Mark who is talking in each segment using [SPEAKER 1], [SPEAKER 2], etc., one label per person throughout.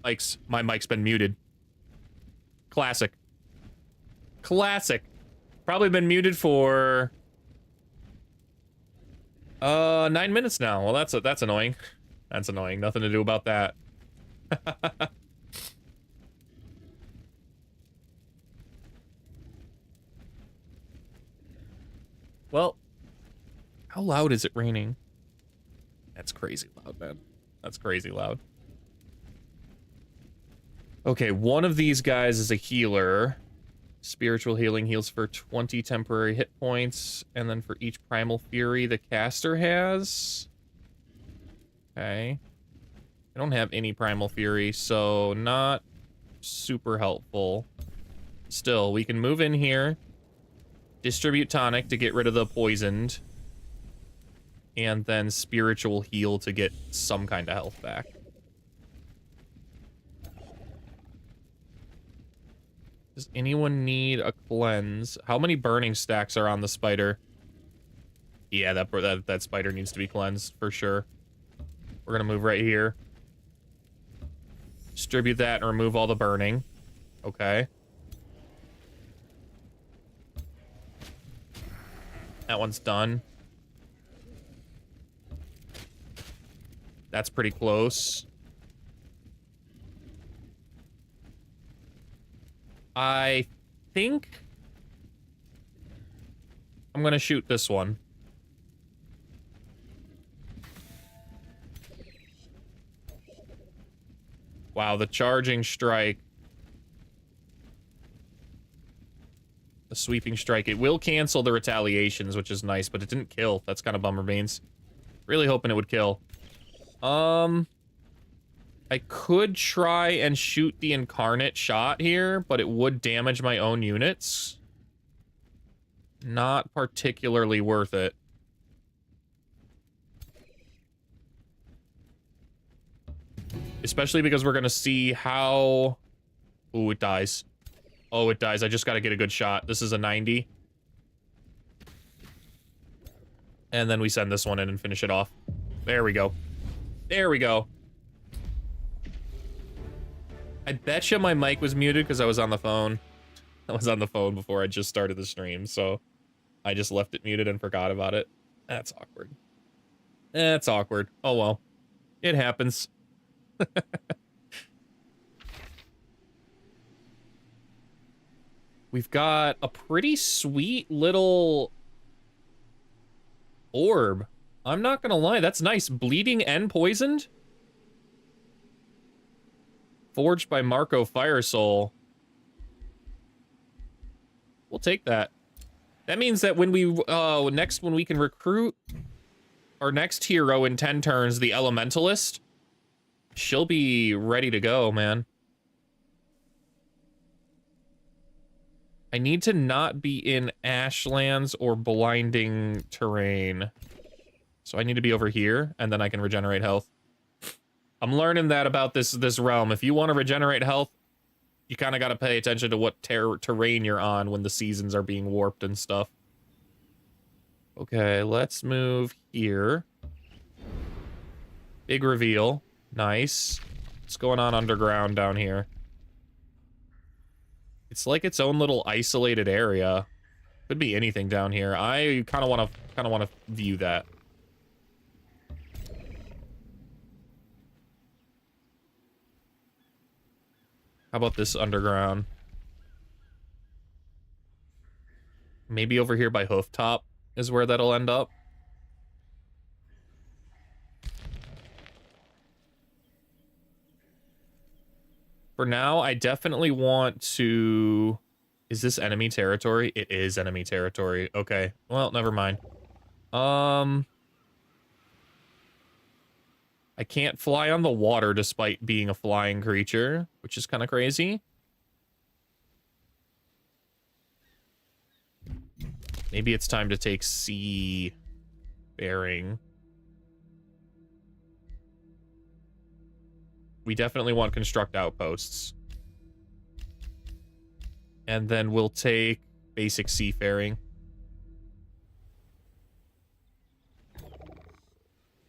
[SPEAKER 1] My mic's been muted. Classic. Classic. Probably been muted for 9 minutes now. Well, that's annoying. That's annoying. Nothing to do about that. Well, how loud is it raining? That's crazy loud, man. That's crazy loud. Okay, one of these guys is a healer. Spiritual healing heals for 20 temporary hit points, and then for each primal fury the caster has. Okay. I don't have any primal fury, so not super helpful. Still, we can move in here, distribute tonic to get rid of the poisoned, and then spiritual heal to get some kind of health back. Does anyone need a cleanse? How many burning stacks are on the spider? Yeah, that spider needs to be cleansed for sure. We're gonna move right here. Distribute that and remove all the burning. Okay. That one's done. That's pretty close. I think I'm gonna shoot this one. Wow, the charging strike. The sweeping strike. It will cancel the retaliations, which is nice, but it didn't kill. That's kind of bummer beans. Really hoping it would kill. I could try and shoot the incarnate shot here, but it would damage my own units. Not particularly worth it. Especially because we're gonna see how... Ooh, it dies. Oh, it dies. I just gotta get a good shot. This is a 90. And then we send this one in and finish it off. There we go. There we go. I betcha my mic was muted because I was on the phone. I was on the phone before I just started the stream, so I just left it muted and forgot about it. That's awkward. That's awkward. Oh well. It happens. We've got a pretty sweet little orb. I'm not gonna lie, that's nice. Bleeding and poisoned? Forged by Marco Firesoul. We'll take that. That means that when we, when we can recruit our next hero in 10 turns, the Elementalist, she'll be ready to go, man. I need to not be in Ashlands or blinding terrain. So I need to be over here, and then I can regenerate health. I'm learning that about this realm. If you want to regenerate health, you kind of got to pay attention to what terrain you're on when the seasons are being warped and stuff. Okay, let's move here. Big reveal. Nice. What's going on underground down here? It's like its own little isolated area. Could be anything down here. I kind of want to view that. How about this underground? Maybe over here by Hooftop is where that'll end up. For now, I definitely want to... Is this enemy territory? It is enemy territory. Okay. Well, never mind. I can't fly on the water despite being a flying creature, which is kind of crazy. Maybe it's time to take sea bearing. We definitely want construct outposts. And then we'll take basic seafaring.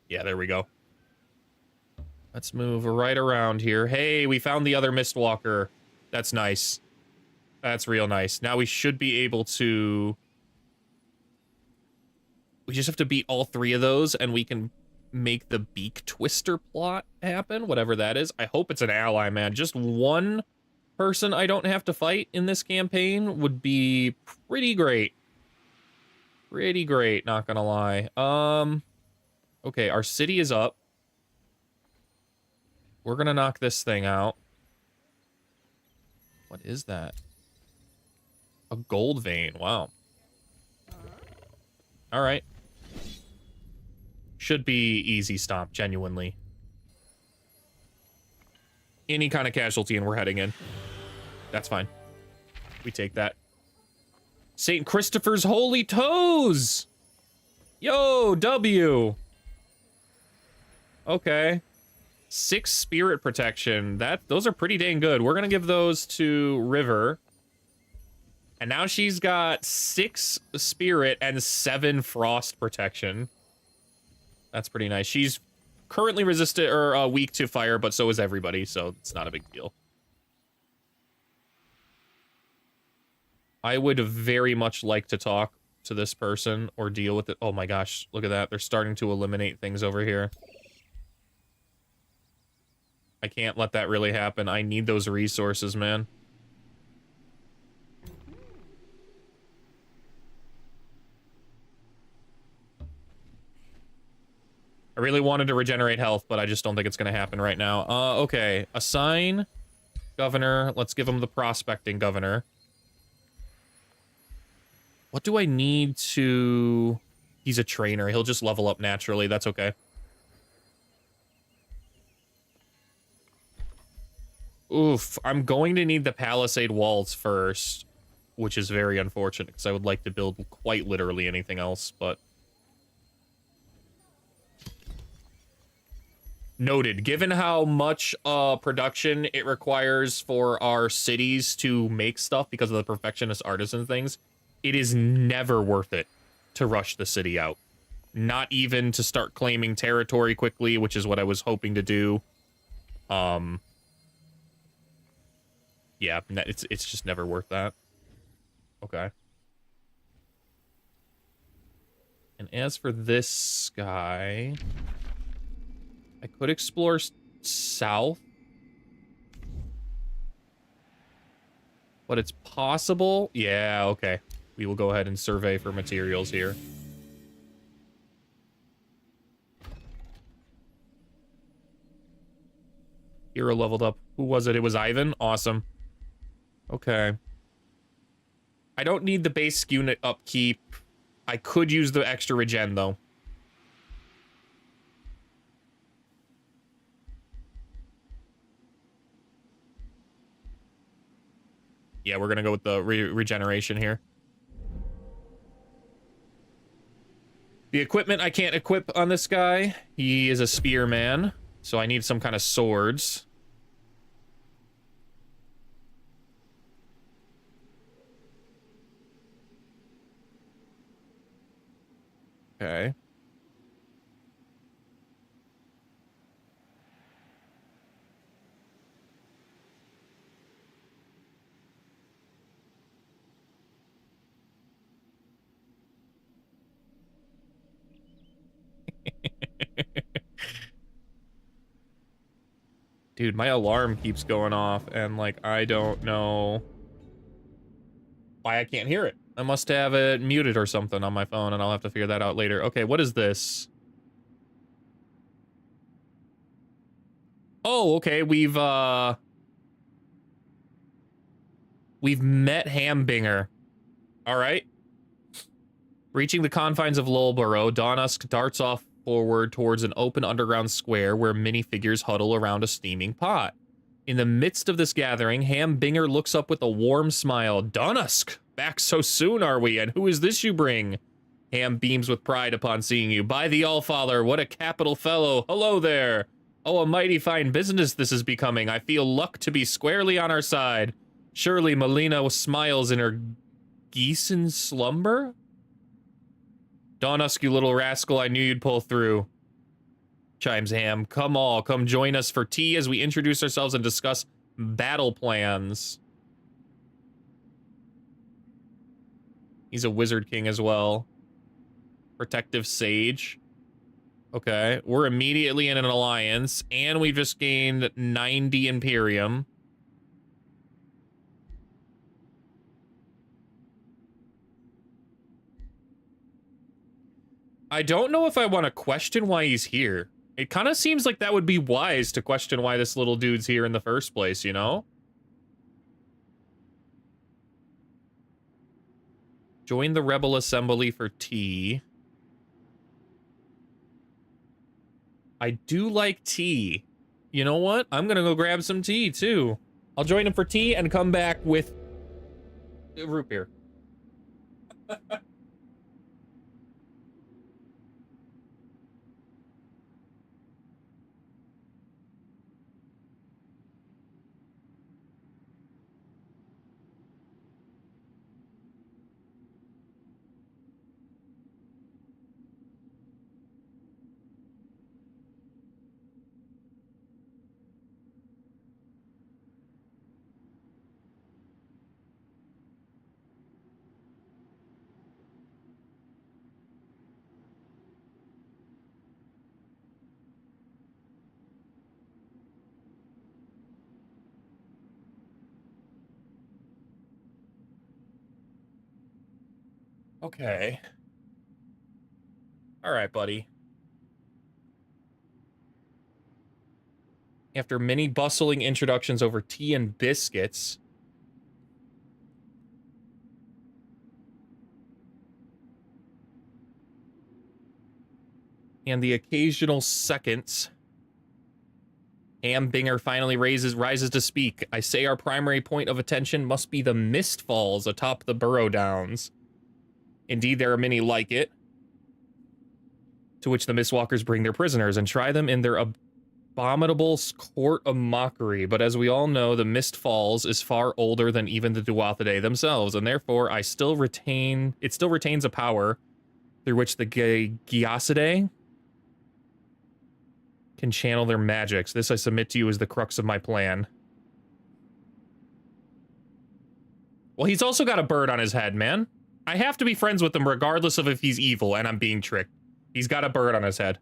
[SPEAKER 1] Yeah, there we go. Let's move right around here. Hey, we found the other Mistwalker. That's nice. That's real nice. Now we should be able to... We just have to beat all 3 of those, and we can make the Beak Twister plot happen, whatever that is. I hope it's an ally, man. Just one person I don't have to fight in this campaign would be pretty great. Pretty great, not gonna lie. Okay, our city is up. We're gonna knock this thing out. What is that? A gold vein, wow. Alright. Should be easy stomp, genuinely. Any kind of casualty and we're heading in. That's fine. We take that. St. Christopher's Holy Toes! Yo, W! Okay. 6 spirit protection. Those are pretty dang good. We're gonna give those to River. And now she's got 6 spirit and 7 frost protection. That's pretty nice. She's currently resistant or weak to fire, but so is everybody, so it's not a big deal. I would very much like to talk to this person or deal with it. Oh my gosh, look at that. They're starting to eliminate things over here. I can't let that really happen. I need those resources, man. I really wanted to regenerate health, but I just don't think it's going to happen right now. Okay. Assign governor. Let's give him the prospecting governor. What do I need to... He's a trainer. He'll just level up naturally. That's okay. Oof. I'm going to need the palisade walls first, which is very unfortunate because I would like to build quite literally anything else, but... Noted. Given how much production it requires for our cities to make stuff because of the perfectionist artisan things, it is never worth it to rush the city out. Not even to start claiming territory quickly, which is what I was hoping to do. Yeah, it's just never worth that. Okay. And as for this guy... I could explore south. But it's possible. Yeah, okay. We will go ahead and survey for materials here. Hero leveled up. Who was it? It was Ivan? Awesome. Okay. I don't need the base unit upkeep. I could use the extra regen, though. Yeah, we're gonna go with the regeneration here. The equipment I can't equip on this guy. He is a spearman, so I need some kind of swords. Okay. Dude, my alarm keeps going off, and, like, I don't know why I can't hear it. I must have it muted or something on my phone, and I'll have to figure that out later. Okay, what is this? Oh, okay, we've met Hambinger. All right. Reaching the confines of Lulborough, Dawnusk darts off forward towards an open underground square where minifigures huddle around a steaming pot. In the midst of this gathering, Hambinger looks up with a warm smile. Dawnusk, back so soon, are we? And who is this you bring? Ham beams with pride upon seeing you. By the Allfather, what a capital fellow. Hello there. Oh, a mighty fine business this is becoming. I feel luck to be squarely on our side. Surely Melina smiles in her geese slumber? Dawnusk, you little rascal, I knew you'd pull through. Chimes Ham. Come join us for tea as we introduce ourselves and discuss battle plans. He's a Wizard King as well. Protective Sage. Okay, we're immediately in an alliance, and we've just gained 90 Imperium. I don't know if I want to question why he's here. It kind of seems like that would be wise to question why this little dude's here in the first place, you know? Join the Rebel Assembly for tea. I do like tea. You know what? I'm gonna go grab some tea, too. I'll join him for tea and come back with root beer. Okay. All right, buddy. After many bustling introductions over tea and biscuits, and the occasional seconds, BINGER finally rises to speak. I say our primary point of attention must be the mist falls atop the Burrow Downs. Indeed, there are many like it, to which the Mistwalkers bring their prisoners and try them in their abominable court of mockery. But as we all know, the Mist Falls is far older than even the Duathidae themselves, and therefore it still retains a power through which the Giasidae can channel their magics. This I submit to you as the crux of my plan. Well, he's also got a bird on his head, man. I have to be friends with him regardless of if he's evil and I'm being tricked. He's got a bird on his head.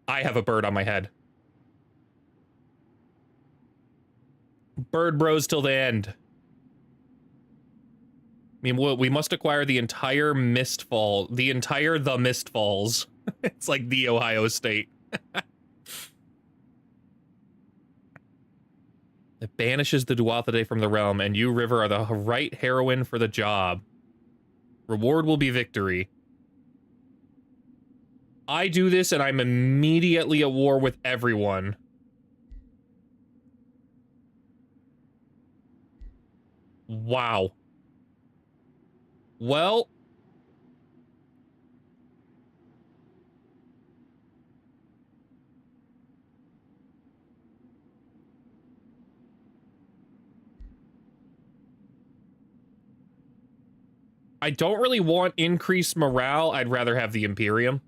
[SPEAKER 1] I have a bird on my head. Bird bros till the end. I mean, we must acquire the entire Mistfall. The Mist Falls. It's like the Ohio State. It banishes the Duathidae from the realm, and you, River, are the right heroine for the job. Reward will be victory. I do this, and I'm immediately at war with everyone. Wow. Well... I don't really want increased morale. I'd rather have the Imperium.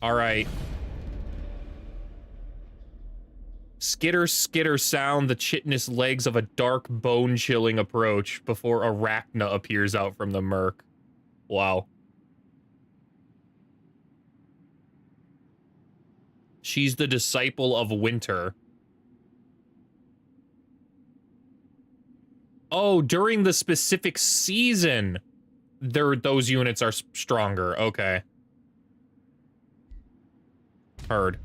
[SPEAKER 1] All right. Skitter, skitter sound the chitinous legs of a dark, bone-chilling approach before Arachna appears out from the murk. Wow. She's the disciple of winter. Oh, during the specific season, those units are stronger. Okay. Heard.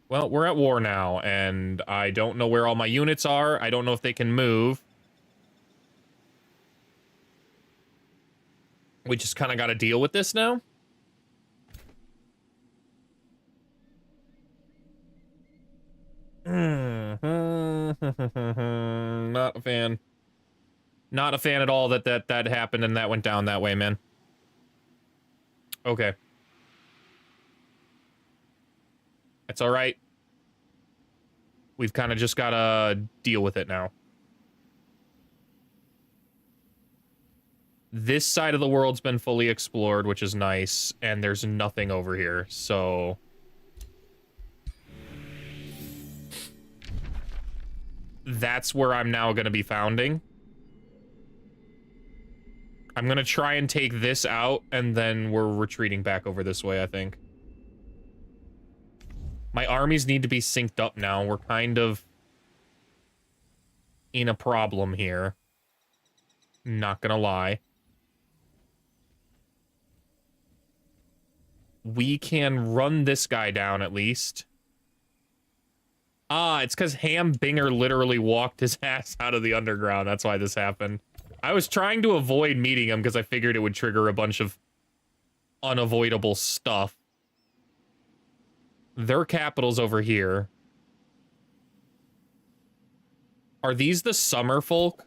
[SPEAKER 1] Well, we're at war now, and I don't know where all my units are. I don't know if they can move. We just kind of got to deal with this now. Not a fan. Not a fan at all that happened and that went down that way, man. Okay. It's all right. We've kind of just got to deal with it now. This side of the world's been fully explored, which is nice, and there's nothing over here, so... That's where I'm now going to be founding. I'm going to try and take this out, and then we're retreating back over this way, I think. My armies need to be synced up now. We're kind of in a problem here. Not gonna lie. We can run this guy down at least. Ah, it's because BINGER literally walked his ass out of the underground. That's why this happened. I was trying to avoid meeting him because I figured it would trigger a bunch of unavoidable stuff. Their capital's over here. Are these the summer folk?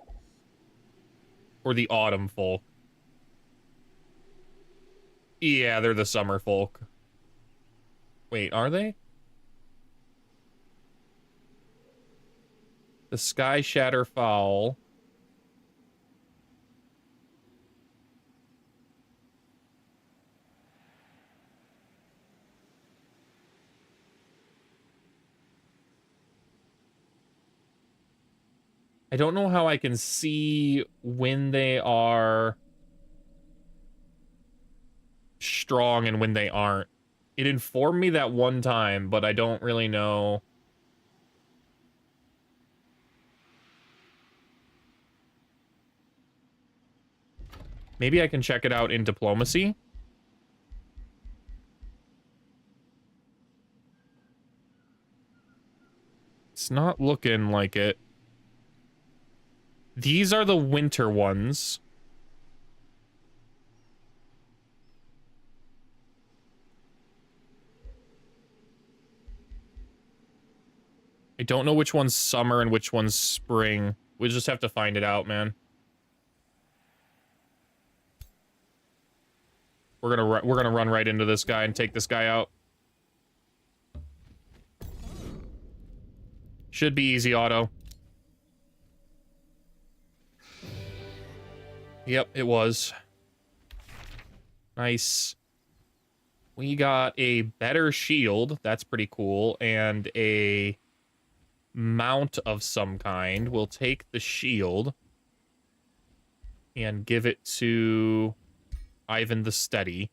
[SPEAKER 1] Or the autumn folk? Yeah, they're the summer folk. Wait, are they? The sky shatter fowl. I don't know how I can see when they are strong and when they aren't. It informed me that one time, but I don't really know. Maybe I can check it out in diplomacy. It's not looking like it. These are the winter ones. I don't know which one's summer and which one's spring. We just have to find it out, man. We're gonna run right into this guy and take this guy out. Should be easy auto. Yep, it was. Nice. We got a better shield. That's pretty cool. And a mount of some kind. We'll take the shield and give it to Ivan the Steady.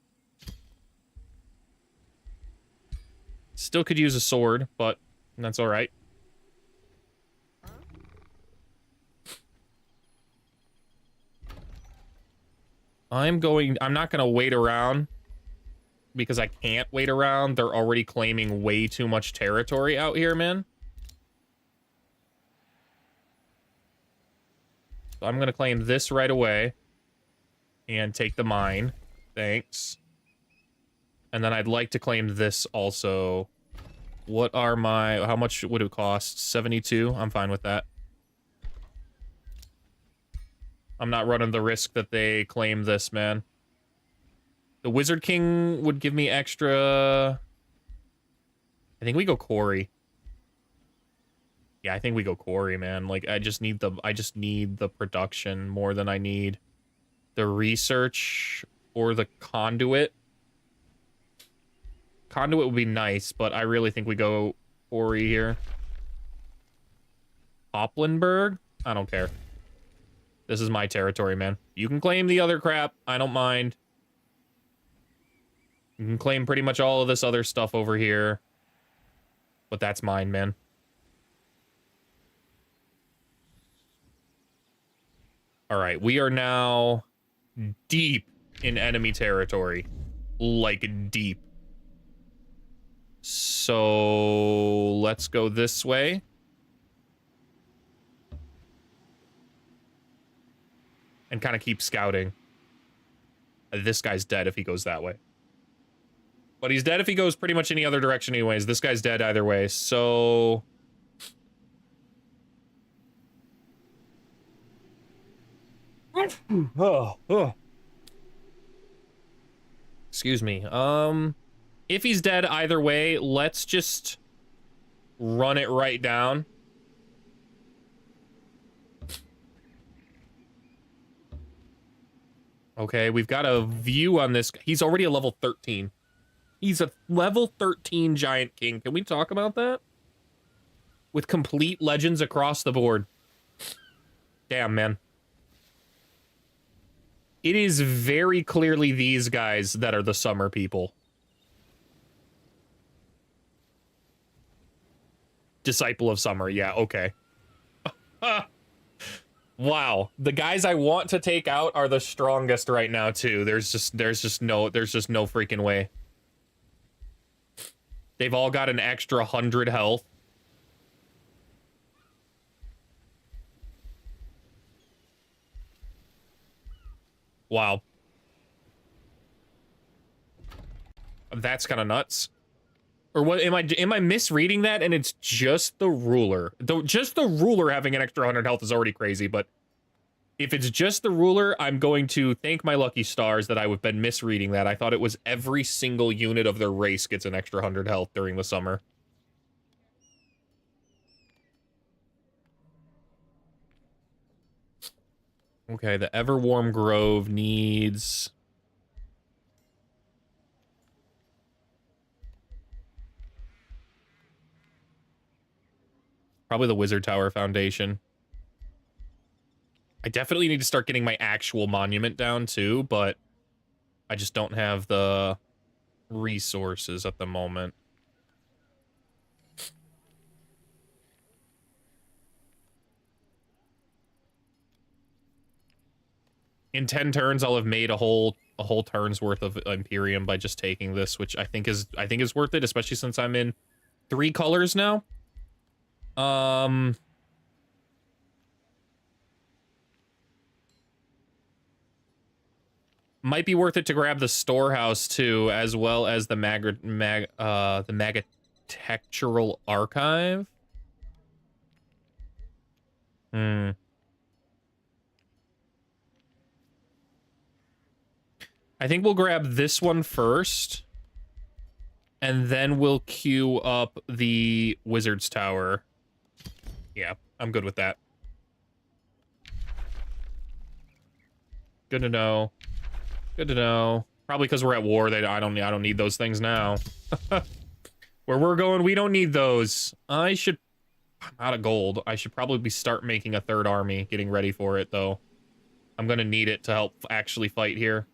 [SPEAKER 1] Still could use a sword, but that's all right. I'm not gonna wait around because I can't wait around. They're already claiming way too much territory out here, man. So I'm gonna claim this right away and take the mine. Thanks. And then I'd like to claim this also. How much would it cost? 72? I'm fine with that. I'm not running the risk that they claim this, man. The Wizard King would give me extra... I think we go Quarry. Yeah, I think we go Quarry, man. Like, I just need the production more than I need the research or the conduit. Conduit would be nice, but I really think we go Quarry here. Hoplinburg? I don't care. This is my territory, man. You can claim the other crap. I don't mind. You can claim pretty much all of this other stuff over here. But that's mine, man. Alright, we are now deep in enemy territory. Like, deep. So, let's go this way. And kind of keep scouting. This guy's dead if he goes that way. But he's dead if he goes pretty much any other direction anyways. This guy's dead either way, so... Excuse me. If he's dead either way, let's just run it right down. Okay, we've got a view on this. He's already a level 13. He's a level 13 Giant King. Can we talk about that? With complete legends across the board. Damn, man. It is very clearly these guys that are the summer people. Disciple of Summer, yeah, okay. Wow, the guys I want to take out are the strongest right now too. There's just no freaking way. They've all got an extra 100 health. Wow. That's kind of nuts. Or what, am I misreading that and it's just the ruler? Though just the ruler having an extra 100 health is already crazy, but if it's just the ruler, I'm going to thank my lucky stars that I've been misreading that. I thought it was every single unit of their race gets an extra 100 health during the summer. Okay, the Everwarm Grove needs... probably the Wizard Tower Foundation. I definitely need to start getting my actual monument down too, but I just don't have the resources at the moment. In 10 turns, I'll have made a whole turn's worth of Imperium by just taking this, which I think is worth it, especially since I'm in 3 colors now. Might be worth it to grab the storehouse too, as well as the Magatectural Archive. I think we'll grab this one first, and then we'll queue up the Wizard's Tower. Yeah, I'm good with that. Good to know. Good to know. Probably because we're at war. I don't need those things now. Where we're going, we don't need those. I'm out of gold. I should probably start making a 3rd army, getting ready for it though. I'm gonna need it to help actually fight here.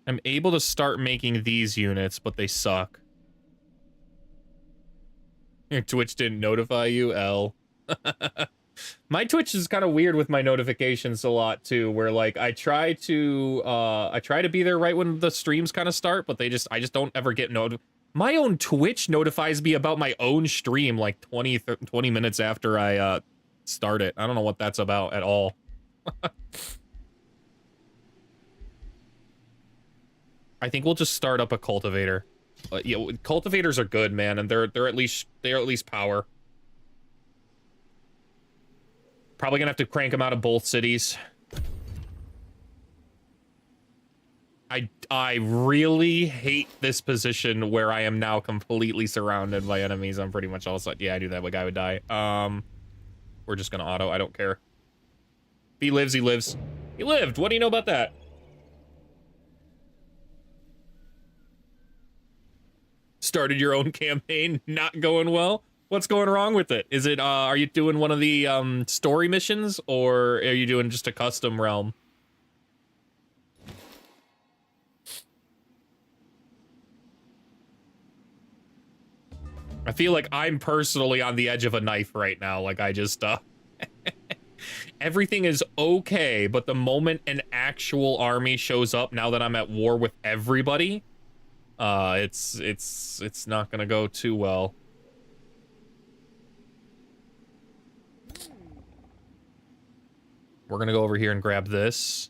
[SPEAKER 1] I'm able to start making these units, but they suck. Your Twitch didn't notify you, L. My Twitch is kind of weird with my notifications a lot too, where like I try to be there right when the streams kind of start, but I just don't ever get my own Twitch notifies me about my own stream like 20 minutes after I start it. I don't know what that's about at all. I think we'll just start up a cultivator. Yeah, cultivators are good, man, and they're at least power. Probably gonna have to crank them out of both cities. I really hate this position where I am now completely surrounded by enemies. I'm pretty much all set. Yeah, I knew that guy would die. We're just gonna auto. I don't care. If he lives, he lives. He lived. What do you know about that? Started your own campaign, not going well. What's going wrong with it? Is it, are you doing one of the, story missions, or are you doing just a custom realm? I feel like I'm personally on the edge of a knife right now. Like, I just, everything is okay, but the moment an actual army shows up now that I'm at war with everybody, it's not gonna go too well. We're gonna go over here and grab this.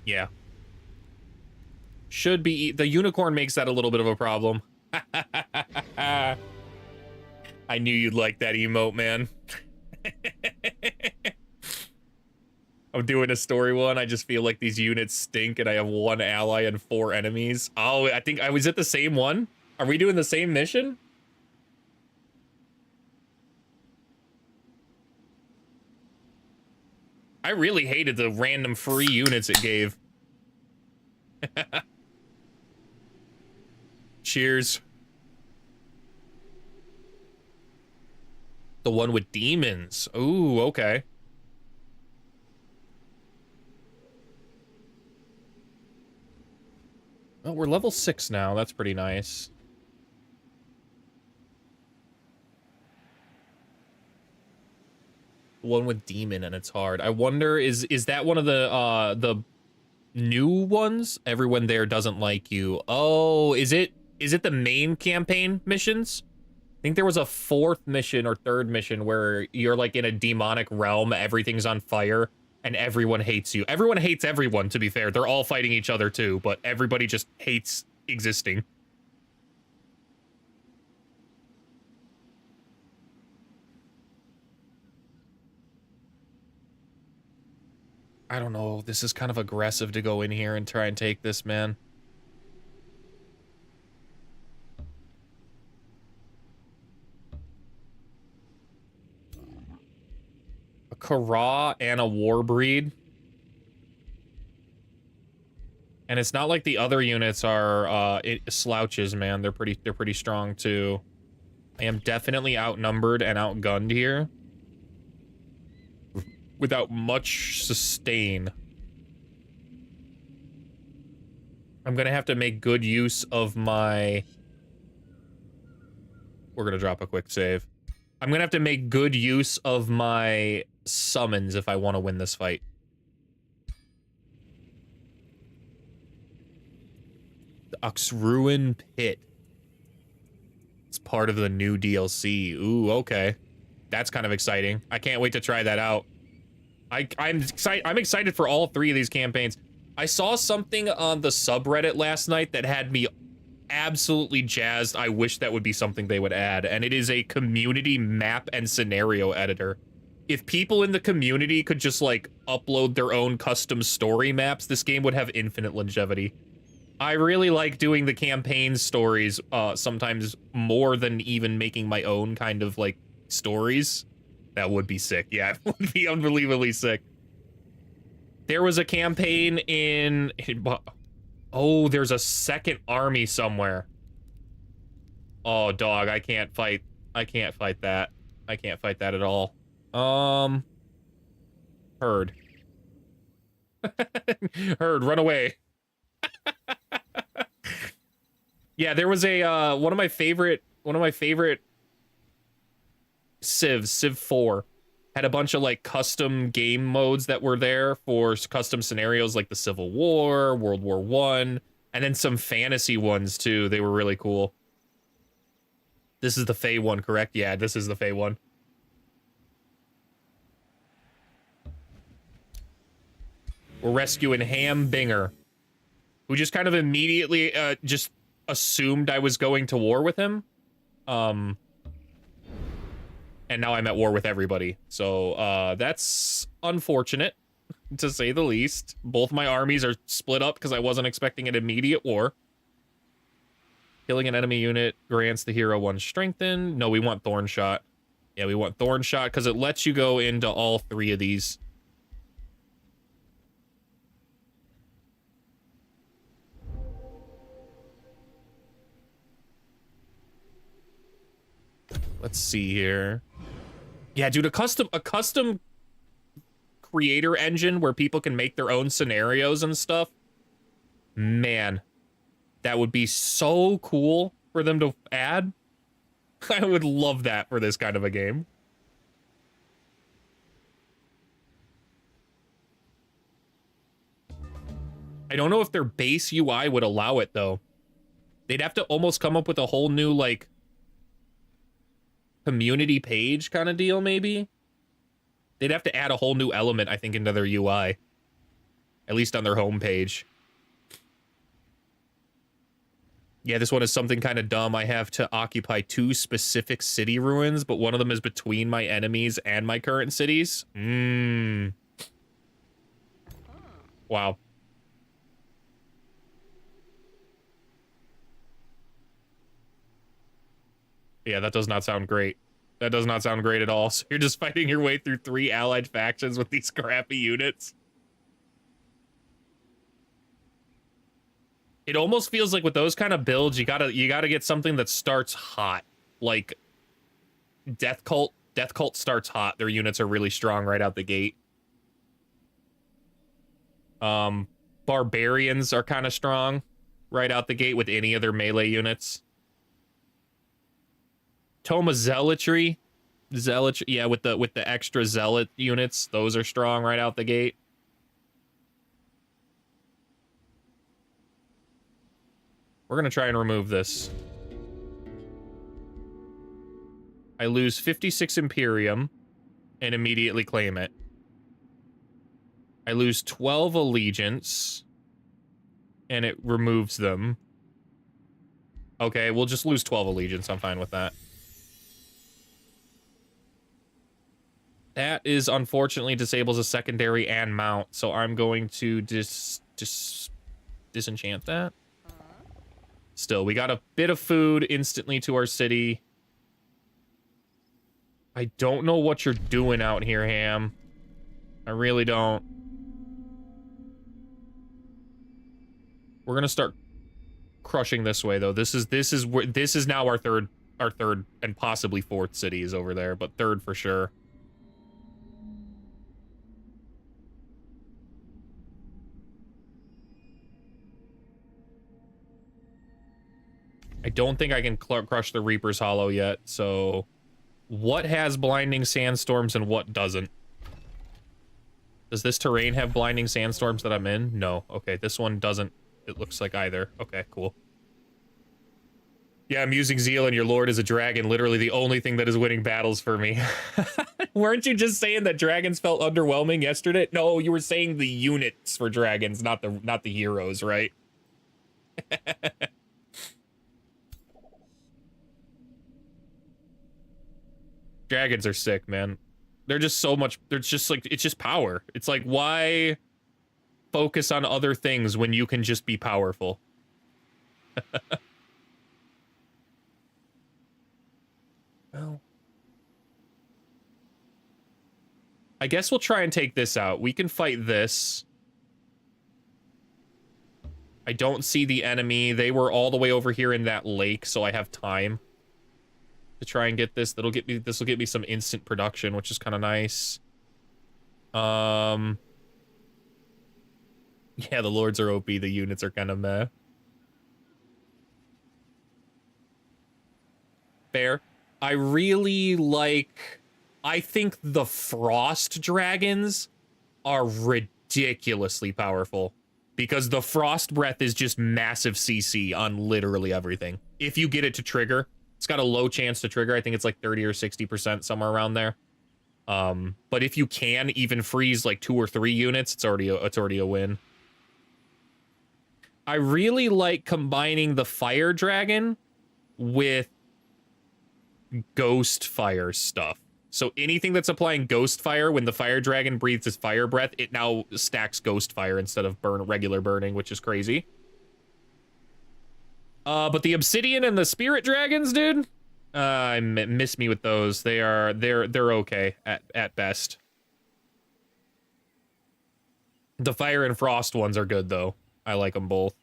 [SPEAKER 1] Yeah. Should be... the unicorn makes that a little bit of a problem. I knew you'd like that emote, man. I'm doing a story one. I just feel like these units stink and I have 1 ally and 4 enemies. Oh, I think I was at the same one. Are we doing the same mission? I really hated the random free units it gave. Cheers. The one with demons. Ooh, okay. Oh, we're level 6 now. That's pretty nice. One with demon and it's hard. I wonder, is that one of the new ones? Everyone there doesn't like you. Oh, is it the main campaign missions? I think there was a 4th mission or 3rd mission where you're like in a demonic realm, everything's on fire, and everyone hates you. Everyone hates everyone, to be fair. They're all fighting each other too, but everybody just hates existing. I don't know. This is kind of aggressive to go in here and try and take this, man. A Kara and a Warbreed. And it's not like the other units are slouches, man. They're pretty strong too. I am definitely outnumbered and outgunned here. Without much sustain. I'm gonna have to make good use of my... We're gonna drop a quick save. I'm gonna have to make good use of my summons if I want to win this fight. The Uxruin Pit. It's part of the new DLC. Ooh, okay. That's kind of exciting. I can't wait to try that out. I'm excited for all 3 of these campaigns. I saw something on the subreddit last night that had me absolutely jazzed. I wish that would be something they would add, and it is a community map and scenario editor. If people in the community could just, like, upload their own custom story maps, this game would have infinite longevity. I really like doing the campaign stories, sometimes more than even making my own kind of, like, stories. That would be sick. Yeah, it would be unbelievably sick. There was a campaign in... Oh, there's a 2nd army somewhere. Oh, dog, I can't fight that. I can't fight that at all. Herd. Herd, run away. Yeah, there was a, one of my favorite Civs, Civ 4, had a bunch of like custom game modes that were there for custom scenarios like the Civil War, World War I, and then some fantasy ones too. They were really cool. This is the Fey one, correct? Yeah, this is the Fey one. We're rescuing BINGER, who just kind of immediately just assumed I was going to war with him. And now I'm at war with everybody. So, that's unfortunate, to say the least. Both my armies are split up because I wasn't expecting an immediate war. Killing an enemy unit grants the hero 1 strengthen. No, we want Thorn Shot. Yeah, we want Thorn Shot because it lets you go into all 3 of these. Let's see here. Yeah, dude, a custom creator engine where people can make their own scenarios and stuff. Man, that would be so cool for them to add. I would love that for this kind of a game. I don't know if their base UI would allow it, though. They'd have to almost come up with a whole new, like, community page kind of deal, maybe? They'd have to add a whole new element, I think, into their UI. At least on their homepage. Yeah, this one is something kind of dumb. I have to occupy 2 specific city ruins, but one of them is between my enemies and my current cities. Wow. Yeah, that does not sound great. That does not sound great at all. So you're just fighting your way through 3 allied factions with these crappy units. It almost feels like with those kind of builds, you gotta get something that starts hot. Like Death Cult. Death Cult starts hot. Their units are really strong right out the gate. Barbarians are kind of strong right out the gate with any of their melee units. Toma Zealotry. Yeah, with the extra zealot units, those are strong right out the gate. We're gonna try and remove this. I lose 56 Imperium and immediately claim it. I lose 12 Allegiance and it removes them. Okay, we'll just lose 12 Allegiance. I'm fine with that. That is unfortunately disables a secondary and mount, so I'm going to disenchant that. Still, we got a bit of food instantly to our city. I don't know what you're doing out here, Ham. I really don't. We're gonna start crushing this way, though. This is now our third and possibly fourth city is over there, but third for sure. I don't think I can crush the Reaper's Hollow yet, so... What has Blinding Sandstorms and what doesn't? Does this terrain have Blinding Sandstorms that I'm in? No. Okay, this one doesn't, it looks like either. Okay, cool. Yeah, I'm using Zeal and your lord is a dragon, literally the only thing that is winning battles for me. Weren't you just saying that dragons felt underwhelming yesterday? No, you were saying the units for dragons, not the heroes, right? Dragons are sick, man. They're just so much, they're just like, it's just power. It's like, why focus on other things when you can just be powerful? Well, I guess we'll try and take this out. We can fight this. I don't see the enemy. They were all the way over here in that lake, so I have time to try and get this. This will get me some instant production, which is kind of nice. Yeah, the lords are OP. The units are kind of meh. Fair. I really like... I think the frost dragons are ridiculously powerful. Because the frost breath is just massive CC on literally everything. If you get it to trigger... It's got a low chance to trigger. I think it's like 30 or 60%, somewhere around there. But if you can even freeze like 2 or 3 units, it's already a win. I really like combining the fire dragon with ghost fire stuff. So anything that's applying ghost fire, when the fire dragon breathes his fire breath, it now stacks ghost fire instead of regular burning, which is crazy. But the obsidian and the spirit dragons, dude, I miss me with those. They're okay at best. The fire and frost ones are good though. I like them both.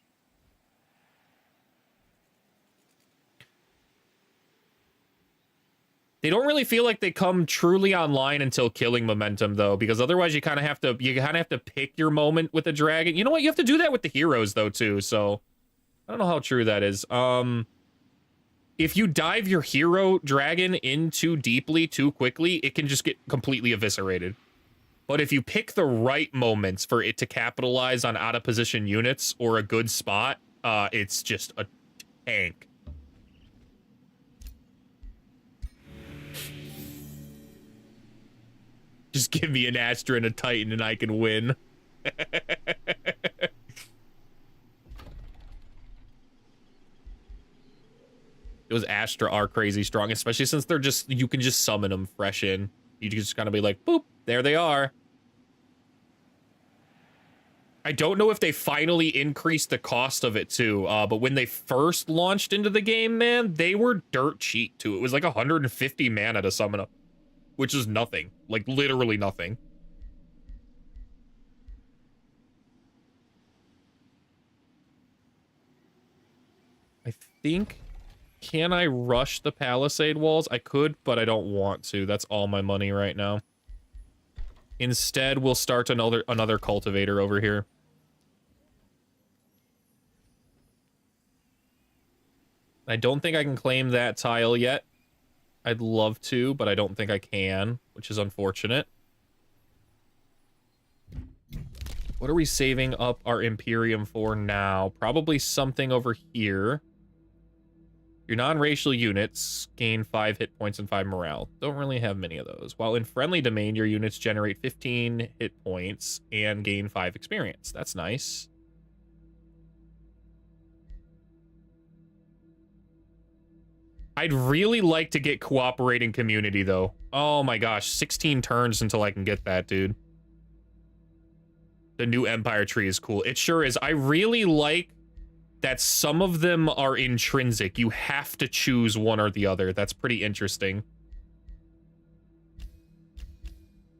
[SPEAKER 1] They don't really feel like they come truly online until killing momentum though, because otherwise you kind of have to pick your moment with a dragon. You know what? You have to do that with the heroes though too. So I don't know how true that is. If you dive your hero dragon in too deeply, too quickly, it can just get completely eviscerated. But if you pick the right moments for it to capitalize on out-of-position units or a good spot, it's just a tank. Just give me an Astra and a Titan and I can win. Those Astra are crazy strong, especially since they're just, you can just summon them fresh in. You just gotta be like, boop, there they are. I don't know if they finally increased the cost of it too, but when they first launched into the game, man, they were dirt cheap too. It was like 150 mana to summon up, which is nothing. Like, literally nothing. I think... Can I rush the Palisade walls? I could, but I don't want to. That's all my money right now. Instead, we'll start another cultivator over here. I don't think I can claim that tile yet. I'd love to, but I don't think I can, which is unfortunate. What are we saving up our Imperium for now? Probably something over here. Your non-racial units gain 5 hit points and 5 morale. Don't really have many of those. While in friendly domain, your units generate 15 hit points and gain 5 experience. That's nice. I'd really like to get cooperating community, though. Oh my gosh, 16 turns until I can get that, dude. The new Empire tree is cool. It sure is. I really like that some of them are intrinsic. You have to choose one or the other. That's pretty interesting.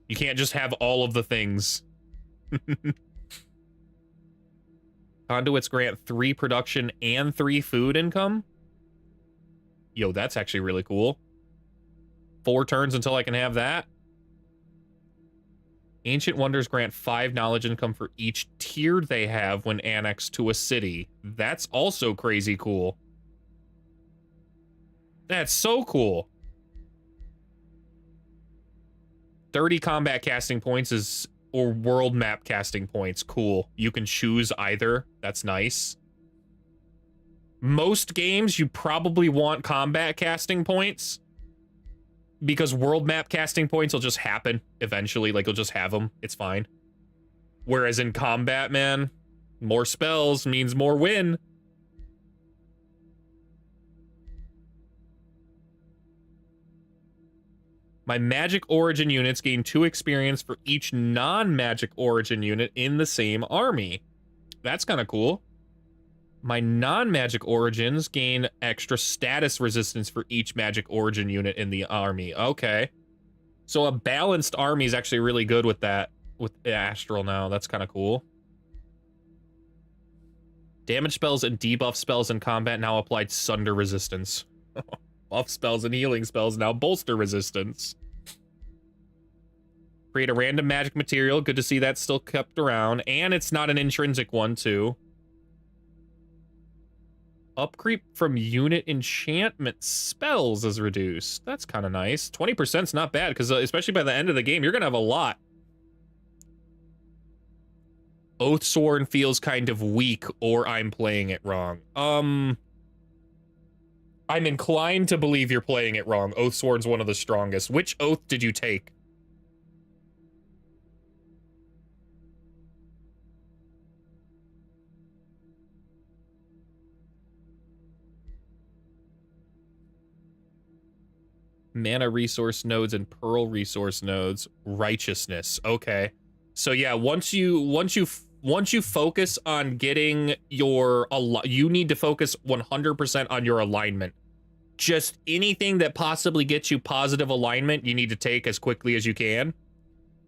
[SPEAKER 1] You can't just have all of the things. Conduits grant 3 production and 3 food income. Yo, that's actually really cool. 4 turns until I can have that. Ancient Wonders grant 5 knowledge income for each tier they have when annexed to a city. That's also crazy cool. That's so cool. 30 combat casting points is, or world map casting points. Cool. You can choose either. That's nice. Most games, you probably want combat casting points, because world map casting points will just happen eventually. Like, you'll just have them. It's fine. Whereas in combat, man, more spells means more win. My magic origin units gain 2 experience for each non-magic origin unit in the same army. That's kind of cool. My non-magic origins gain extra status resistance for each magic origin unit in the army. Okay. So a balanced army is actually really good with that, with Astral now. That's kind of cool. Damage spells and debuff spells in combat now applied Sunder resistance. Buff spells and healing spells now bolster resistance. Create a random magic material. Good to see that's still kept around. And it's not an intrinsic one, too. Upcreep from unit enchantment spells is reduced. That's kind of nice. 20% is not bad, because especially by the end of the game, you're going to have a lot. Oathsworn feels kind of weak, or I'm playing it wrong. I'm inclined to believe you're playing it wrong. Oathsworn's one of the strongest. Which oath did you take? Mana resource nodes and pearl resource nodes. Righteousness. Okay. So yeah, once you focus on getting your, you need to focus 100% on your alignment. Just anything that possibly gets you positive alignment, you need to take as quickly as you can.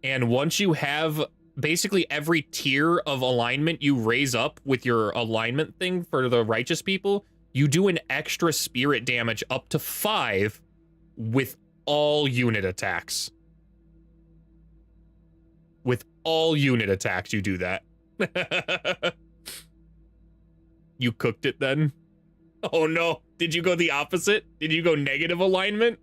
[SPEAKER 1] And once you have basically every tier of alignment you raise up with your alignment thing for the righteous people, you do an extra spirit damage up to 5 with all unit attacks. With all unit attacks, you do that. You cooked it then? Oh no, did you go the opposite? Did you go negative alignment?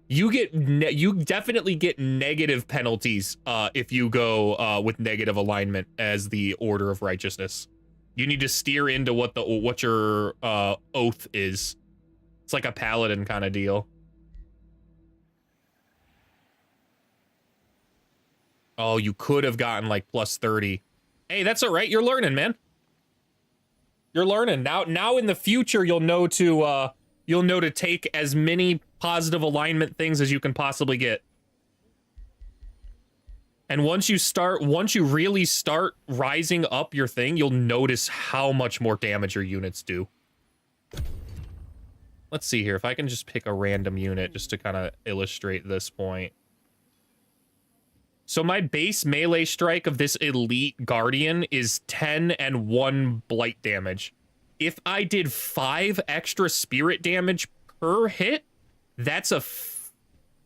[SPEAKER 1] You definitely get negative penalties if you go with negative alignment as the Order of Righteousness. You need to steer into what your oath is. It's like a paladin kind of deal. Oh, you could have gotten like plus 30. Hey, that's all right. You're learning, man. You're learning. Now in the future, you'll know to take as many positive alignment things as you can possibly get. And once you really start rising up your thing, you'll notice how much more damage your units do. Let's see here, if I can just pick a random unit just to kind of illustrate this point. So my base melee strike of this elite guardian is 10 and 1 blight damage. If I did 5 extra spirit damage per hit, that's a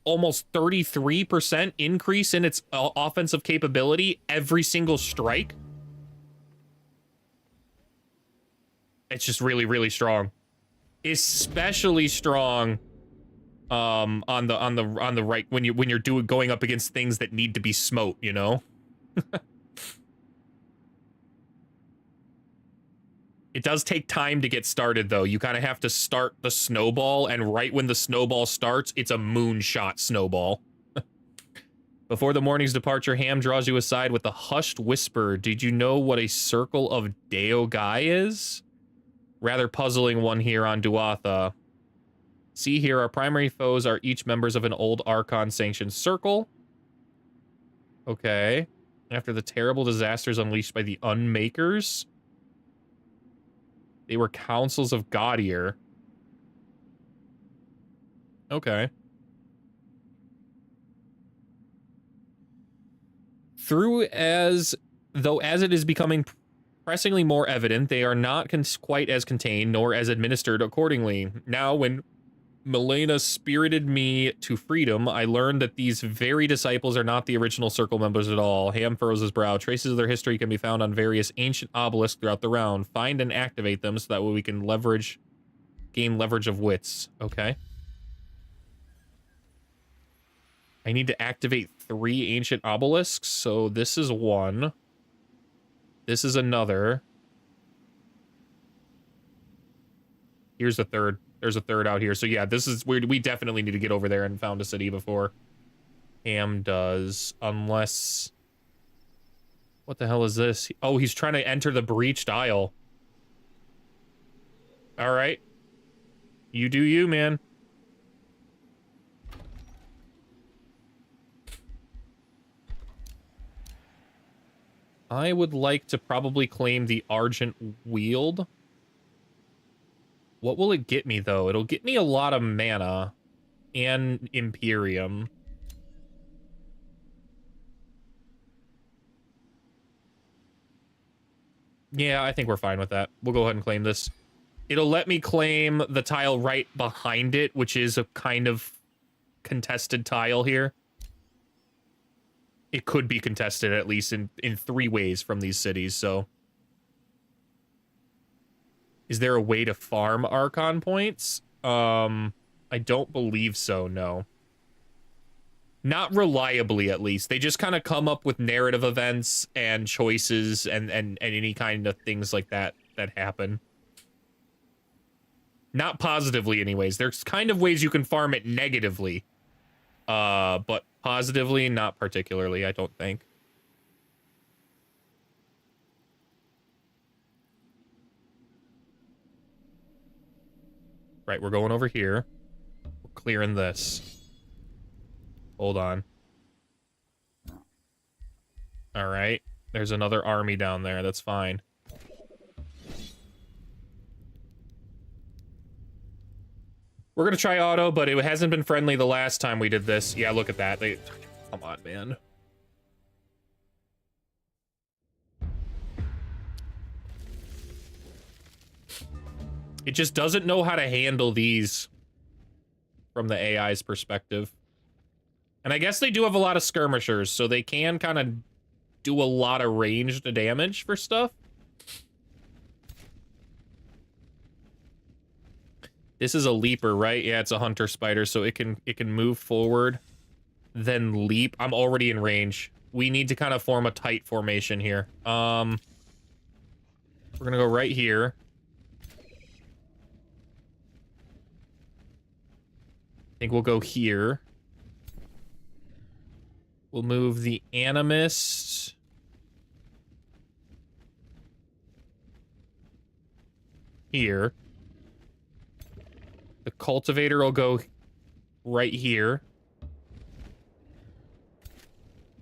[SPEAKER 1] almost 33% increase in its offensive capability every single strike. It's just really, really strong. Especially strong on the right when you're going up against things that need to be smote, you know? It does take time to get started, though. You kind of have to start the snowball, and right when the snowball starts, it's a moonshot snowball. Before the morning's departure, Ham draws you aside with a hushed whisper. Did you know what a circle of Deo Gai is? Rather puzzling one here on Duatha. See here, our primary foes are each members of an old Archon-sanctioned circle. Okay. After the terrible disasters unleashed by the Unmakers, they were councils of Gaudier. Okay. Though as it is becoming pressingly more evident, they are not quite as contained nor as administered accordingly. Now, when Milena spirited me to freedom, I learned that these very disciples are not the original circle members at all. Ham furrows his brow. Traces of their history can be found on various ancient obelisks throughout the round. Find and activate them so that way we can gain leverage of wits. Okay. I need to activate 3 ancient obelisks, so this is one. This is another. Here's a third. There's a third out here. So yeah, this is weird. We definitely need to get over there and found a city before Ham does. Unless... What the hell is this? Oh, he's trying to enter the breached isle. Alright. You do you, man. I would like to probably claim the Argent Weald. What will it get me, though? It'll get me a lot of mana and Imperium. Yeah, I think we're fine with that. We'll go ahead and claim this. It'll let me claim the tile right behind it, which is a kind of contested tile here. It could be contested at least in 3 ways from these cities, so... Is there a way to farm Archon points? I don't believe so, no. Not reliably, at least. They just kind of come up with narrative events and choices and any kind of things like that that happen. Not positively, anyways. There's kind of ways you can farm it negatively. But positively, not particularly, I don't think. Right, we're going over here. We're clearing this. Hold on. Alright. There's another army down there. That's fine. We're gonna try auto, but it hasn't been friendly the last time we did this. Yeah, look at that. Come on, man. It just doesn't know how to handle these from the AI's perspective. And I guess they do have a lot of skirmishers, so they can kind of do a lot of ranged damage for stuff. This is a leaper, right? Yeah, it's a hunter spider, so it can move forward, then leap. I'm already in range. We need to kind of form a tight formation here. We're gonna go right here. I think we'll go here. We'll move the Animist here. The Cultivator will go right here.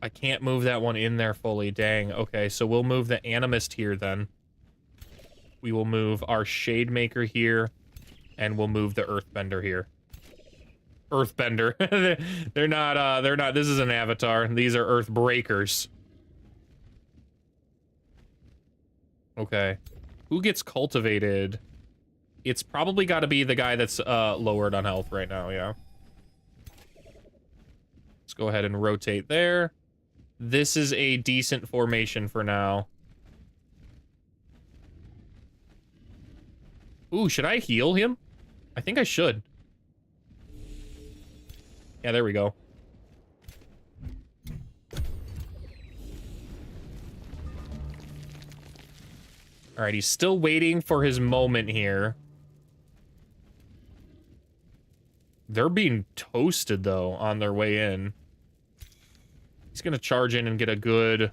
[SPEAKER 1] I can't move that one in there fully. Dang. Okay, so we'll move the Animist here then. We will move our Shade Maker here, and we'll move the Earthbender here. Earthbender. they're not, this is an avatar. These are Earthbreakers. Okay. Who gets cultivated? It's probably got to be the guy that's lowered on health right now, yeah. Let's go ahead and rotate there. This is a decent formation for now. Ooh, should I heal him? I think I should. Yeah, there we go. All right, he's still waiting for his moment here. They're being toasted, though, on their way in. He's going to charge in and get a good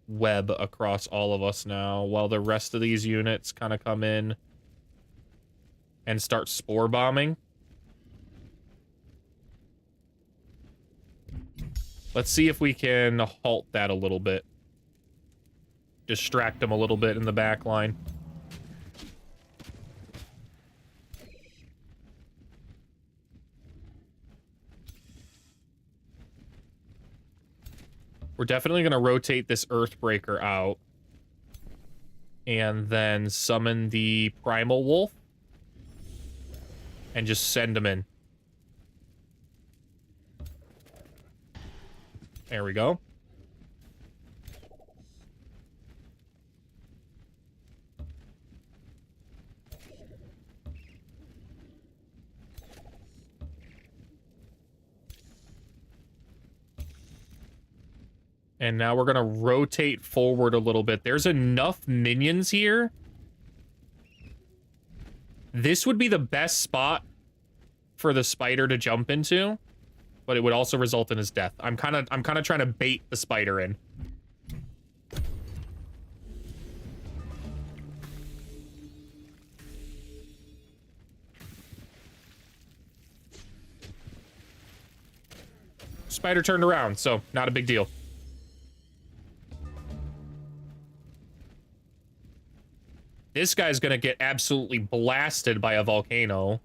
[SPEAKER 1] web across all of us now, while the rest of these units kind of come in and start spore bombing. Let's see if we can halt that a little bit. Distract him a little bit in the back line. We're definitely going to rotate this Earthbreaker out. And then summon the Primal Wolf. And just send him in. There we go. And now we're going to rotate forward a little bit. There's enough minions here. This would be the best spot for the spider to jump into, but it would also result in his death. I'm kind of trying to bait the spider in. Spider turned around, so not a big deal. This guy's gonna get absolutely blasted by a volcano.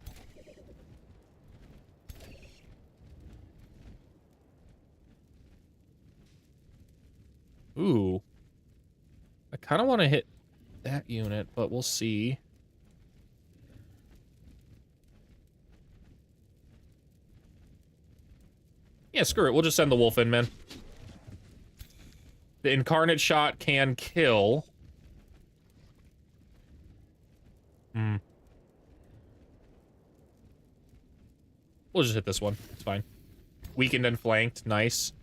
[SPEAKER 1] Ooh. I kind of want to hit that unit, but we'll see. Yeah, screw it. We'll just send the wolf in, man. The incarnate shot can kill. We'll just hit this one. It's fine. Weakened and flanked. Nice.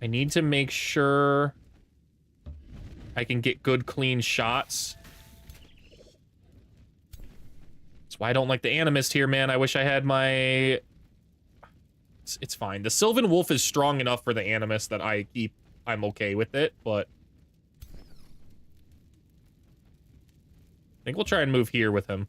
[SPEAKER 1] I need to make sure I can get good, clean shots. That's why I don't like the Animist here, man. I wish I had my... It's fine. The Sylvan Wolf is strong enough for the Animist that I'm okay with it, but... I think we'll try and move here with him.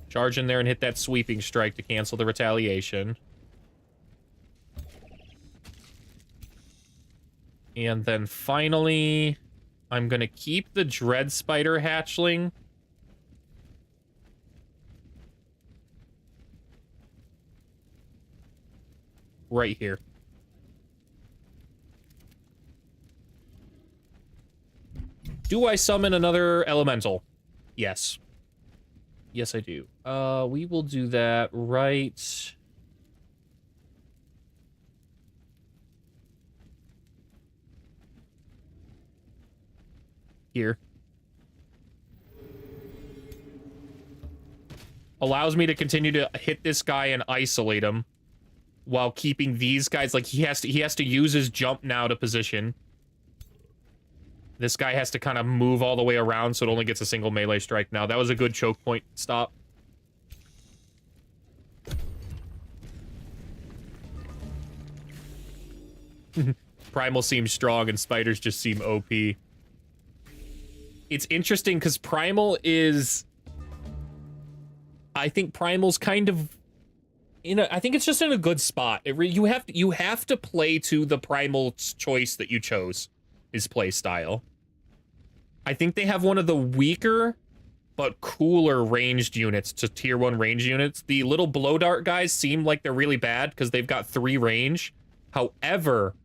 [SPEAKER 1] Charge in there and hit that sweeping strike to cancel the retaliation. And then finally, I'm going to keep the Dread Spider hatchling. Right here. Do I summon another elemental? Yes. Yes, I do. We will do that right here. Allows me to continue to hit this guy and isolate him while keeping these guys, like, he has to use his jump now to position. This guy has to kind of move all the way around, so it only gets a single melee strike now. That was a good choke point stop. Primal seems strong, and spiders just seem OP. it's interesting because Primal is... I think Primal's kind of... I think it's just in a good spot. You have to play to the Primal choice that you chose, his play style. I think they have one of the weaker but cooler ranged units to tier 1 range units. The little blow dart guys seem like they're really bad because they've got 3 range. However,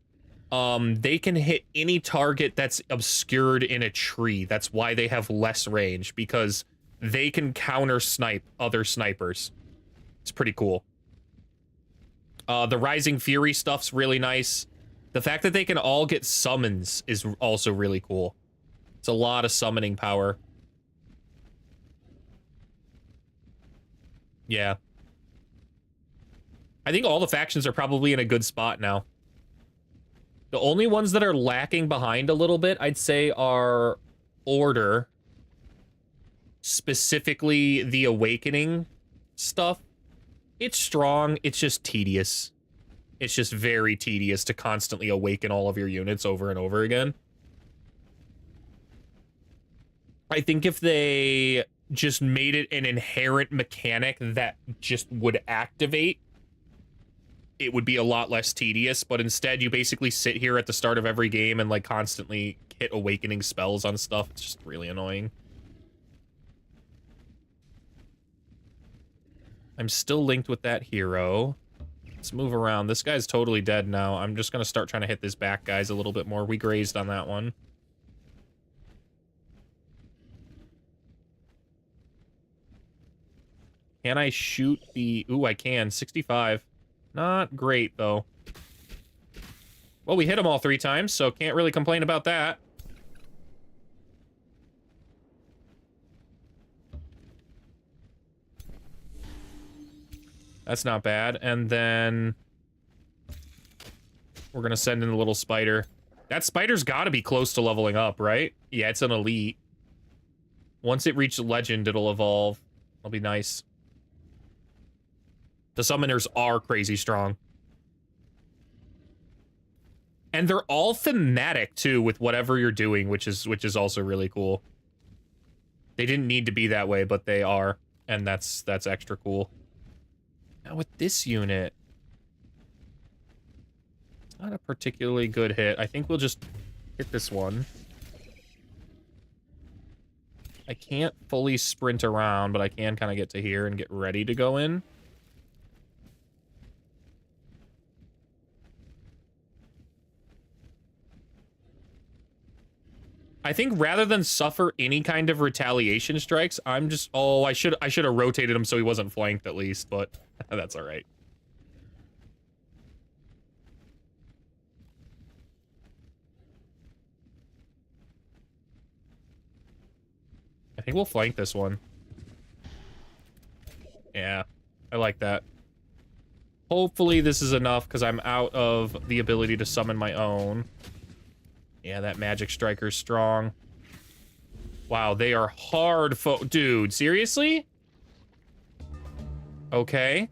[SPEAKER 1] they can hit any target that's obscured in a tree. That's why they have less range, because they can counter snipe other snipers. It's pretty cool. The Rising Fury stuff's really nice. The fact that they can all get summons is also really cool. It's a lot of summoning power. Yeah. I think all the factions are probably in a good spot now. The only ones that are lacking behind a little bit, I'd say, are Order. Specifically, the Awakening stuff. It's strong, it's just tedious. It's just very tedious to constantly awaken all of your units over and over again. I think if they just made it an inherent mechanic that just would activate, it would be a lot less tedious, but instead you basically sit here at the start of every game and like constantly hit awakening spells on stuff. It's just really annoying. I'm still linked with that hero. Let's move around. This guy's totally dead now. I'm just gonna start trying to hit this back guys a little bit more. We grazed on that one. Can I shoot the... Ooh, I can. 65. Not great, though. Well, we hit them all 3 times, so can't really complain about that. That's not bad. And then... we're gonna send in the little spider. That spider's gotta be close to leveling up, right? Yeah, it's an elite. Once it reaches legend, it'll evolve. It'll be nice. The summoners are crazy strong. And they're all thematic, too, with whatever you're doing, which is also really cool. They didn't need to be that way, but they are. And that's extra cool. Now, with this unit... it's not a particularly good hit. I think we'll just hit this one. I can't fully sprint around, but I can kind of get to here and get ready to go in. I think rather than suffer any kind of retaliation strikes, I'm just... oh, I should have rotated him so he wasn't flanked at least, but that's all right. I think we'll flank this one. Yeah, I like that. Hopefully this is enough, because I'm out of the ability to summon my own. Yeah, that magic striker's strong. Wow, they are hard dude, seriously? Okay.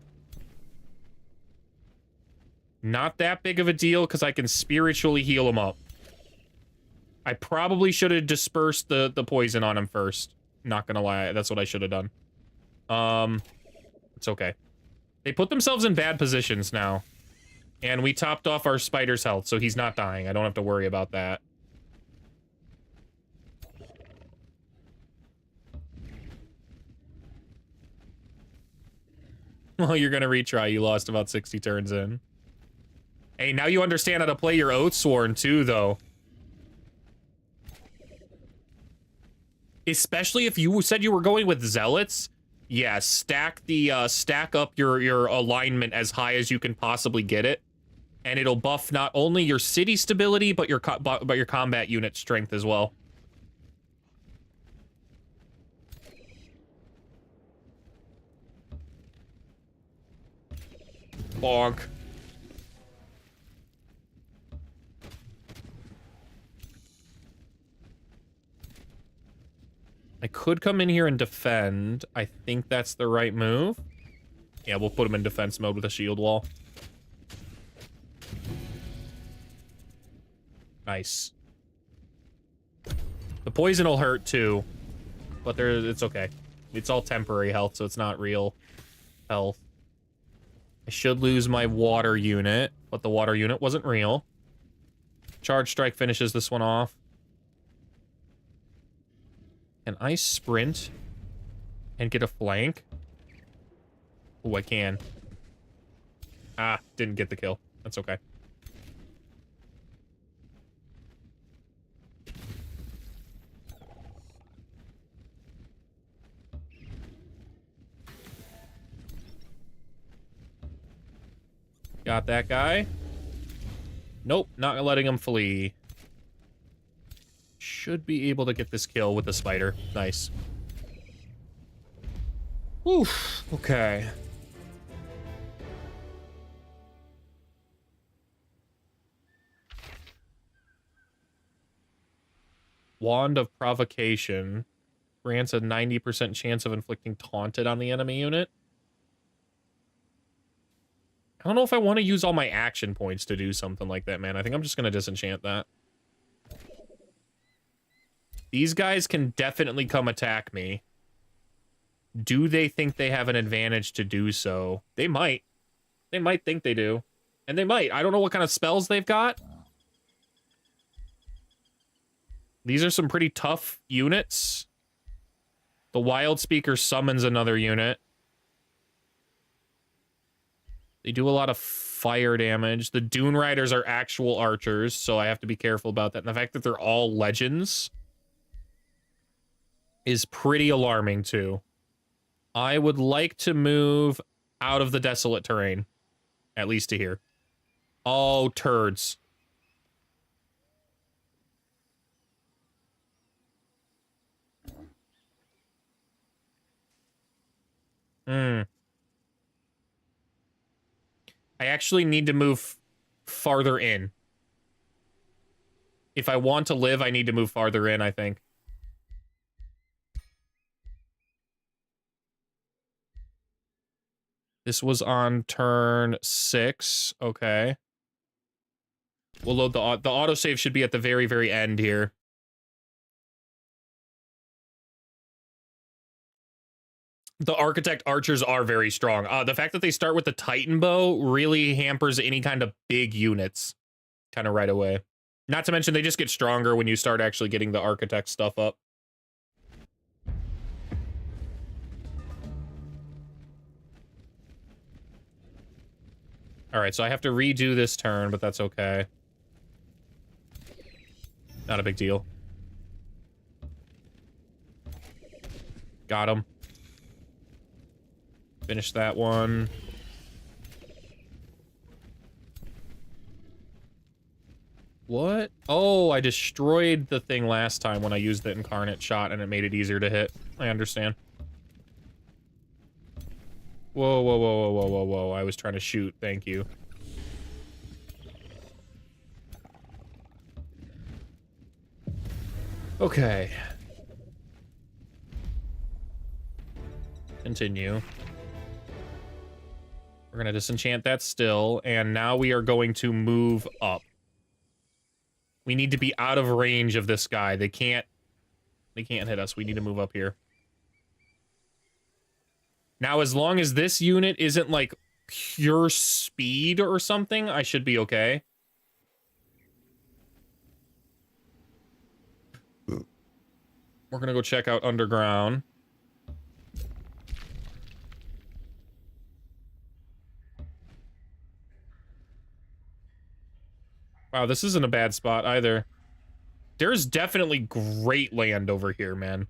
[SPEAKER 1] Not that big of a deal, because I can spiritually heal him up. I probably should have dispersed the poison on him first. Not gonna lie, that's what I should have done. It's okay. They put themselves in bad positions now. And we topped off our spider's health, so he's not dying. I don't have to worry about that. Well, you're gonna retry. You lost about 60 turns in. Hey, now you understand how to play your Oathsworn, too, though. Especially if you said you were going with Zealots. Yeah, stack up your alignment as high as you can possibly get it. And it'll buff not only your city stability, but your combat unit strength as well. Bonk. I could come in here and defend. I think that's the right move. Yeah, we'll put him in defense mode with a shield wall. Nice. The poison will hurt too, but it's okay. It's all temporary health, so it's not real health. I should lose my water unit, but the water unit wasn't real. Charge Strike finishes this one off. Can I sprint and get a flank? Oh, I can. Ah, didn't get the kill. That's okay. Got that guy. Nope, not letting him flee. Should be able to get this kill with the spider. Nice. Oof, okay. Wand of Provocation grants a 90% chance of inflicting taunted on the enemy unit. I don't know if I want to use all my action points to do something like that, man. I think I'm just going to disenchant that. These guys can definitely come attack me. Do they think they have an advantage to do so? They might. They might think they do. And they might. I don't know what kind of spells they've got. These are some pretty tough units. The Wild Speaker summons another unit. They do a lot of fire damage. The Dune Riders are actual archers, so I have to be careful about that. And the fact that they're all legends is pretty alarming, too. I would like to move out of the desolate terrain. At least to here. Oh, turds. I actually need to move farther in. If I want to live, I need to move farther in, I think. This was on turn 6. Okay. We'll load the autosave should be at the very, very end here. The Architect Archers are very strong. The fact that they start with the Titan Bow really hampers any kind of big units kind of right away. Not to mention they just get stronger when you start actually getting the Architect stuff up. Alright, so I have to redo this turn, but that's okay. Not a big deal. Got him. Finish that one. What? Oh, I destroyed the thing last time when I used the Incarnate Shot and it made it easier to hit. I understand. Whoa, whoa, whoa, whoa, whoa, whoa, whoa. I was trying to shoot. Thank you. Okay. Continue. We're gonna disenchant that still, and now we are going to move up. We need to be out of range of this guy. They can't hit us. We need to move up here. Now, as long as this unit isn't, like, pure speed or something, I should be okay. We're gonna go check out underground. Wow, this isn't a bad spot either. There's definitely great land over here, man.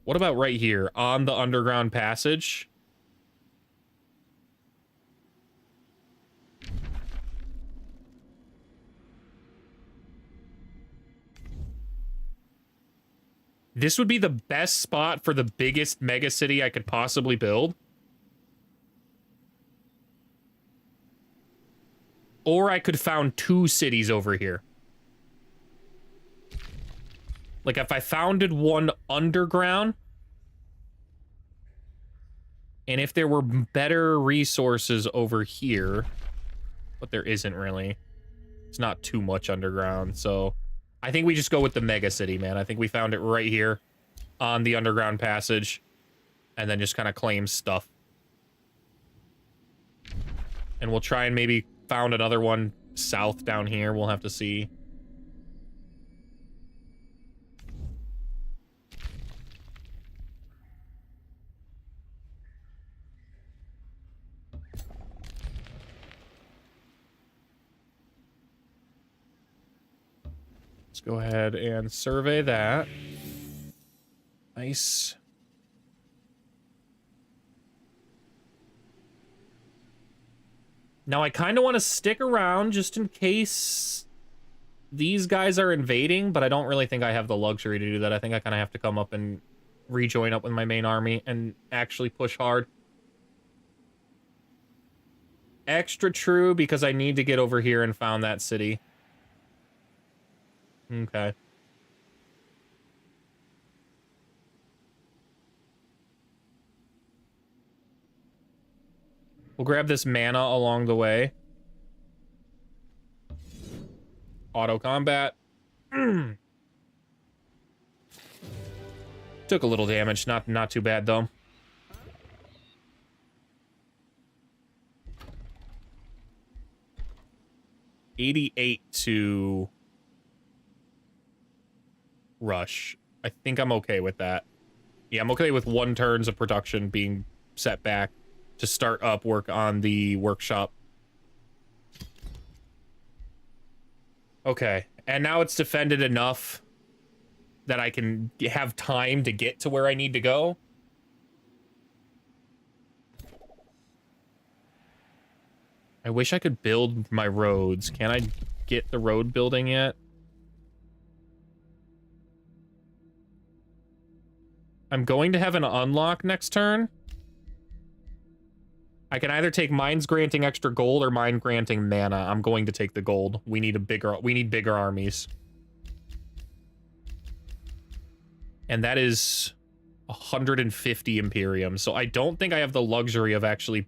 [SPEAKER 1] What about right here, on the underground passage? This would be the best spot for the biggest mega city I could possibly build. Or I could found 2 cities over here. Like, if I founded one underground, and if there were better resources over here, but there isn't really. It's not too much underground, so I think we just go with the mega city, man. I think we found it right here on the underground passage, and then just kind of claim stuff. And we'll try and maybe found another one south down here. We'll have to see. Let's go ahead and survey that. Nice. Now, I kind of want to stick around just in case these guys are invading, but I don't really think I have the luxury to do that. I think I kind of have to come up and rejoin up with my main army and actually push hard. Extra true, because I need to get over here and found that city. Okay. We'll grab this mana along the way. Auto combat. Took a little damage, not too bad though. $88 to rush. I think I'm okay with that. Yeah, I'm okay with 1 turns of production being set back to start up work on the workshop. Okay, and now it's defended enough that I can have time to get to where I need to go. I wish I could build my roads. Can I get the road building yet? I'm going to have an unlock next turn. I can either take mines granting extra gold or mine granting mana. I'm going to take the gold. We need bigger armies. And that is 150 Imperium. So I don't think I have the luxury of actually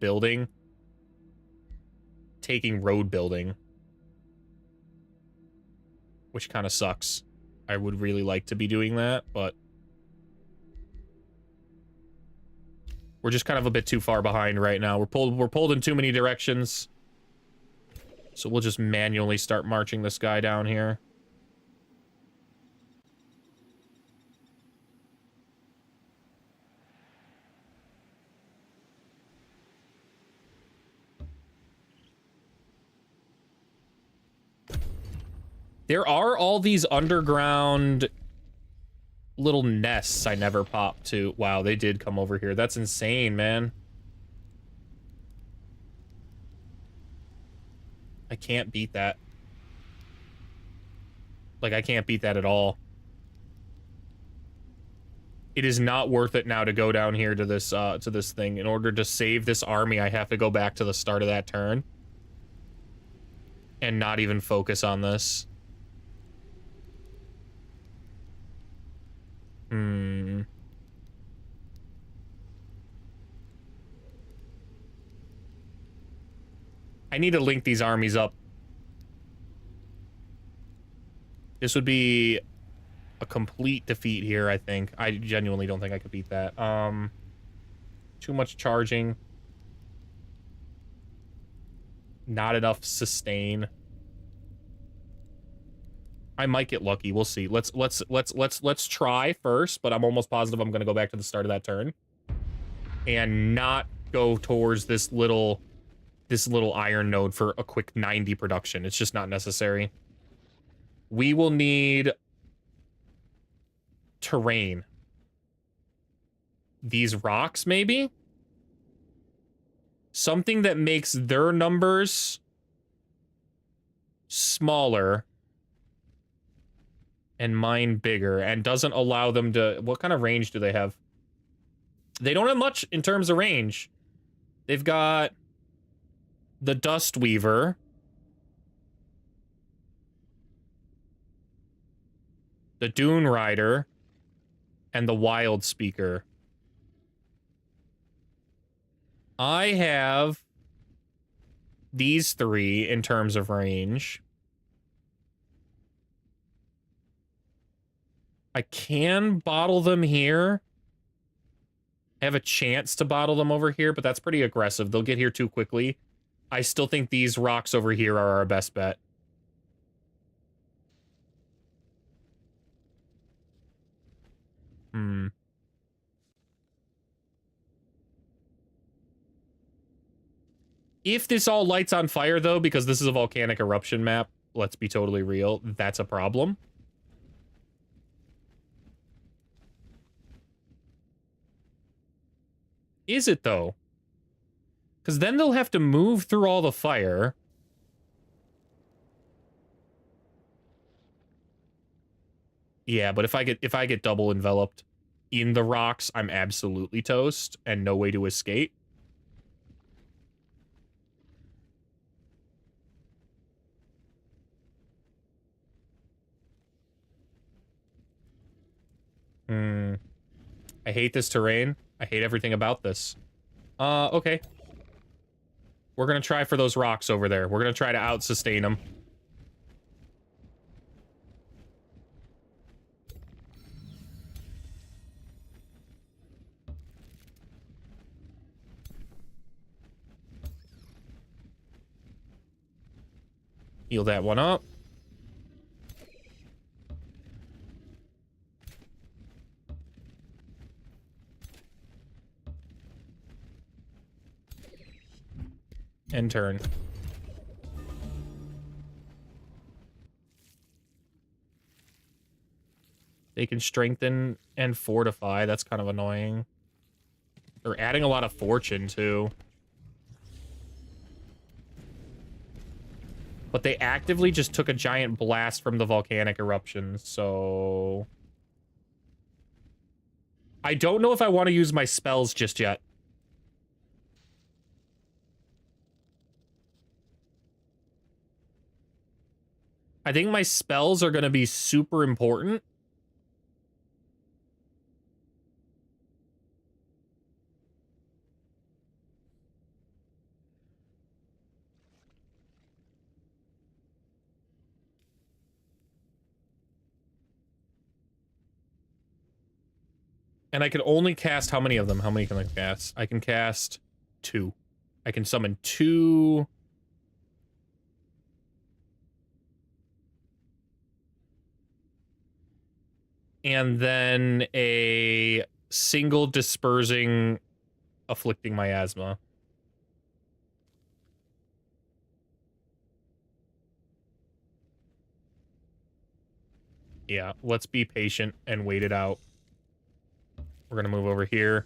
[SPEAKER 1] taking road building. Which kind of sucks. I would really like to be doing that, but we're just kind of a bit too far behind right now. We're pulled in too many directions. So we'll just manually start marching this guy down here. There are all these underground little nests I never popped to. Wow, they did come over here. That's insane, man. I can't beat that. Like, I can't beat that at all. It is not worth it now to go down here to this thing. In order to save this army, I have to go back to the start of that turn. And not even focus on this. I need to link these armies up. This would be a complete defeat here, I think. I genuinely don't think I could beat that. Too much charging. Not enough sustain. I might get lucky. We'll see. Let's try first, but I'm almost positive I'm going to go back to the start of that turn and not go towards this little iron node for a quick 90 production. It's just not necessary. We will need terrain. These rocks, maybe? Something that makes their numbers smaller and mine bigger and doesn't allow them to... What kind of range do they have? They don't have much in terms of range. They've got the Dust Weaver. The Dune Rider. And the Wild Speaker. I have these 3 in terms of range. I can bottle them here. I have a chance to bottle them over here, but that's pretty aggressive. They'll get here too quickly. I still think these rocks over here are our best bet. Hmm. If this all lights on fire, though, because this is a volcanic eruption map, let's be totally real, that's a problem. Is it, though? Because then they'll have to move through all the fire. Yeah, but if I get double enveloped in the rocks, I'm absolutely toast and no way to escape. Hmm. I hate this terrain. I hate everything about this. Okay. We're gonna try for those rocks over there. We're gonna try to out-sustain them. Heal that one up. And turn. They can strengthen and fortify. That's kind of annoying. They're adding a lot of fortune, too. But they actively just took a giant blast from the volcanic eruption, so... I don't know if I want to use my spells just yet. I think my spells are going to be super important. And I can only cast how many of them? How many can I cast? I can cast 2. I can summon 2... and then a single dispersing afflicting miasma. Yeah, let's be patient and wait it out. We're gonna move over here.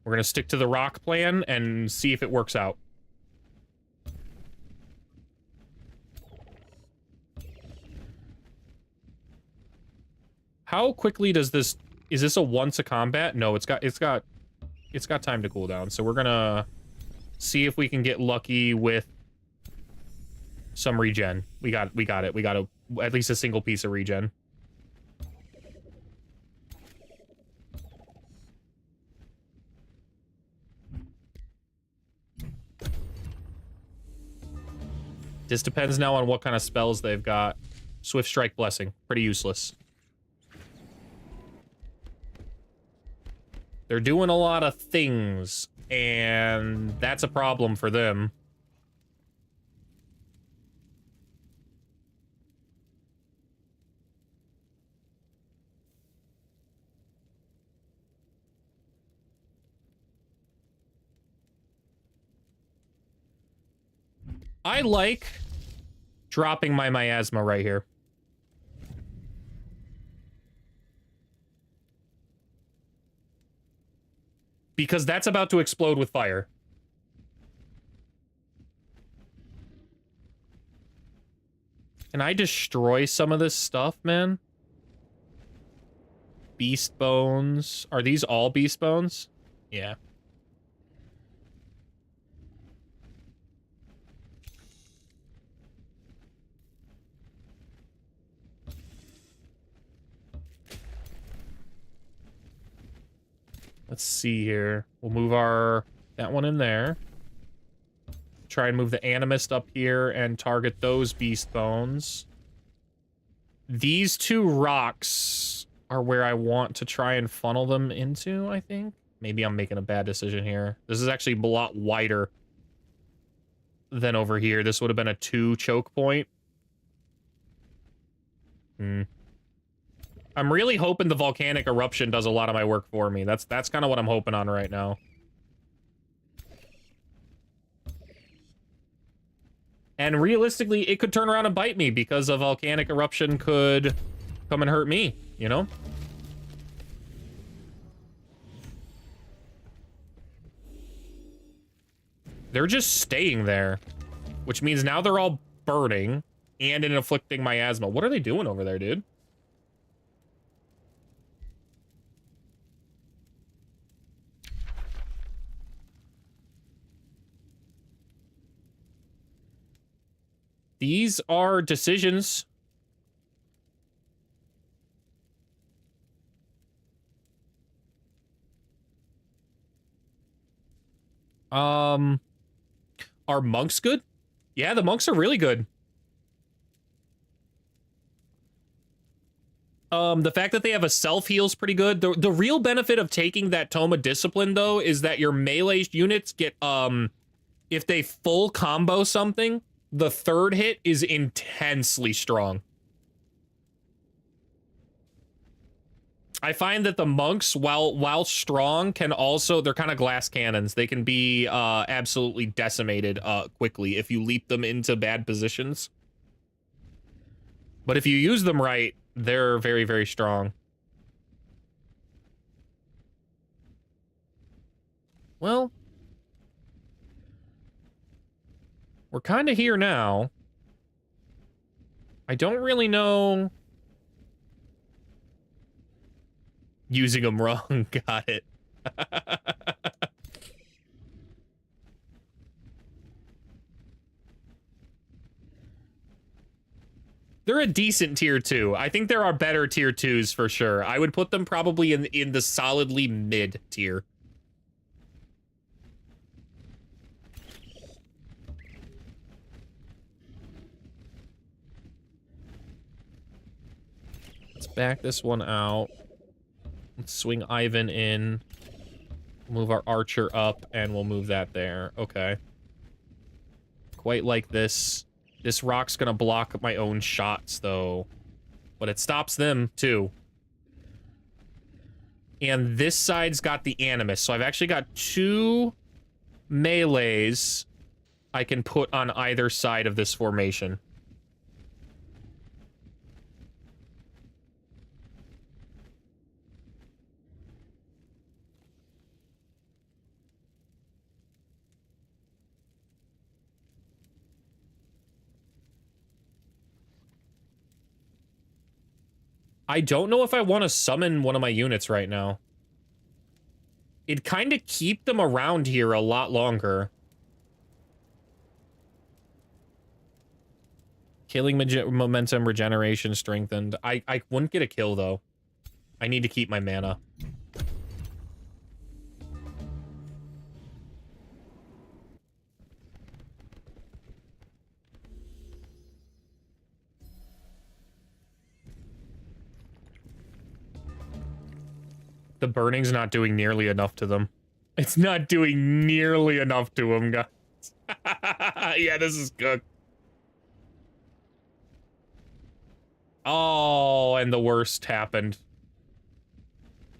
[SPEAKER 1] We're gonna stick to the rock plan and see if it works out. How quickly does this... is this a once a combat? No, it's got time to cool down. So we're gonna see if we can get lucky with some regen. We got it. We got at least a single piece of regen. This depends now on what kind of spells they've got. Swift Strike Blessing, pretty useless. They're doing a lot of things, and that's a problem for them. I like dropping my miasma right here. Because that's about to explode with fire. Can I destroy some of this stuff, man? Beast bones. Are these all beast bones? Yeah. Let's see here. We'll move that one in there. Try and move the Animist up here and target those beast bones. These two rocks are where I want to try and funnel them into, I think. Maybe I'm making a bad decision here. This is actually a lot wider than over here. This would have been a 2 choke point. I'm really hoping the volcanic eruption does a lot of my work for me. That's kind of what I'm hoping on right now. And realistically, it could turn around and bite me because a volcanic eruption could come and hurt me, you know? They're just staying there, which means now they're all burning and inflicting miasma. What are they doing over there, dude? These are decisions. Are monks good? Yeah, the monks are really good. The fact that they have a self-heal is pretty good. The real benefit of taking that Tome of Discipline, though, is that your melee units get, if they full combo something, the third hit is intensely strong. I find that the monks, while strong, can also, they're kind of glass cannons. They can be absolutely decimated quickly if you leap them into bad positions. But if you use them right, they're very, very strong. Well, we're kind of here now. I don't really know. Using them wrong. Got it. They're a decent tier 2. I think there are better tier 2s for sure. I would put them probably in the solidly mid tier. Let's back this one out. Let's swing Ivan in. Move our archer up, and we'll move that there. Okay. Quite like this. This rock's gonna block my own shots, though. But it stops them, too. And this side's got the Animus, so I've actually got 2 melees I can put on either side of this formation. I don't know if I want to summon one of my units right now. It'd kind of keep them around here a lot longer. Killing momentum, regeneration, strengthened. I wouldn't get a kill, though. I need to keep my mana. The burning's not doing nearly enough to them. It's not doing nearly enough to them, guys. Yeah, this is cooked. Oh, and the worst happened.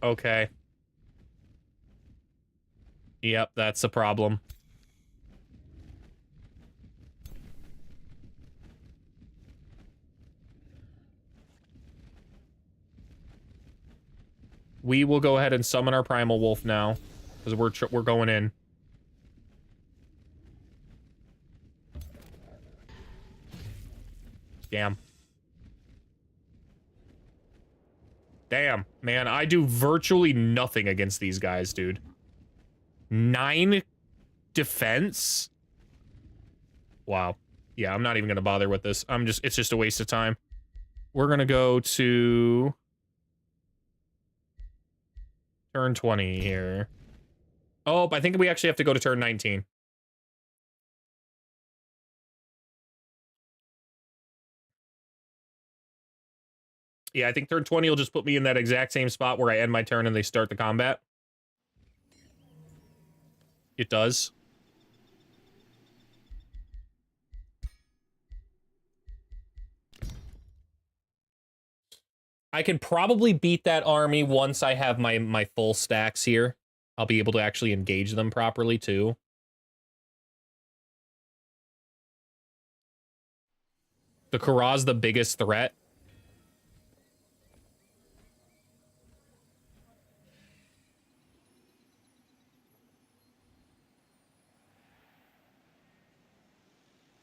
[SPEAKER 1] Okay. Yep, that's a problem. We will go ahead and summon our Primal Wolf now, because we're going in. Damn. Damn, man, I do virtually nothing against these guys, dude. 9 defense? Wow. Yeah, I'm not even gonna bother with this. It's just a waste of time. We're gonna go to turn 20 here. Oh, I think we actually have to go to turn 19. Yeah, I think turn 20 will just put me in that exact same spot where I end my turn and they start the combat. It does. I can probably beat that army once I have my full stacks here. I'll be able to actually engage them properly, too. The Kara's the biggest threat.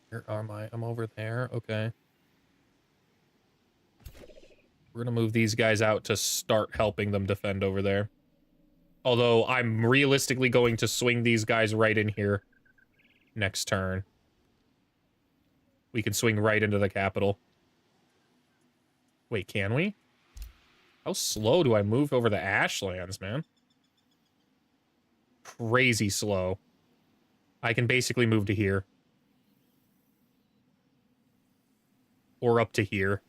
[SPEAKER 1] Where am I? I'm over there. Okay. We're gonna move these guys out to start helping them defend over there. Although I'm realistically going to swing these guys right in here next turn. We can swing right into the capital. Wait, can we? How slow do I move over the Ashlands, man? Crazy slow. I can basically move to here. Or up to here.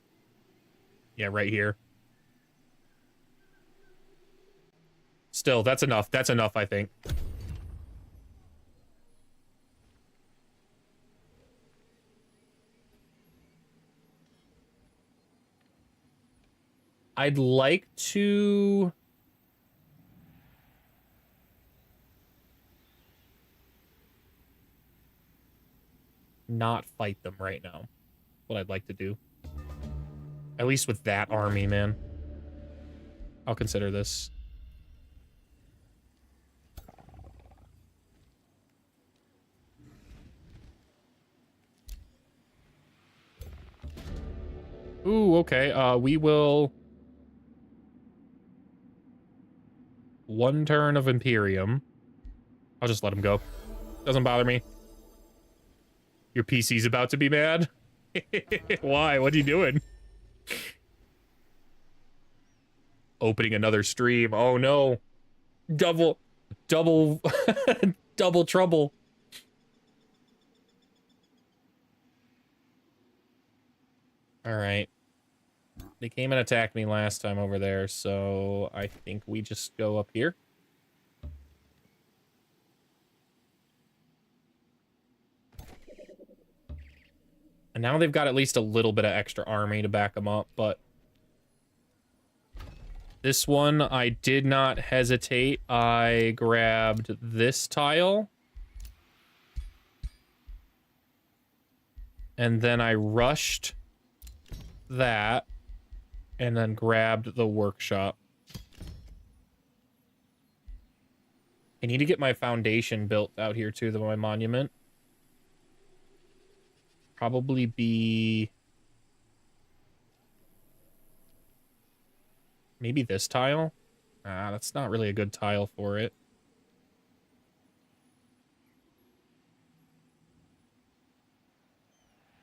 [SPEAKER 1] Yeah, right here. Still, that's enough. That's enough, I think. I'd like to... not fight them right now. What I'd like to do. At least with that army, man. I'll consider this. Ooh, okay. We will... one turn of Imperium. I'll just let him go. Doesn't bother me. Your PC's about to be mad? Why? What are you doing? Opening another stream. Oh, no. Double trouble. All right. They came and attacked me last time over there, so I think we just go up here. And now they've got at least a little bit of extra army to back them up, but... this one, I did not hesitate. I grabbed this tile. And then I rushed that. And then grabbed the workshop. I need to get my foundation built out here too, my monument. Probably be... maybe this tile? Ah, that's not really a good tile for it.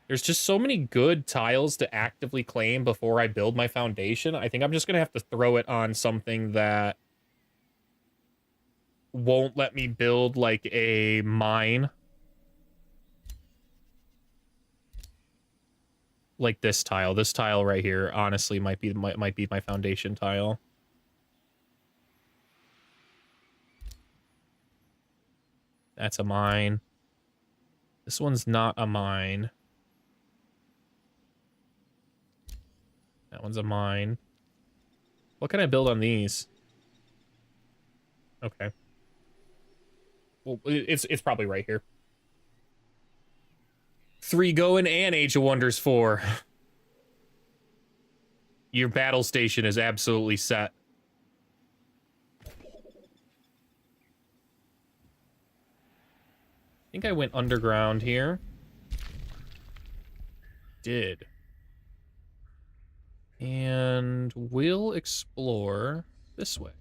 [SPEAKER 1] There's just so many good tiles to actively claim before I build my foundation. I think I'm just going to have to throw it on something that won't let me build, like, a mine. Like this tile. This tile right here, honestly, might be my foundation tile. That's a mine. This one's not a mine. That one's a mine. What can I build on these? Okay. Well, it's probably right here. 3 going and Age of Wonders 4. Your battle station is absolutely set. I think I went underground here. Did. And we'll explore this way.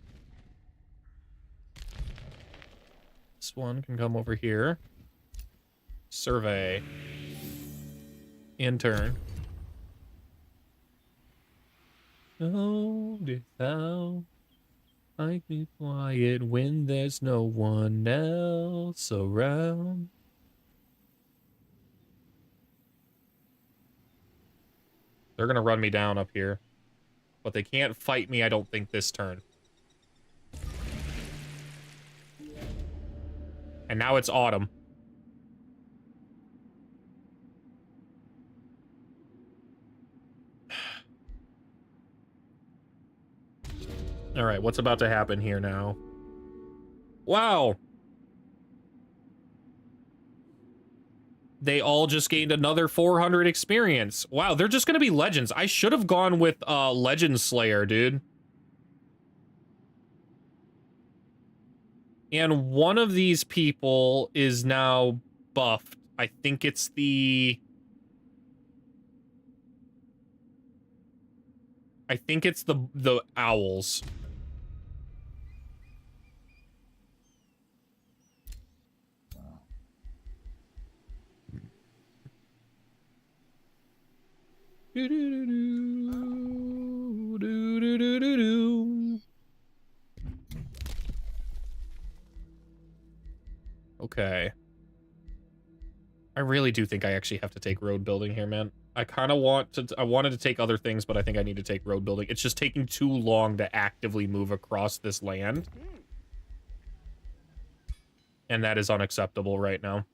[SPEAKER 1] This one can come over here. Survey. Intern. Notice how I keep quiet when there's no one else around. They're gonna run me down up here. but they can't fight me, I don't think, this turn. And now it's autumn. All right, what's about to happen here now? Wow. They all just gained another 400 experience. Wow, they're just gonna be legends. I should have gone with Legend Slayer, dude. And one of these people is now buffed. I think it's the... the owls. Okay. I really do think I actually have to take road building here, man. I kind of I wanted to take other things, but I think I need to take road building. It's just taking too long to actively move across this land. And that is unacceptable right now.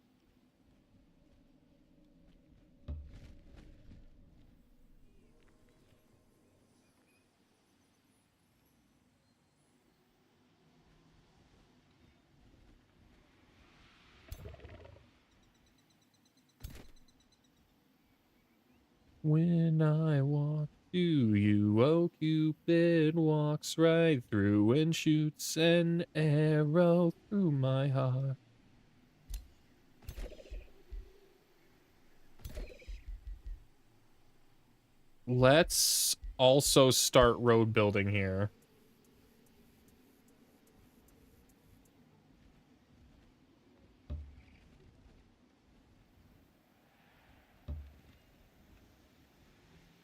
[SPEAKER 1] When I walk to you, oh Cupid walks right through and shoots an arrow through my heart. Let's also start road building here.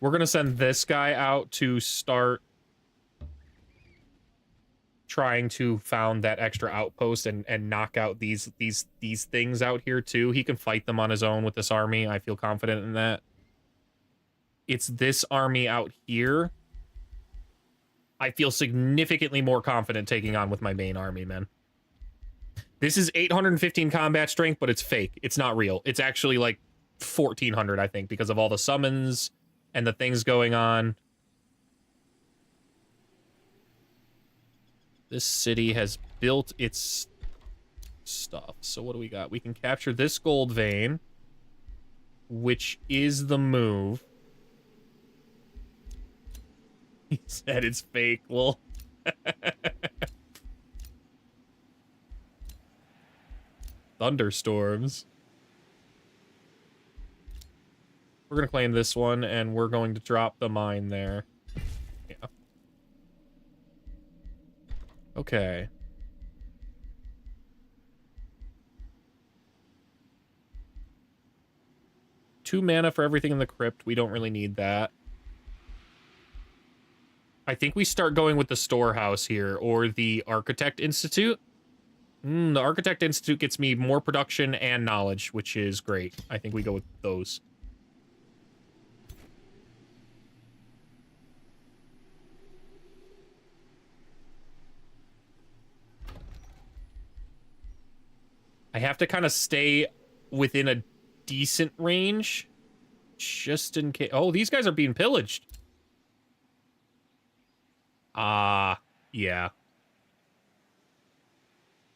[SPEAKER 1] We're gonna send this guy out to start trying to found that extra outpost and knock out these things out here too. He can fight them on his own with this army. I feel confident in that. It's this army out here I feel significantly more confident taking on with my main army, man. This is 815 combat strength, but it's fake. It's not real. It's actually like 1400, I think, because of all the summons and the things going on. This city has built its stuff. So what do we got? We can capture this gold vein, which is the move. He said it's fake. Well, thunderstorms. We're going to claim this one, and we're going to drop the mine there. Yeah. Okay. Two mana for everything in the crypt. We don't really need that. I think we start going with the storehouse here, or the Architect Institute. The Architect Institute gets me more production and knowledge, which is great. I think we go with those. I have to kind of stay within a decent range, just in case. Oh, these guys are being pillaged. Yeah.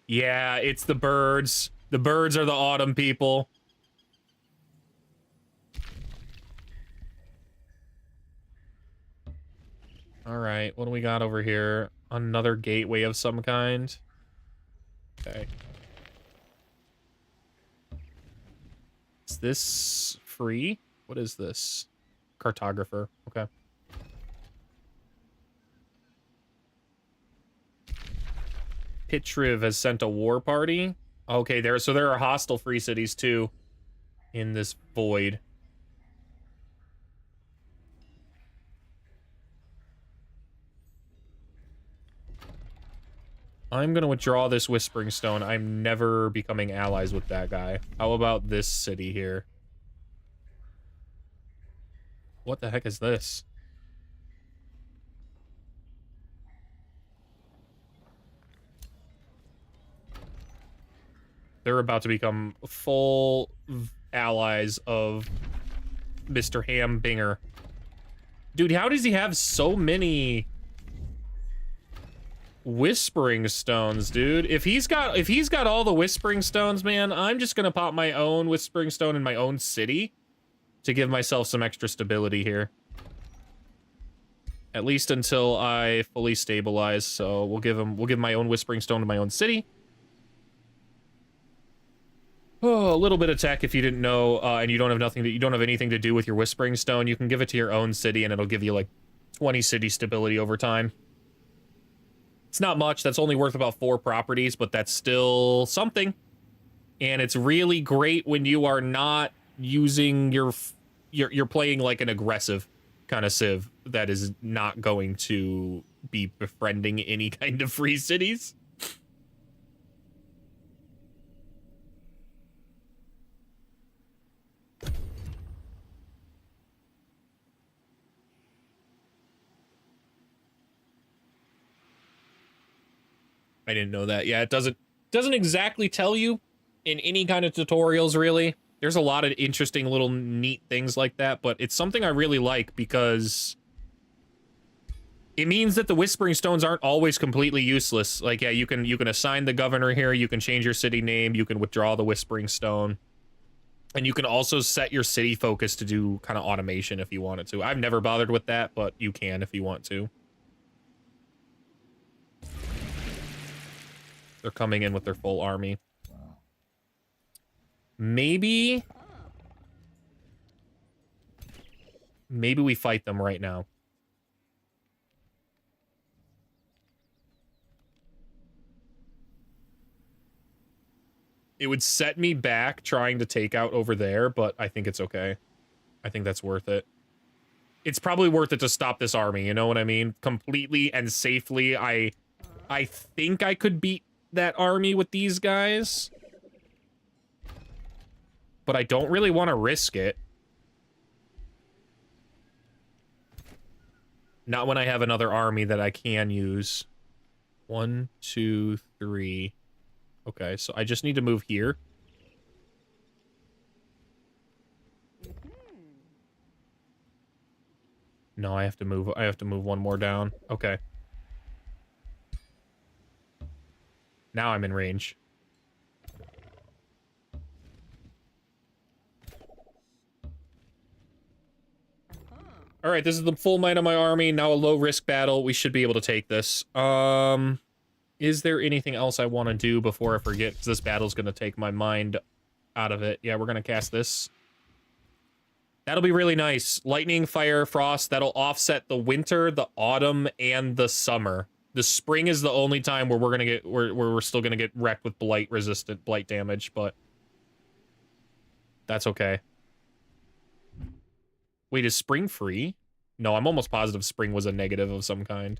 [SPEAKER 1] Yeah, it's the birds. The birds are the autumn people. All right, what do we got over here? Another gateway of some kind. Okay. Is this free? What is this? Cartographer. Okay. Pitriv has sent a war party. Okay, so there are hostile free cities too in this void. I'm gonna withdraw this Whispering Stone. I'm never becoming allies with that guy. How about this city here? What the heck is this? they're about to become full allies of Mr. Binger. Dude, how does he have so many Whispering Stones, dude? If he's got all the Whispering Stones, man, I'm just gonna pop my own Whispering Stone in my own city to give myself some extra stability here. At least until I fully stabilize. So we'll give my own Whispering Stone to my own city. Oh, a little bit of tech if you didn't know, and you don't have anything to do with your Whispering Stone. You can give it to your own city, and it'll give you like 20 city stability over time. It's not much. That's only worth about 4 properties, but that's still something. And it's really great when you are not using you're playing like an aggressive kind of civ that is not going to be befriending any kind of free cities. I didn't know that. Yeah, it doesn't exactly tell you in any kind of tutorials, really. There's a lot of interesting little neat things like that, but it's something I really like because it means that the Whispering Stones aren't always completely useless. Like, yeah, you can assign the governor here, you can change your city name, you can withdraw the Whispering Stone, and you can also set your city focus to do kind of automation if you wanted to. I've never bothered with that, but you can if you want to. They're coming in with their full army. Maybe we fight them right now. It would set me back trying to take out over there, but I think it's okay. I think that's worth it. It's probably worth it to stop this army, you know what I mean? Completely and safely. I think I could beat that army with these guys, but I don't really want to risk it. Not when I have another army that I can use. 1, 2, 3. Okay, so I just need to move here. No, I have to move one more down. Okay. Now I'm in range. All right, this is the full might of my army. Now a low-risk battle. We should be able to take this. Is there anything else I want to do before I forget? Because this battle's going to take my mind out of it. Yeah, we're going to cast this. That'll be really nice. Lightning, fire, frost. That'll offset the winter, the autumn, and the summer. The spring is the only time where we're still gonna get wrecked with blight-resistant blight damage, but that's okay. Wait, is spring free? No, I'm almost positive spring was a negative of some kind.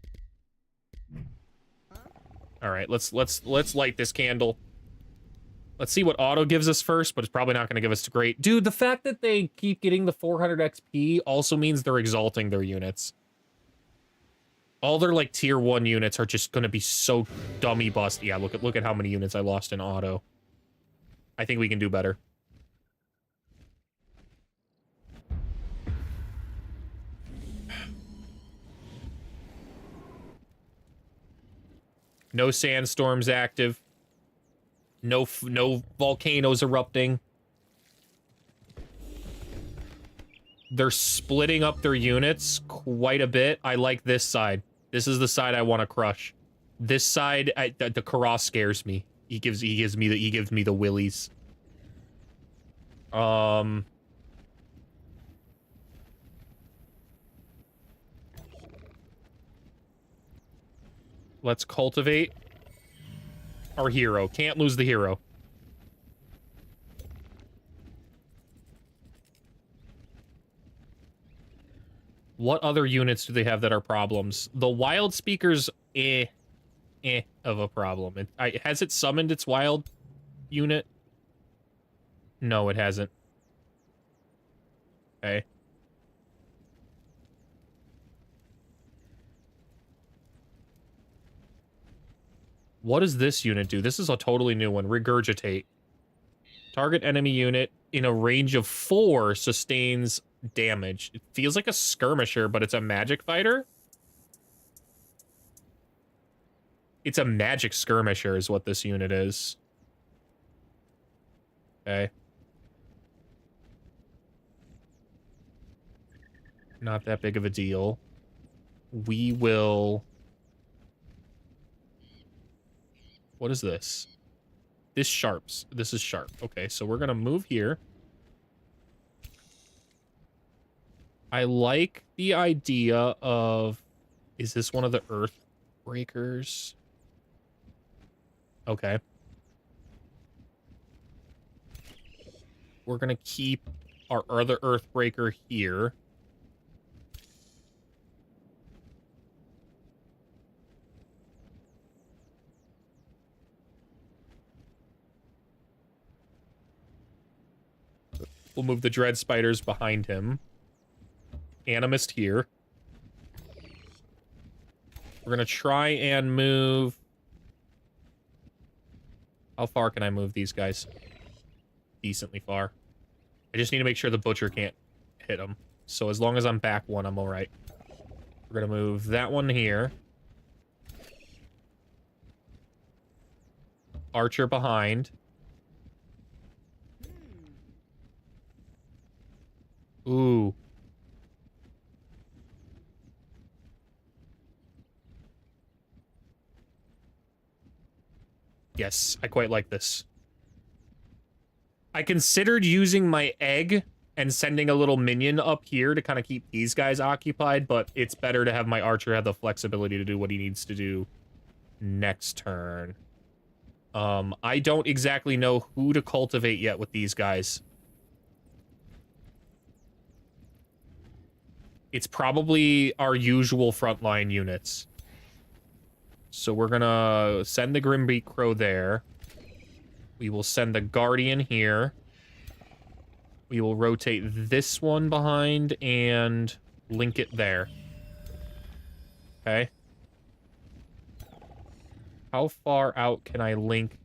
[SPEAKER 1] All right, let's light this candle. Let's see what auto gives us first, but it's probably not going to give us great. Dude, the fact that they keep getting the 400 XP also means they're exalting their units. All their, like, tier 1 units are just going to be so dummy bust. Yeah, look at how many units I lost in auto. I think we can do better. No sandstorms active. No volcanoes erupting. They're splitting up their units quite a bit. I like this side. This is the side I want to crush. This side, the Kara scares me. He gives me the willies. Let's cultivate our hero. Can't lose the hero. What other units do they have that are problems? The wild speakers, of a problem. Has it summoned its wild unit? No, it hasn't. Okay. What does this unit do? This is a totally new one. Regurgitate. Target enemy unit in a range of 4 sustains damage. It feels like a skirmisher, but it's a magic fighter. It's a magic skirmisher is what this unit is. Okay. Not that big of a deal. We will... What is this? This sharps. This is sharp. Okay, so we're gonna move here. I like the idea of... Is this one of the earth breakers? Okay. We're gonna keep our other earthbreaker here. We'll move the dread spiders behind him. Animist here. We're gonna try and move... How far can I move these guys? Decently far. I just need to make sure the butcher can't hit them. So as long as I'm back 1, I'm alright. We're gonna move that one here. Archer behind. Ooh. Yes, I quite like this. I considered using my egg and sending a little minion up here to kind of keep these guys occupied, but it's better to have my archer have the flexibility to do what he needs to do next turn. I don't exactly know who to cultivate yet with these guys. It's probably our usual frontline units. So we're gonna send the Grimbeak Crow there. We will send the Guardian here. We will rotate this one behind and link it there. Okay. How far out can I link?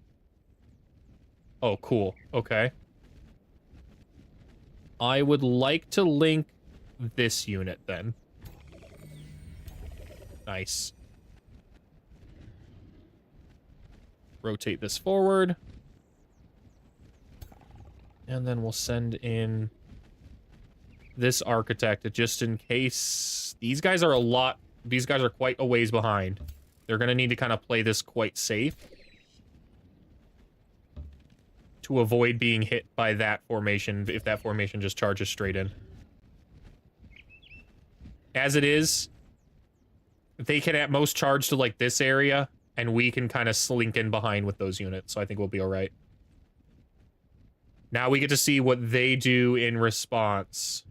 [SPEAKER 1] Oh, cool. Okay. I would like to link this unit then. Nice. Rotate this forward. And then we'll send in this architect just in case. These guys are quite a ways behind. They're going to need to kind of play this quite safe to avoid being hit by that formation if that formation just charges straight in. As it is, they can at most charge to like this area, and we can kind of slink in behind with those units, so I think we'll be all right. Now we get to see what they do in response.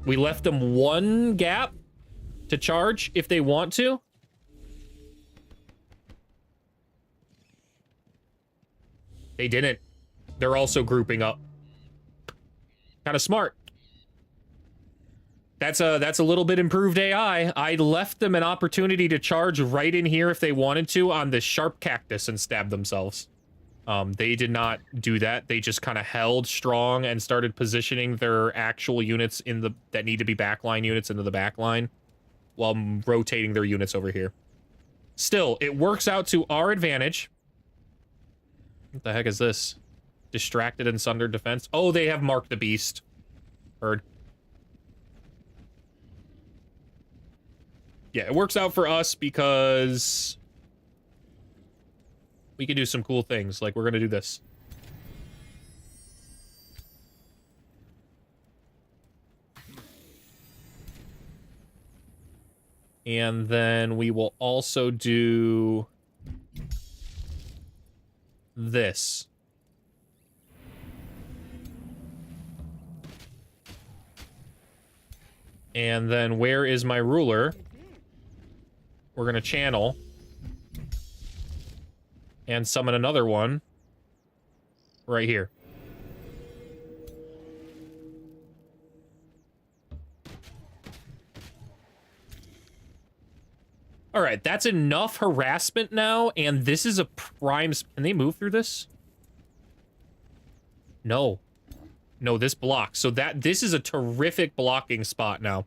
[SPEAKER 1] We left them 1 gap to charge if they want to. They didn't. They're also grouping up. Kind of smart. That's a little bit improved AI. I left them an opportunity to charge right in here if they wanted to on this sharp cactus and stab themselves. They did not do that. They just kind of held strong and started positioning their actual units in the that need to be backline units into the backline while rotating their units over here. Still, it works out to our advantage. What the heck is this? Distracted and sundered defense. Oh, they have marked the beast. Heard. Yeah, it works out for us because we can do some cool things. Like, we're going to do this. And then we will also do this. And then where is my ruler? We're going to channel and summon another one right here. All right, that's enough harassment now, and this is a prime... Can they move through this? No. No, this blocks. So this is a terrific blocking spot now.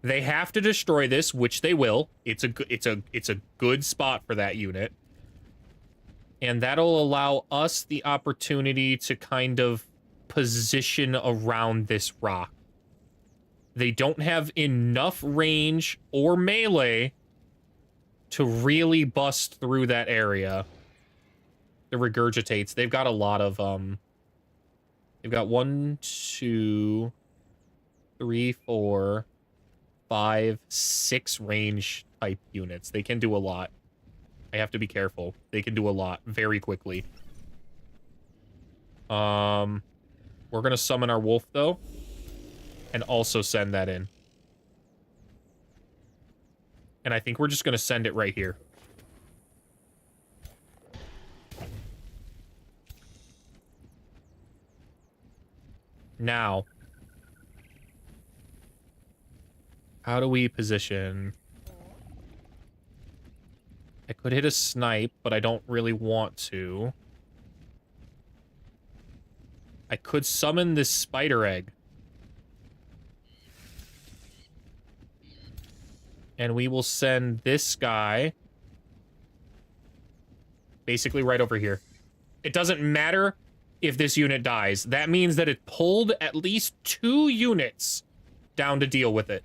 [SPEAKER 1] They have to destroy this, which they will. It's a good spot for that unit. And that'll allow us the opportunity to kind of position around this rock. They don't have enough range or melee to really bust through that area. The regurgitates. They've got a lot of, they've got 1, 2, 3, 4, 5, 6 range type units. They can do a lot. I have to be careful. They can do a lot very quickly. We're gonna summon our wolf, though. And also send that in. And I think we're just gonna send it right here. Now. How do we position? I could hit a snipe, but I don't really want to. I could summon this spider egg. And we will send this guy basically right over here. It doesn't matter if this unit dies. That means that it pulled at least 2 units down to deal with it.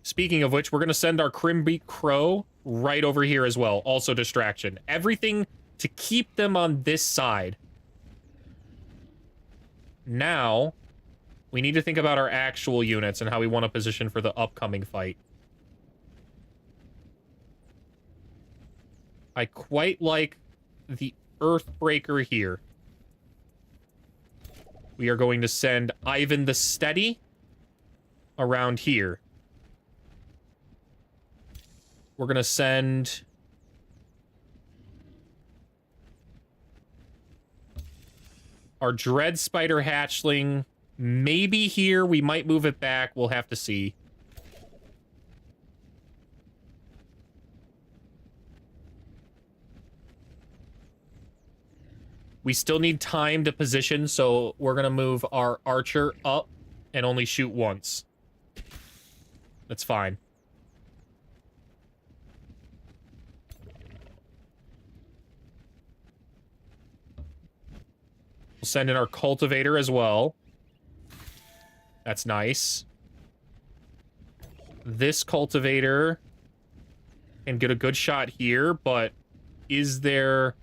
[SPEAKER 1] Speaking of which, we're going to send our Crimbeak Crow right over here as well. Also distraction. Everything to keep them on this side. Now, we need to think about our actual units and how we want to position for the upcoming fight. I quite like the Earthbreaker here. We are going to send Ivan the Steady around here. We're going to send... our Dread Spider Hatchling maybe here. We might move it back. We'll have to see. We still need time to position, so we're going to move our Archer up and only shoot once. That's fine. We'll send in our Cultivator as well. That's nice. This Cultivator can get a good shot here, but is there...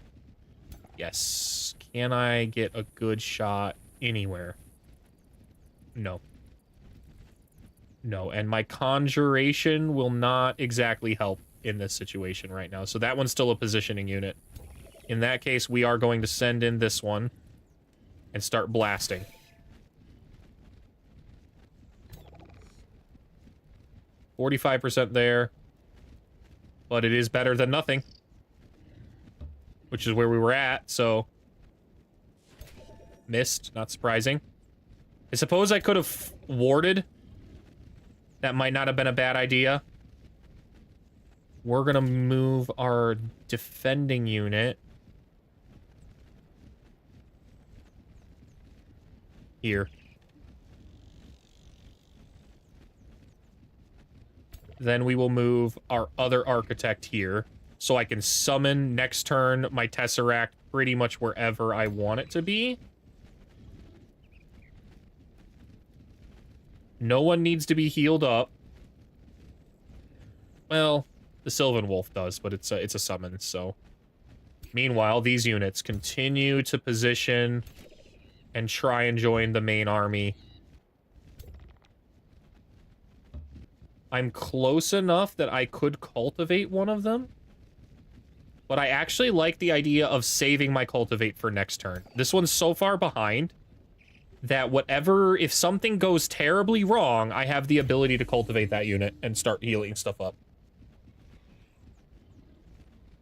[SPEAKER 1] Yes. Can I get a good shot anywhere? No. No, and my Conjuration will not exactly help in this situation right now. So that one's still a positioning unit. In that case, we are going to send in this one and start blasting. %45 there. But it is better than nothing. Which is where we were at, so... Missed, not surprising. I suppose I could have warded. That might not have been a bad idea. We're gonna move our defending unit here. Then we will move our other architect here, so I can summon next turn my Tesseract pretty much wherever I want it to be. No one needs to be healed up. Well, the Sylvan Wolf does, but it's a summon, so... Meanwhile, these units continue to position and try and join the main army. I'm close enough that I could cultivate one of them. But I actually like the idea of saving my cultivate for next turn. This one's so far behind that whatever, if something goes terribly wrong, I have the ability to cultivate that unit and start healing stuff up.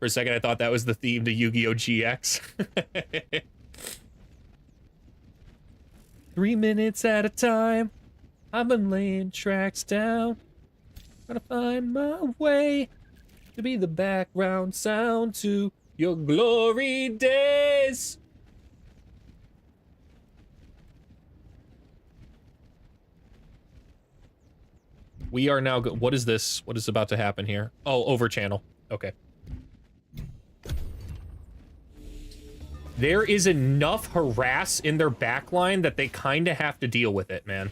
[SPEAKER 1] For a second, I thought that was the theme to Yu-Gi-Oh! GX. 3 minutes at a time. I've been laying tracks down, trying to find my way to be the background sound to your glory days. We are now what is this? What is about to happen here? Oh, over channel. Okay. There is enough harass in their backline that they kind of have to deal with it, man.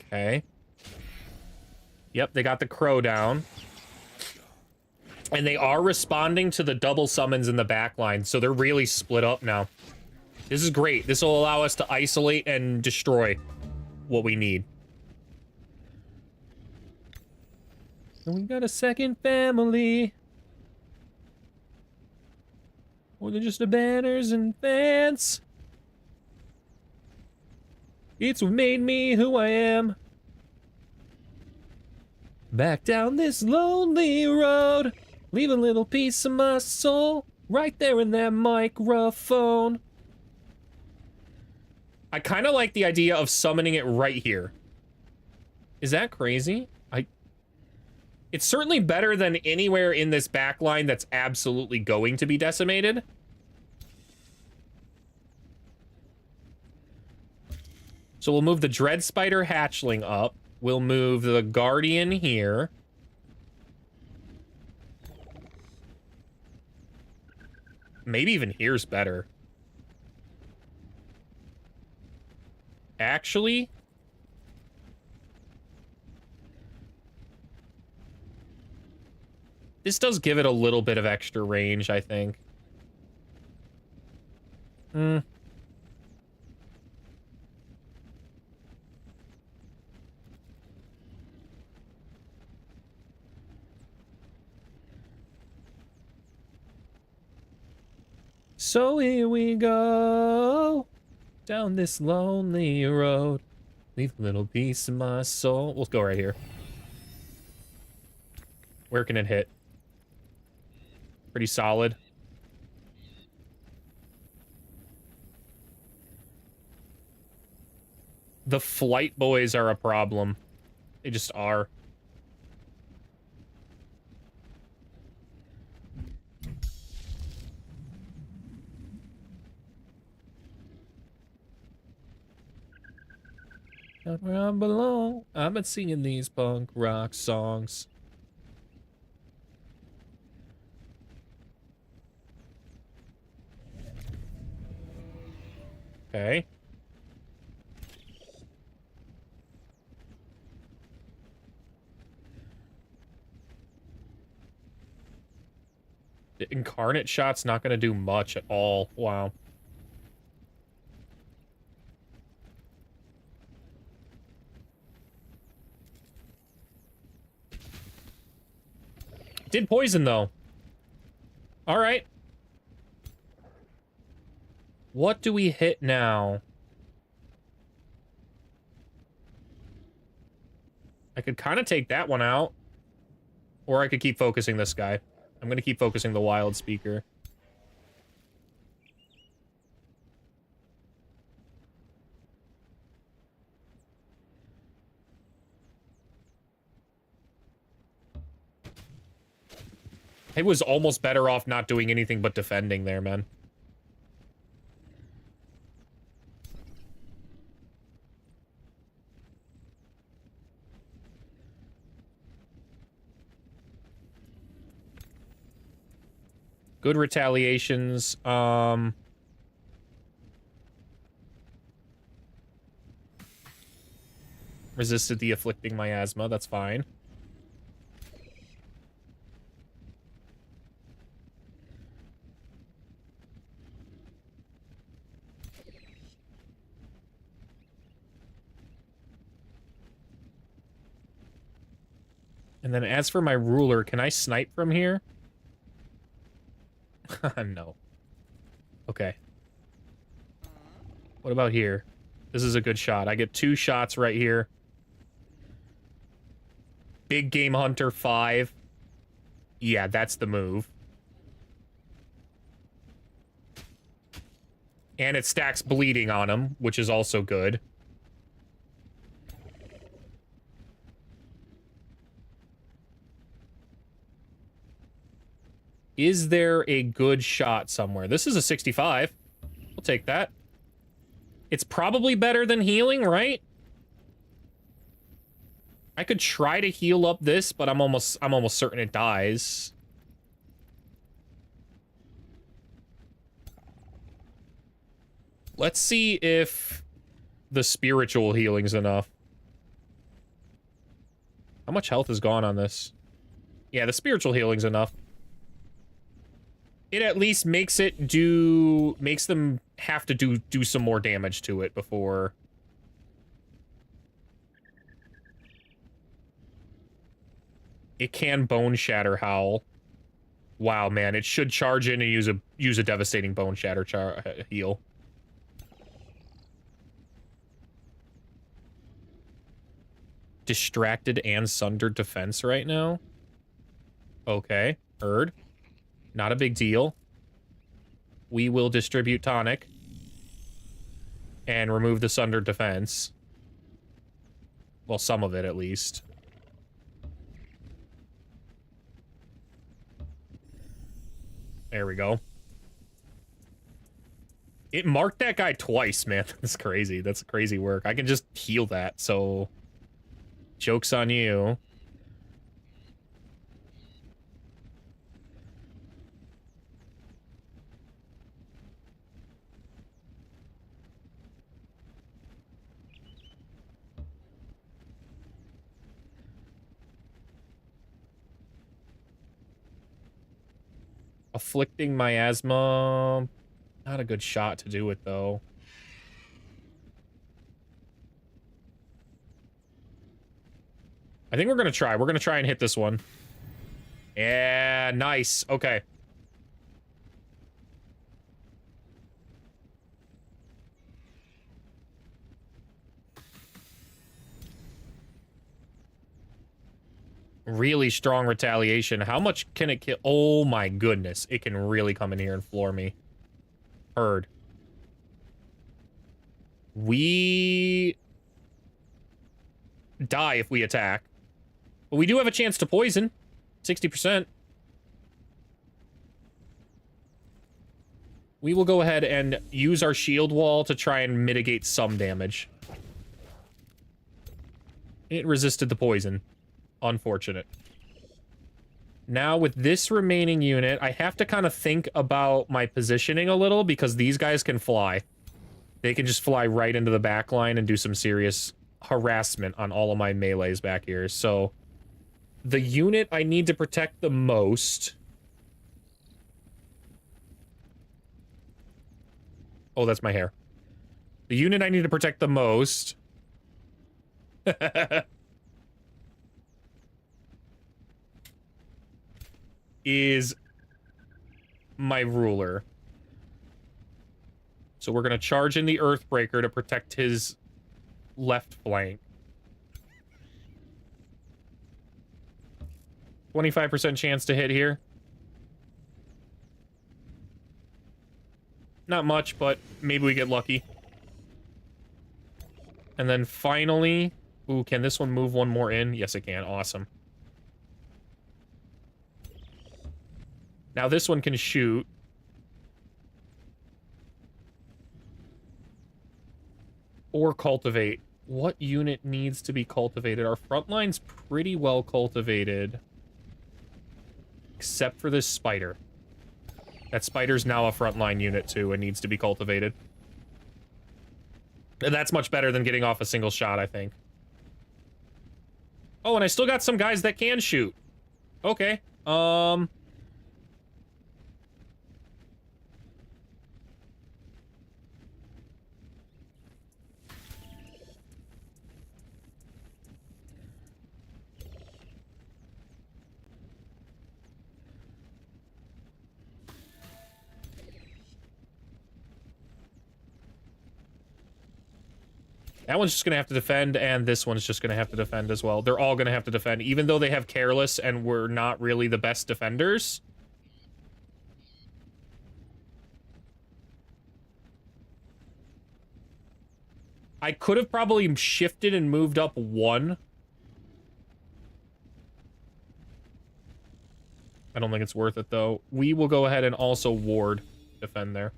[SPEAKER 1] Okay. Yep, they got the crow down. And they are responding to the double summons in the backline, so they're really split up now. This is great. This will allow us to isolate and destroy what we need. And we got a second family. More than just the banners and fans. It's what made me who I am. Back down this lonely road. Leave a little piece of my soul right there in that microphone. I kind of like the idea of summoning it right here. Is that crazy? It's certainly better than anywhere in this backline that's absolutely going to be decimated. So we'll move the Dread Spider Hatchling up. We'll move the Guardian here. Maybe even here's better. Actually, this does give it a little bit of extra range, I think. So here we go, down this lonely road. Leave a little piece of my soul. We'll go right here. Where can it hit? Pretty solid. The flight boys are a problem. They just are. Not where I belong. I've been singing these punk rock songs. Okay. The incarnate shot's not going to do much at all. Wow. Did poison, though. All right. What do we hit now? I could kind of take that one out. Or I could keep focusing this guy. I'm going to keep focusing the wild speaker. It was almost better off not doing anything but defending there, man. Good retaliations. Resisted the afflicting miasma. That's fine. And then as for my ruler, can I snipe from here? No. Okay. What about here? This is a good shot. I get 2 shots right here. Big Game Hunter 5. Yeah, that's the move. And it stacks bleeding on him, which is also good. Is there a good shot somewhere? This is a 65. We'll take that. It's probably better than healing, right? I could try to heal up this, but I'm almost certain it dies. Let's see if the spiritual healing's enough. How much health is gone on this? Yeah, the spiritual healing's enough. It at least makes them have to do some more damage to it before. It can bone shatter howl. Wow, man, it should charge in and use a devastating bone shatter heal. Distracted and sundered defense right now. Okay, heard. Not a big deal. We will distribute tonic. And remove the sundered defense. Well, some of it at least. There we go. It marked that guy twice, man. That's crazy. That's crazy work. I can just heal that, so... Joke's on you. Afflicting miasma. Not a good shot to do it, though. I think we're gonna try. We're gonna try and hit this one. Yeah, nice. Okay. Really strong retaliation. How much can it kill? Oh my goodness. It can really come in here and floor me. Heard. We die if we attack. But we do have a chance to poison. 60%. We will go ahead and use our shield wall to try and mitigate some damage. It resisted the poison. Unfortunate. Now, with this remaining unit, I have to kind of think about my positioning a little, because these guys can fly. They can just fly right into the back line and do some serious harassment on all of my melees back here. So, the unit I need to protect the most... Oh, that's my hair. The unit I need to protect the most... is my ruler. So we're going to charge in the Earthbreaker to protect his left flank. 25% chance to hit here. Not much, but maybe we get lucky. And then finally... Ooh, can this one move one more in? Yes, it can. Awesome. Now this one can shoot. Or cultivate. What unit needs to be cultivated? Our front line's pretty well cultivated. Except for this spider. That spider's now a frontline unit too and needs to be cultivated. And that's much better than getting off a single shot, I think. Oh, and I still got some guys that can shoot. Okay. That one's just gonna have to defend, and this one's just gonna have to defend as well. They're all gonna have to defend, even though they have Careless and we're not really the best defenders. I could have probably shifted and moved up one. I don't think it's worth it, though. We will go ahead and also ward defend there.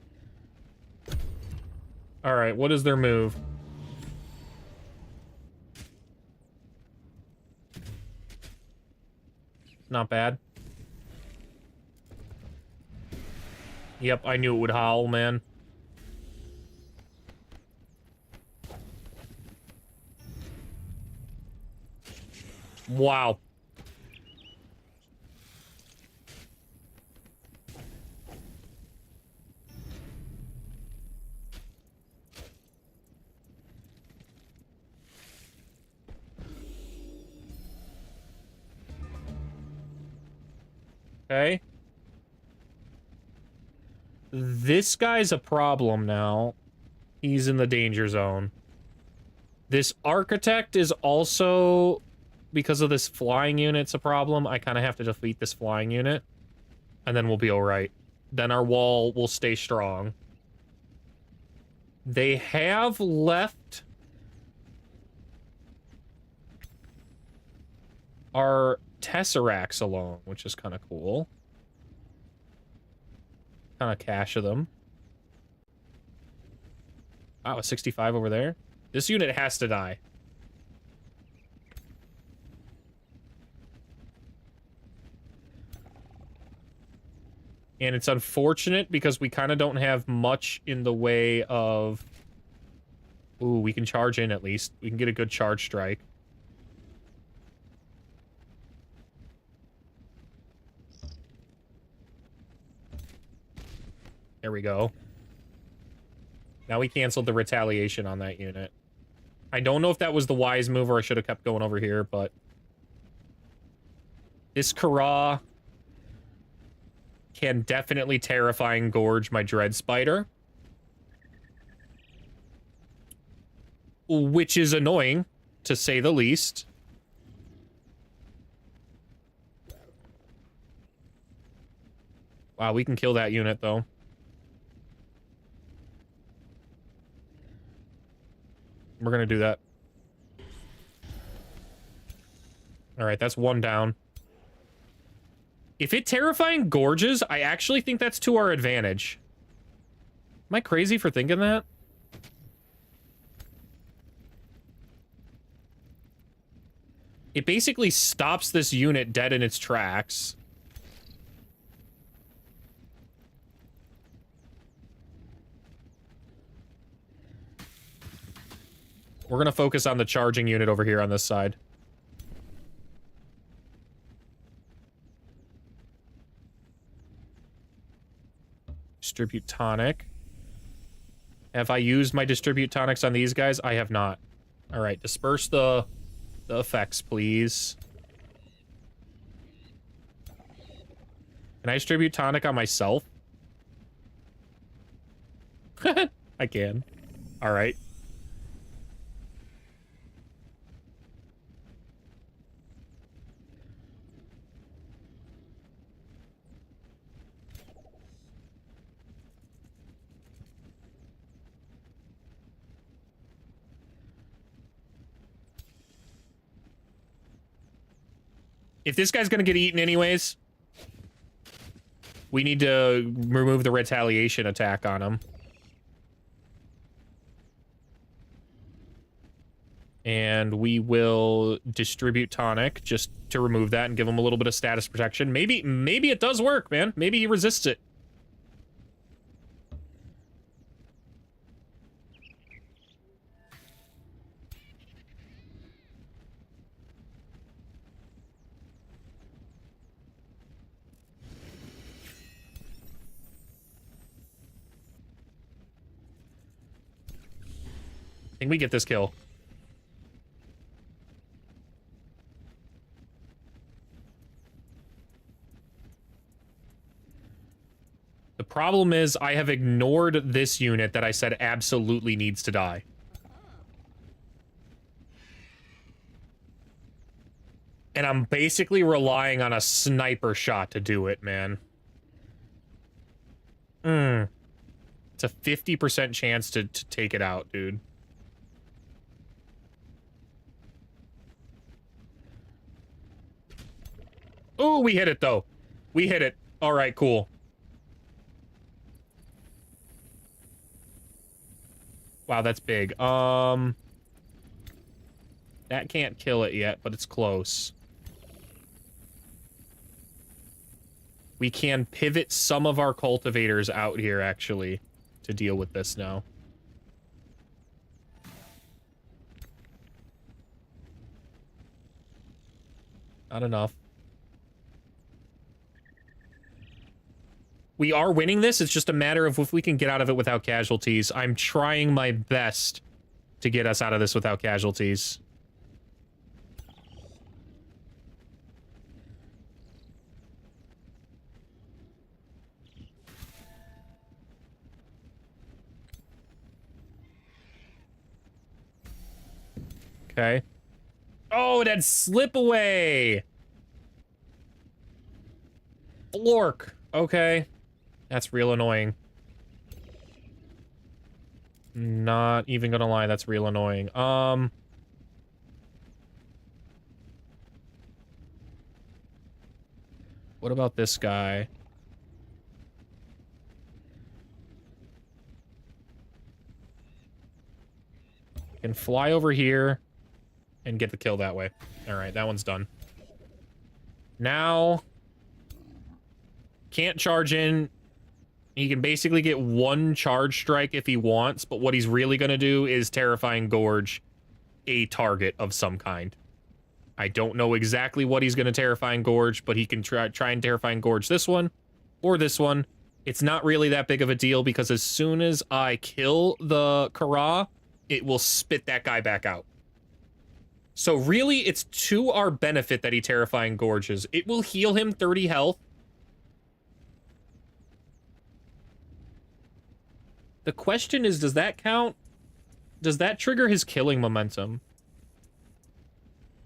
[SPEAKER 1] All right, what is their move? Not bad. Yep, I knew it would howl, man. Wow. Okay. This guy's a problem now. He's in the danger zone. This architect is also, because of this flying unit's a problem. I kind of have to defeat this flying unit, and then we'll be all right. Then our wall will stay strong. They have left our Tesseracts alone, which is kind of cool. Kind of cache of them. Wow, a 65 over there. This unit has to die. And it's unfortunate because we kind of don't have much in the way of... Ooh, we can charge in at least. We can get a good charge strike. There we go. Now we canceled the retaliation on that unit. I don't know if that was the wise move or I should have kept going over here, but... This Kara can definitely terrify and gorge my Dread Spider. Which is annoying, to say the least. Wow, we can kill that unit, though. We're gonna do that. Alright, that's one down. If it terrifying gorges, I actually think that's to our advantage. Am I crazy for thinking that? It basically stops this unit dead in its tracks. We're gonna focus on the charging unit over here on this side. Distribute tonic. Have I used my distribute tonics on these guys? I have not. All right, disperse the effects, please. Can I distribute tonic on myself? I can. All right. If this guy's gonna get eaten anyways, we need to remove the retaliation attack on him. And we will distribute tonic just to remove that and give him a little bit of status protection. Maybe it does work, man. Maybe he resists it. I think we get this kill. The problem is I have ignored this unit that I said absolutely needs to die. And I'm basically relying on a sniper shot to do it, man. It's a 50% chance to take it out, dude. Oh, we hit it, though. We hit it. All right, cool. Wow, that's big. That can't kill it yet, but it's close. We can pivot some of our cultivators out here, actually, to deal with this now. Not enough. We are winning this. It's just a matter of if we can get out of it without casualties. I'm trying my best to get us out of this without casualties. Okay. Oh, that slip away! Flork. Okay. That's real annoying. Not even gonna lie, that's real annoying. What about this guy? Can fly over here and get the kill that way. Alright, that one's done. Now... Can't charge in. He can basically get one charge strike if he wants, but what he's really going to do is Terrifying Gorge a target of some kind. I don't know exactly what he's going to Terrifying Gorge, but he can try and Terrifying Gorge this one or this one. It's not really that big of a deal because as soon as I kill the Kara, it will spit that guy back out. So really, it's to our benefit that he Terrifying Gorges. It will heal him 30 health. The question is, does that count? Does that trigger his killing momentum?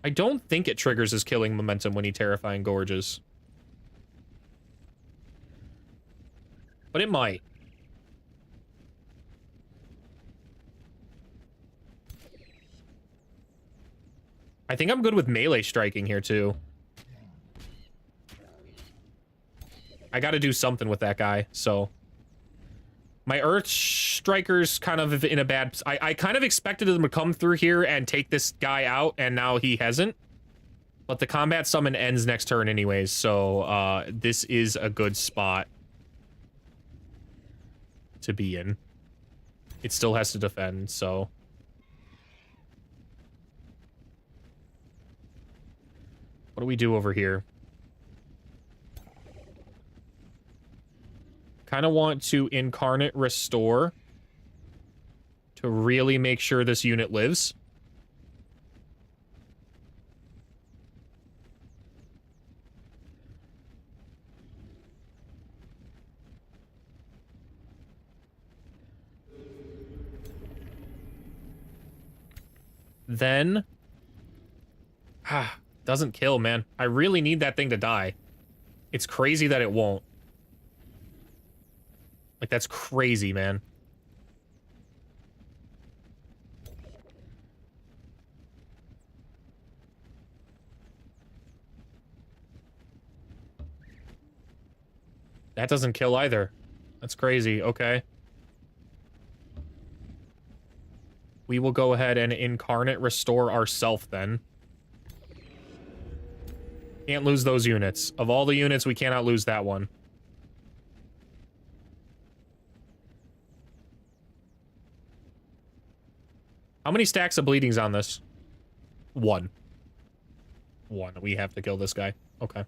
[SPEAKER 1] I don't think it triggers his killing momentum when he Terrifying Gorges. But it might. I think I'm good with melee striking here, too. I gotta do something with that guy, so... My Earth Striker's kind of in a bad... I kind of expected him to come through here and take this guy out, and now he hasn't. But the combat summon ends next turn anyways, so this is a good spot to be in. It still has to defend, so... What do we do over here? Kind of want to Incarnate Restore to really make sure this unit lives. Then... doesn't kill, man. I really need that thing to die. It's crazy that it won't. Like, that's crazy, man. That doesn't kill either. That's crazy. Okay. We will go ahead and Incarnate Restore ourself then. Can't lose those units. Of all the units, we cannot lose that one. How many stacks of bleeding's on this? One. One. We have to kill this guy. Okay.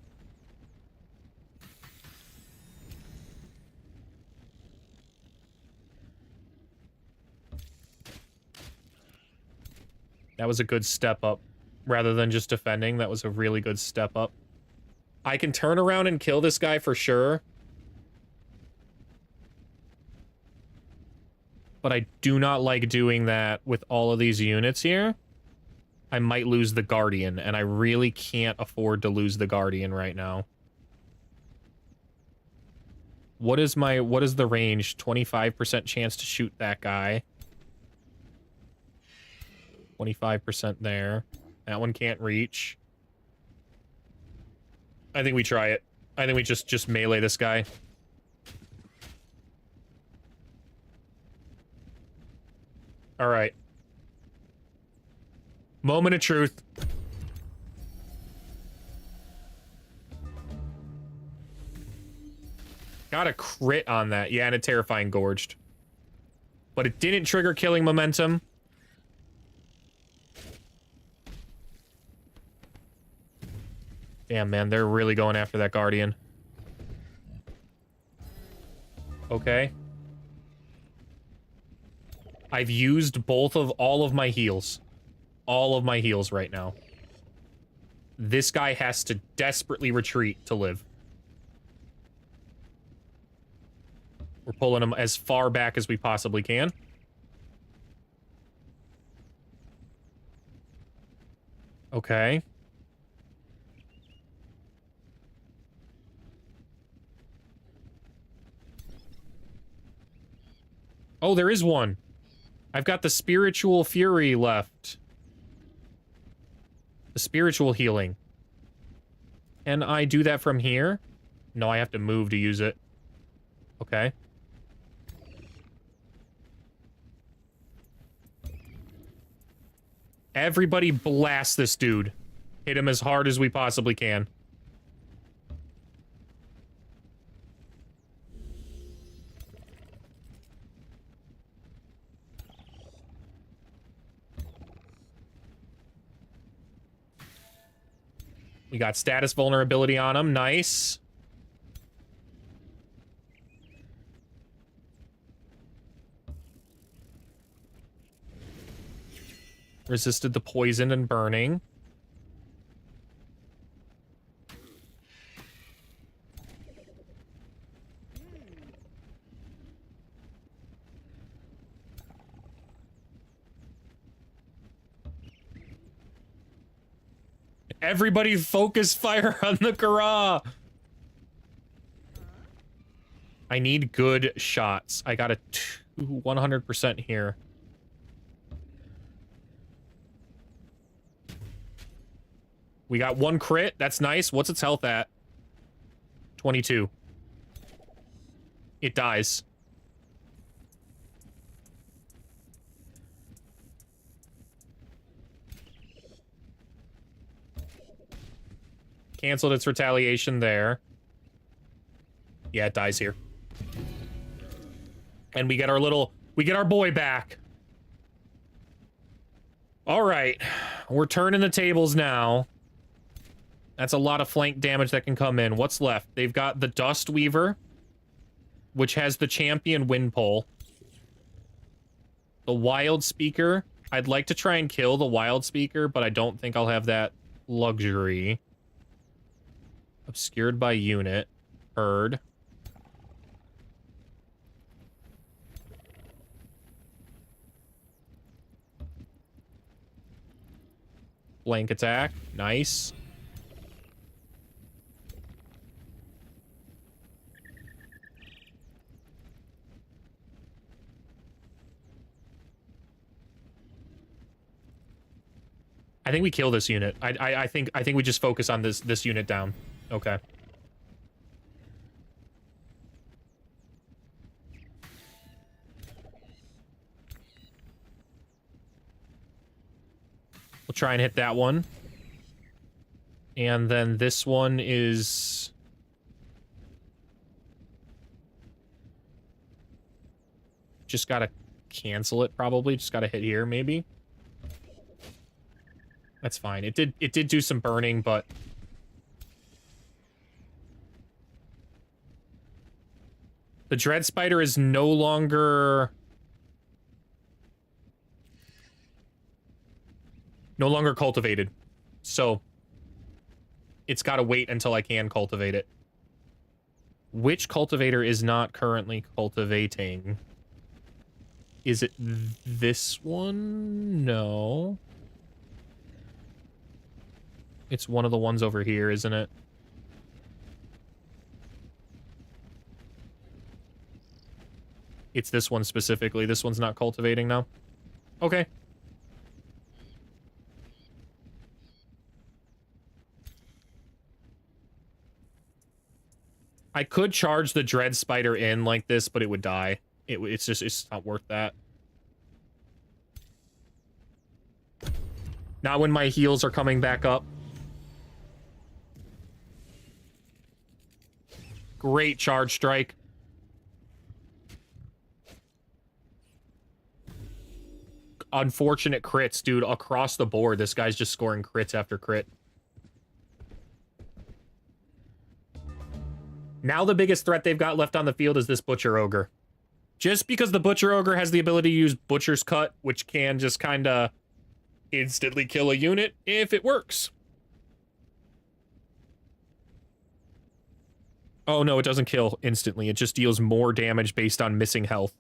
[SPEAKER 1] That was a good step up. Rather than just defending, that was a really good step up. I can turn around and kill this guy for sure. But I do not like doing that with all of these units here. I might lose the Guardian, and I really can't afford to lose the Guardian right now. What is the range? 25% chance to shoot that guy. 25% there. That one can't reach. I think we try it. I think we just melee this guy. All right. Moment of truth. Got a crit on that. Yeah, and a terrifying gorged. But it didn't trigger killing momentum. Damn, man, they're really going after that Guardian. Okay. I've used all of my heals. All of my heals right now. This guy has to desperately retreat to live. We're pulling him as far back as we possibly can. Okay. Oh, there is one. I've got the spiritual fury left. The spiritual healing. Can I do that from here? No, I have to move to use it. Okay. Everybody blast this dude. Hit him as hard as we possibly can. We got status vulnerability on him. Nice. Resisted the poison and burning. Everybody focus fire on the Kara. I need good shots. I got a 100% here. We got one crit. That's nice. What's its health at? 22. It dies. Canceled its retaliation there. Yeah, it dies here. And we get our boy back. All right. We're turning the tables now. That's a lot of flank damage that can come in. What's left? They've got the Dust Weaver, which has the champion wind pole. The Wild Speaker. I'd like to try and kill the Wild Speaker, but I don't think I'll have that luxury. Obscured by unit. Heard. Blank attack. Nice. I think we kill this unit. I think we just focus on this unit down. Okay. We'll try and hit that one. And then this one is... just gotta cancel it, probably. Just gotta hit here, maybe. That's fine. It did do some burning, but... the Dread Spider is no longer cultivated. So it's got to wait until I can cultivate it. Which cultivator is not currently cultivating? Is it this one? No. It's one of the ones over here, isn't it? It's this one specifically. This one's not cultivating now. Okay. I could charge the dread spider in like this, but it would die. It's not worth that. Not when my heals are coming back up. Great charge strike. Unfortunate crits, dude. Across the board, this guy's just scoring crits after crit. Now the biggest threat they've got left on the field is this Butcher Ogre. Just because the Butcher Ogre has the ability to use Butcher's Cut, which can just kind of instantly kill a unit if it works. Oh, no, it doesn't kill instantly. It just deals more damage based on missing health.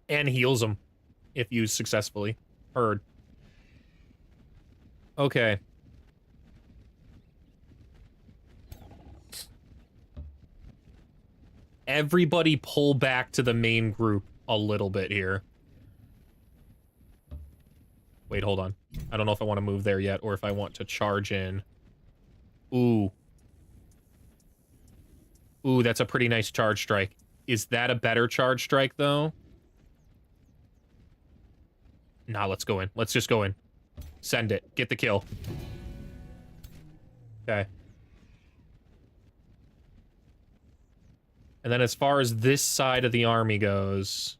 [SPEAKER 1] And heals them if used successfully. Heard. Okay. Everybody pull back to the main group a little bit here. Wait, hold on. I don't know if I want to move there yet or if I want to charge in. Ooh. Ooh, that's a pretty nice charge strike. Is that a better charge strike, though? Nah, let's go in. Let's just go in. Send it. Get the kill. Okay. And then as far as this side of the army goes...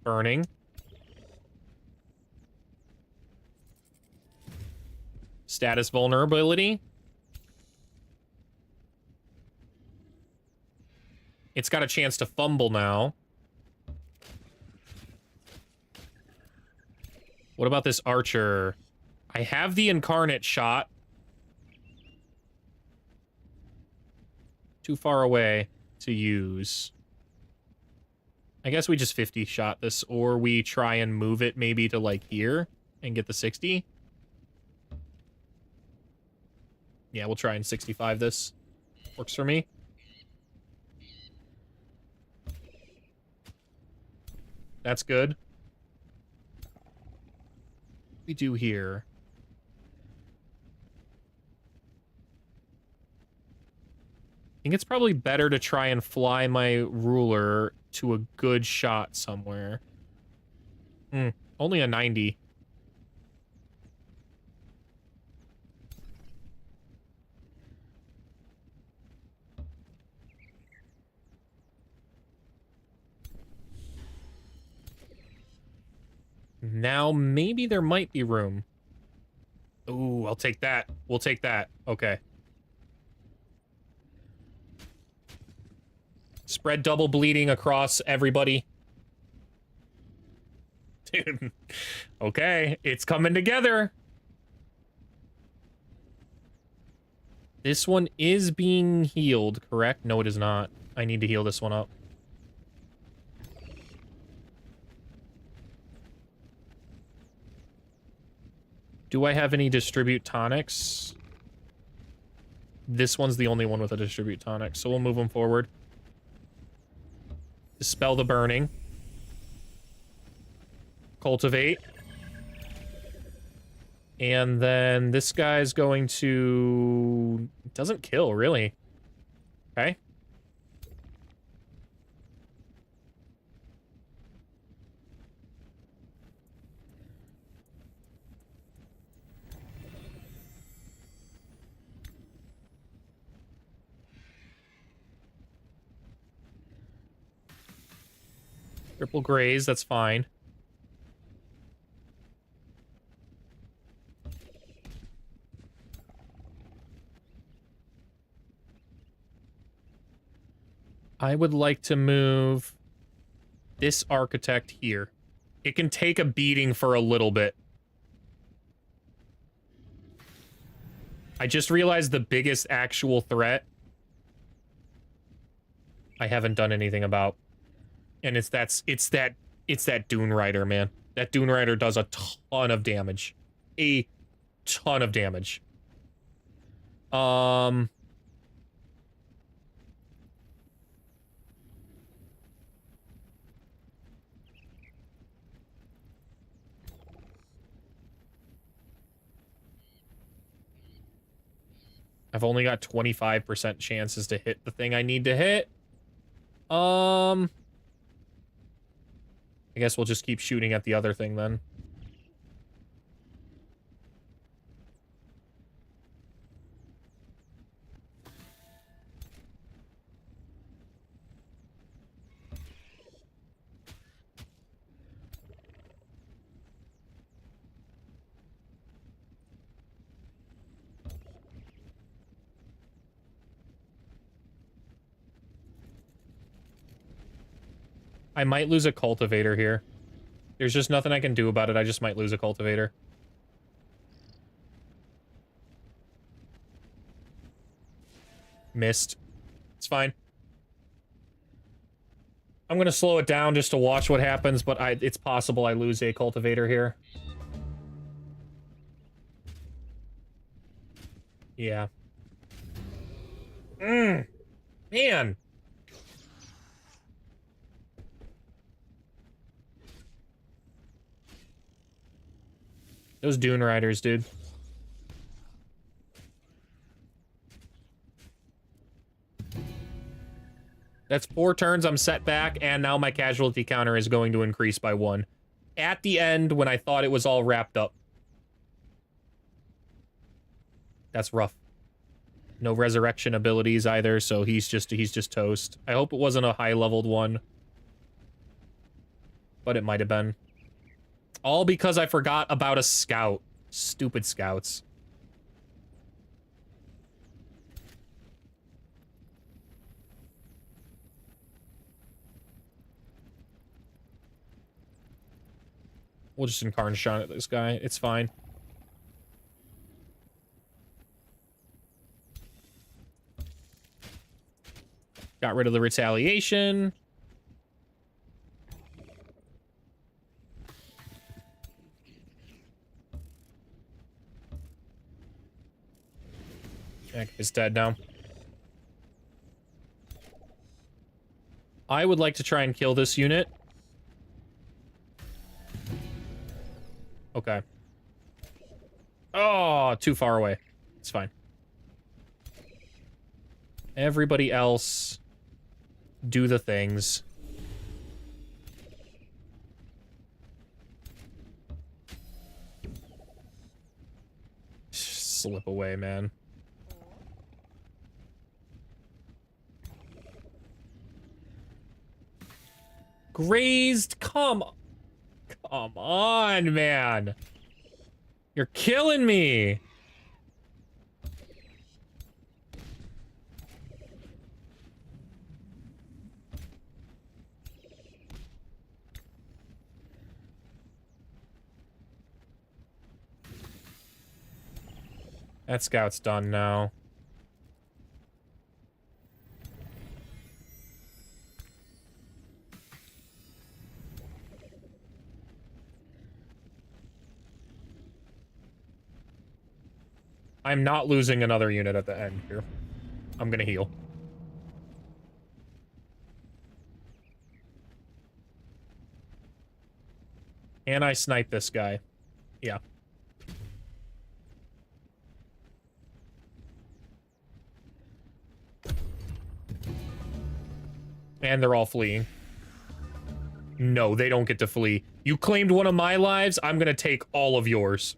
[SPEAKER 1] Burning. Status vulnerability. It's got a chance to fumble now. What about this archer? I have the incarnate shot. Too far away to use. I guess we just 50 shot this, or we try and move it maybe to like here and get the 60. Yeah, we'll try and 65 this. Works for me. That's good. What we do here. I think it's probably better to try and fly my ruler to a good shot somewhere. Only a 90. Now, maybe there might be room. Ooh, I'll take that. We'll take that. Okay. Spread double bleeding across everybody. Dude. Okay, it's coming together. This one is being healed, correct? No, it is not. I need to heal this one up. Do I have any distribute tonics? This one's the only one with a distribute tonic, so we'll move them forward. Dispel the burning. Cultivate. And then this guy's going to... Doesn't kill, really. Okay. Triple graze, that's fine. I would like to move this architect here. It can take a beating for a little bit. I just realized the biggest actual threat I haven't done anything about. And it's that Dune Rider, man. That Dune Rider does a ton of damage. A ton of damage. I've only got 25% chances to hit the thing I need to hit. I guess we'll just keep shooting at the other thing then. I might lose a cultivator here. There's just nothing I can do about it. I just might lose a cultivator. Missed. It's fine. I'm gonna slow it down just to watch what happens, but it's possible I lose a cultivator here. Yeah. Man. Those Dune Riders, dude. That's 4 turns I'm set back, and now my casualty counter is going to increase by 1. At the end, when I thought it was all wrapped up. That's rough. No resurrection abilities either, so he's just toast. I hope it wasn't a high-leveled one. But it might have been. All because I forgot about a scout. Stupid scouts. We'll just incarnate shot at this guy. It's fine. Got rid of the retaliation. Jack is dead now. I would like to try and kill this unit. Okay. Oh, too far away. It's fine. Everybody else, do the things. Slip away, man. Grazed, come on, man. You're killing me. That scout's done now. I'm not losing another unit at the end here. I'm gonna heal. And I snipe this guy. Yeah. And they're all fleeing. No, they don't get to flee. You claimed one of my lives, I'm gonna take all of yours.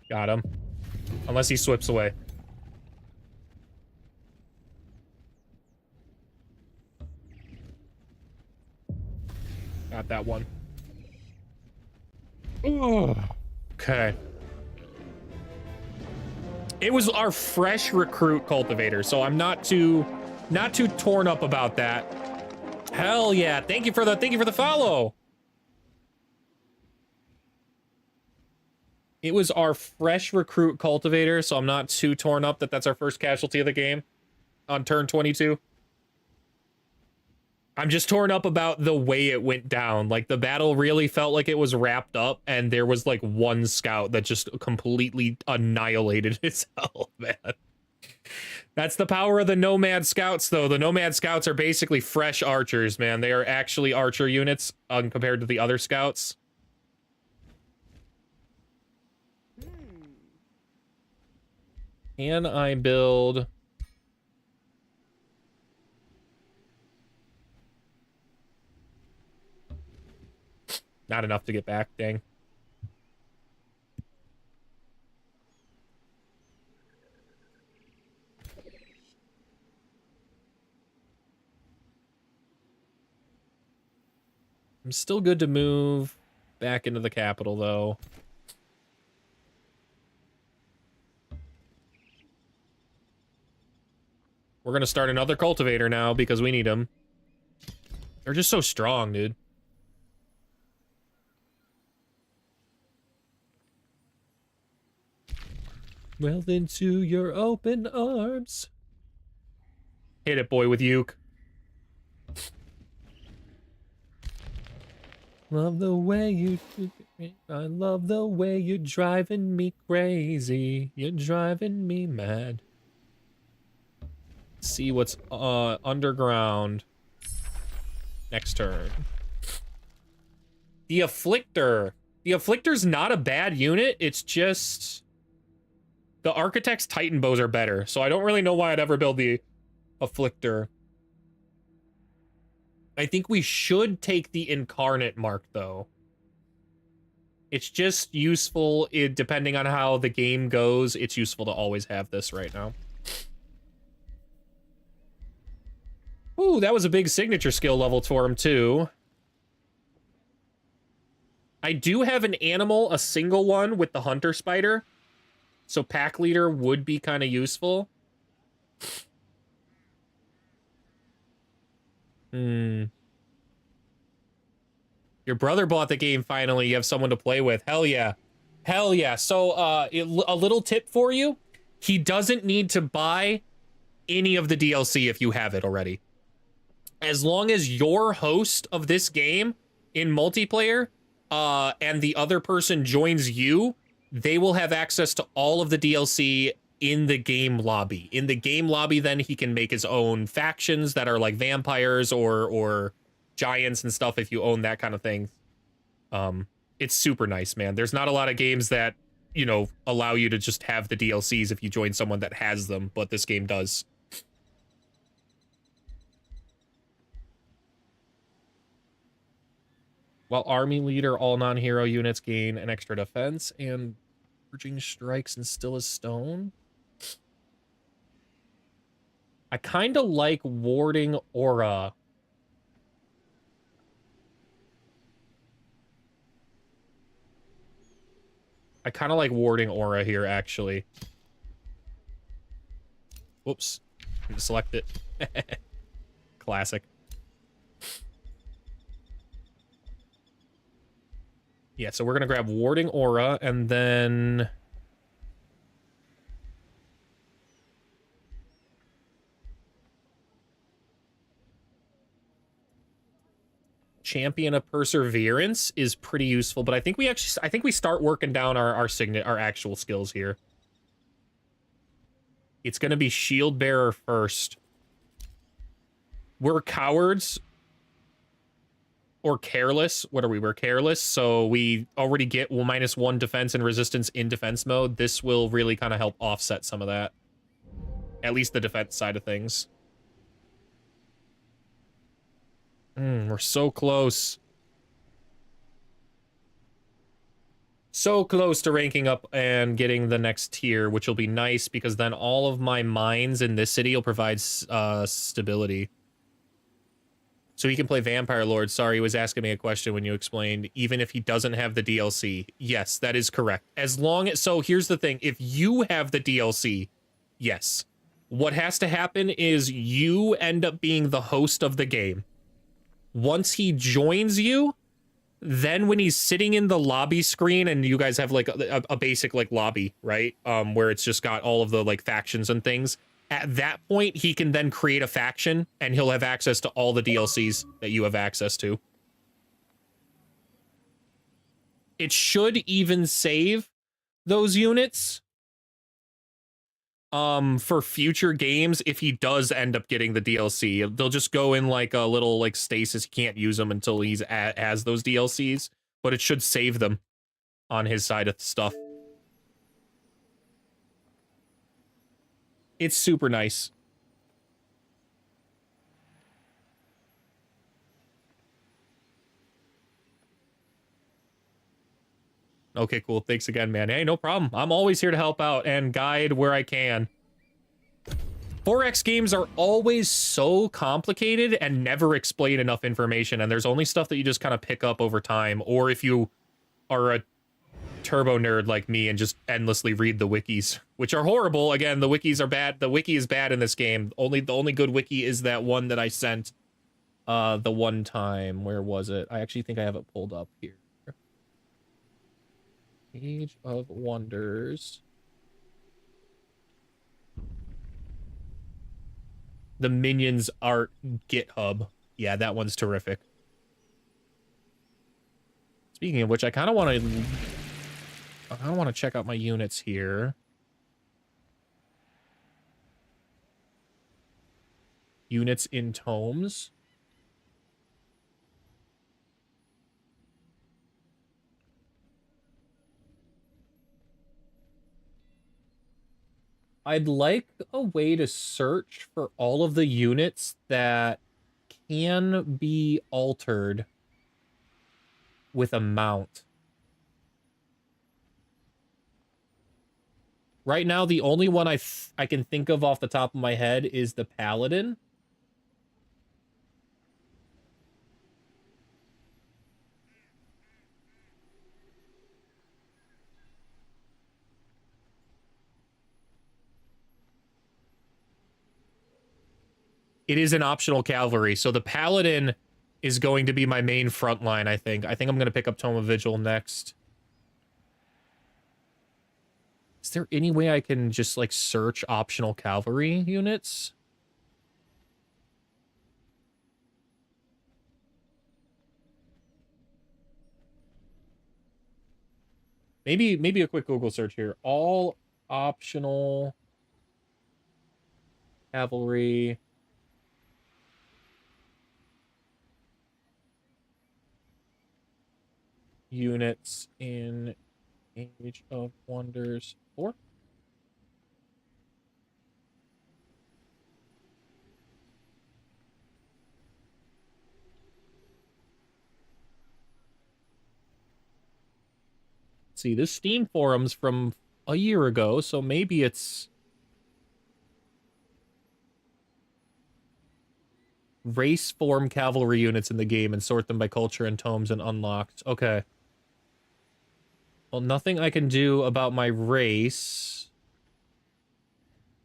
[SPEAKER 1] Got him. Unless he slips away. Got that one. Oh, okay. It was our fresh recruit cultivator, so I'm not too torn up about that. Hell yeah! Thank you for the follow. It was our fresh recruit cultivator, so I'm not too torn up that that's our first casualty of the game on turn 22. I'm just torn up about the way it went down. Like, the battle really felt like it was wrapped up, and there was, like, one scout that just completely annihilated itself, man. That's the power of the Nomad Scouts, though. The Nomad Scouts are basically fresh archers, man. They are actually archer units compared to the other scouts. Can I build... Not enough to get back, dang. I'm still good to move back into the capital, though. We're gonna start another cultivator now because we need them. They're just so strong, dude. Well, into your open arms. Hit it, boy, with Uke. Love the way you... I love the way you're driving me crazy. You're driving me mad. See what's underground next turn. The Afflictor. The Afflictor's not a bad unit. It's just... The Architect's Titan bows are better, so I don't really know why I'd ever build the Afflictor. I think we should take the Incarnate mark, though. It's just useful, depending on how the game goes, it's useful to always have this right now. Ooh, that was a big signature skill level for him, too. I do have an animal, a single one, with the Hunter Spider. So Pack Leader would be kind of useful. Your brother bought the game finally. You have someone to play with. Hell yeah. Hell yeah. So a little tip for you. He doesn't need to buy any of the DLC if you have it already. As long as you're host of this game in multiplayer and the other person joins you, they will have access to all of the DLC in the game lobby. In the game lobby, then he can make his own factions that are like vampires or giants and stuff if you own that kind of thing. It's super nice, man. There's not a lot of games that, you know, allow you to just have the DLCs if you join someone that has them, but this game does. While army leader, all non-hero units gain an extra defense and purging strikes and still as stone. I kind of like warding aura. I kind of like warding aura here, actually. Whoops. I select it. Classic. Yeah, so we're going to grab warding aura and then... Champion of Perseverance is pretty useful, but I think we start working down our actual skills here. It's going to be Shield Bearer first. We're cowards or careless. What are we? We're careless, so we already get -1 defense and resistance in defense mode. This will really kind of help offset some of that. At least the defense side of things. We're so close. So close to ranking up and getting the next tier, which will be nice because then all of my mines in this city will provide stability. So he can play Vampire Lord. Sorry, he was asking me a question when you explained, even if he doesn't have the DLC. Yes, that is correct. As long as, so here's the thing. If you have the DLC, yes. What has to happen is you end up being the host of the game. Once he joins you, then when he's sitting in the lobby screen and you guys have like a basic like lobby, right? Where it's just got all of the like factions and things. At that point, he can then create a faction and he'll have access to all the DLCs that you have access to. It should even save those units for future games if he does end up getting the DLC. They'll just go in like a little like stasis. He can't use them until he's has those DLCs, but it should save them on his side of stuff. It's super nice. Okay, cool. Thanks again, man. Hey, no problem. I'm always here to help out and guide where I can. 4X games are always so complicated and never explain enough information, and there's only stuff that you just kind of pick up over time, or if you are a turbo nerd like me and just endlessly read the wikis, which are horrible. Again, the wikis are bad. The wiki is bad in this game. The only good wiki is that one that I sent the one time. Where was it? I actually think I have it pulled up here. Age of Wonders. The Minions Art GitHub. Yeah, that one's terrific. Speaking of which, I kind of want to check out my units here. Units in tomes. I'd like a way to search for all of the units that can be altered with a mount. Right now, the only one I can think of off the top of my head is the Paladin. It is an optional cavalry, so the Paladin is going to be my main front line, I think. I think I'm going to pick up Tome of Vigil next. Is there any way I can just, like, search optional cavalry units? Maybe a quick Google search here. All optional cavalry units in Age of Wonders 4. See, this Steam forum's from a year ago, so maybe it's race form cavalry units in the game and sort them by culture and tomes and unlocked. Okay. Well, nothing I can do about my race.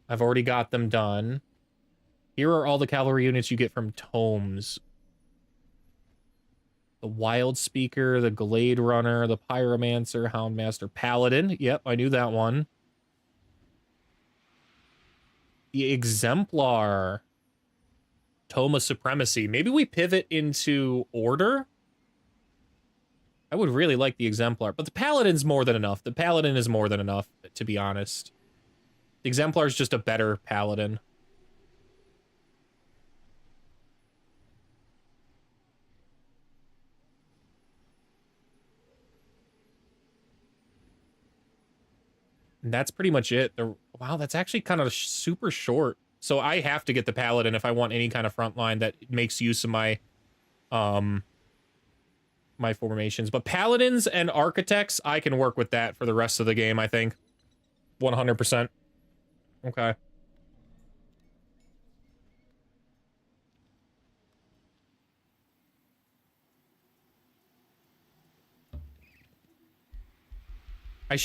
[SPEAKER 1] I've already got them done. Here are all the cavalry units you get from tomes. The Wild Speaker, the Glade Runner, the Pyromancer, Houndmaster, Paladin. Yep, I knew that one. The Exemplar. Tome of Supremacy. Maybe we pivot into Order? I would really like the Exemplar, but the Paladin's more than enough. The Paladin is more than enough, to be honest. The Exemplar is just a better Paladin. And that's pretty much it. Wow, that's actually kind of super short. So I have to get the Paladin if I want any kind of front line that makes use of my my formations. But Paladins and Architects, I can work with that for the rest of the game, I think. 100%. Okay. I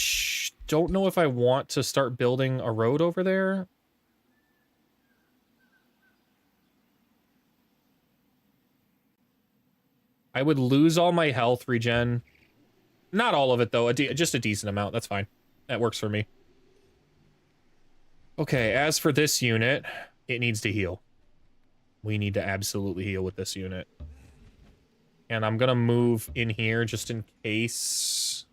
[SPEAKER 1] don't know if I want to start building a road over there. I would lose all my health regen. Not all of it, though. Just a decent amount. That's fine. That works for me. Okay, as for this unit, it needs to heal. We need to absolutely heal with this unit. And I'm gonna move in here just in case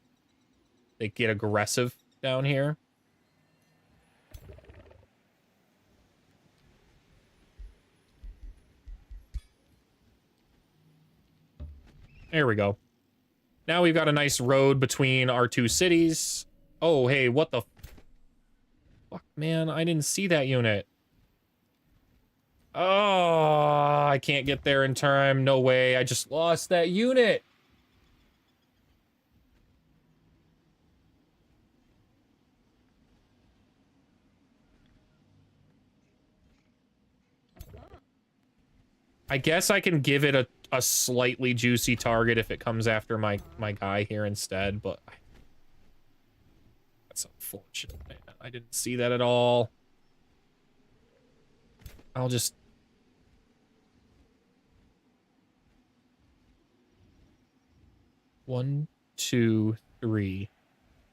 [SPEAKER 1] they get aggressive down here. There we go. Now we've got a nice road between our two cities. Oh, hey, what the fuck, man? I didn't see that unit. Oh, I can't get there in time. No way. I just lost that unit. I guess I can give it a slightly juicy target if it comes after my guy here instead, but that's unfortunate, man. I didn't see that at all. I'll just... One, two, three.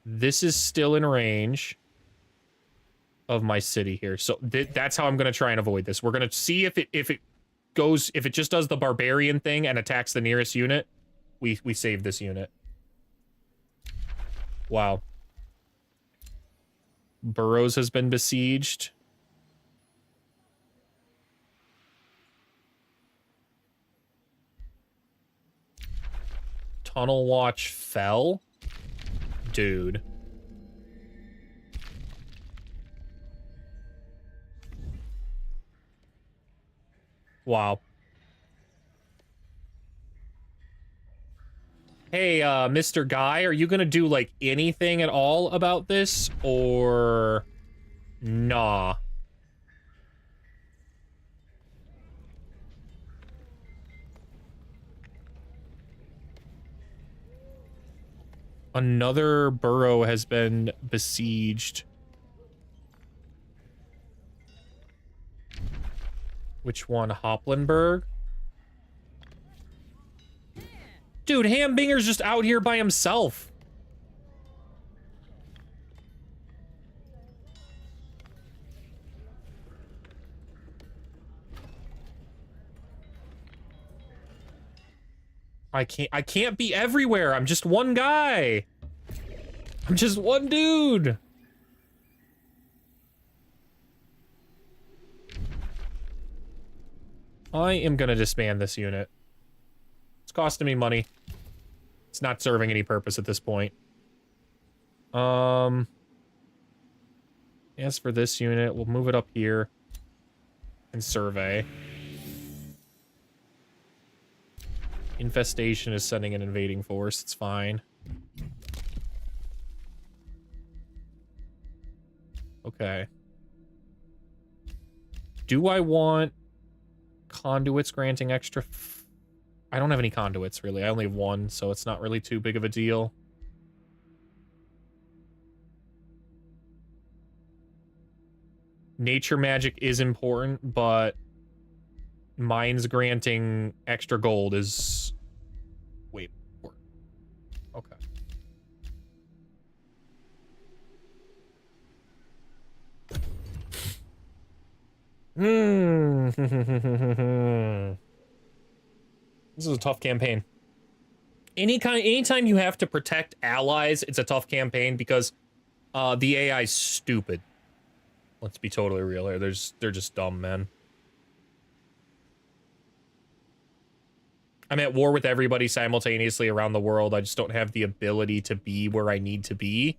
[SPEAKER 1] This is still in range of my city here. So that's how I'm going to try and avoid this. We're going to see if it just does the barbarian thing and attacks the nearest unit, we save this unit. Wow. Burrows has been besieged. Tunnel Watch fell? Dude. Wow. Hey, Mr. Guy, are you gonna do, like, anything at all about this? Or... nah? Another borough has been besieged. Which one? Hoplenberg? Dude, Hambinger's just out here by himself. I can't be everywhere. I'm just one guy. I'm just one dude. I am gonna disband this unit. It's costing me money. It's not serving any purpose at this point. As for this unit, we'll move it up here and survey. Infestation is sending an invading force. It's fine. Okay. Do I want conduits granting extra... I don't have any conduits, really. I only have one, so it's not really too big of a deal. Nature magic is important, but mines granting extra gold is way more. Okay. This is a tough campaign. Anytime you have to protect allies, it's a tough campaign because the AI is stupid. Let's be totally real here. They're just dumb, man. I'm at war with everybody simultaneously around the world. I just don't have the ability to be where I need to be.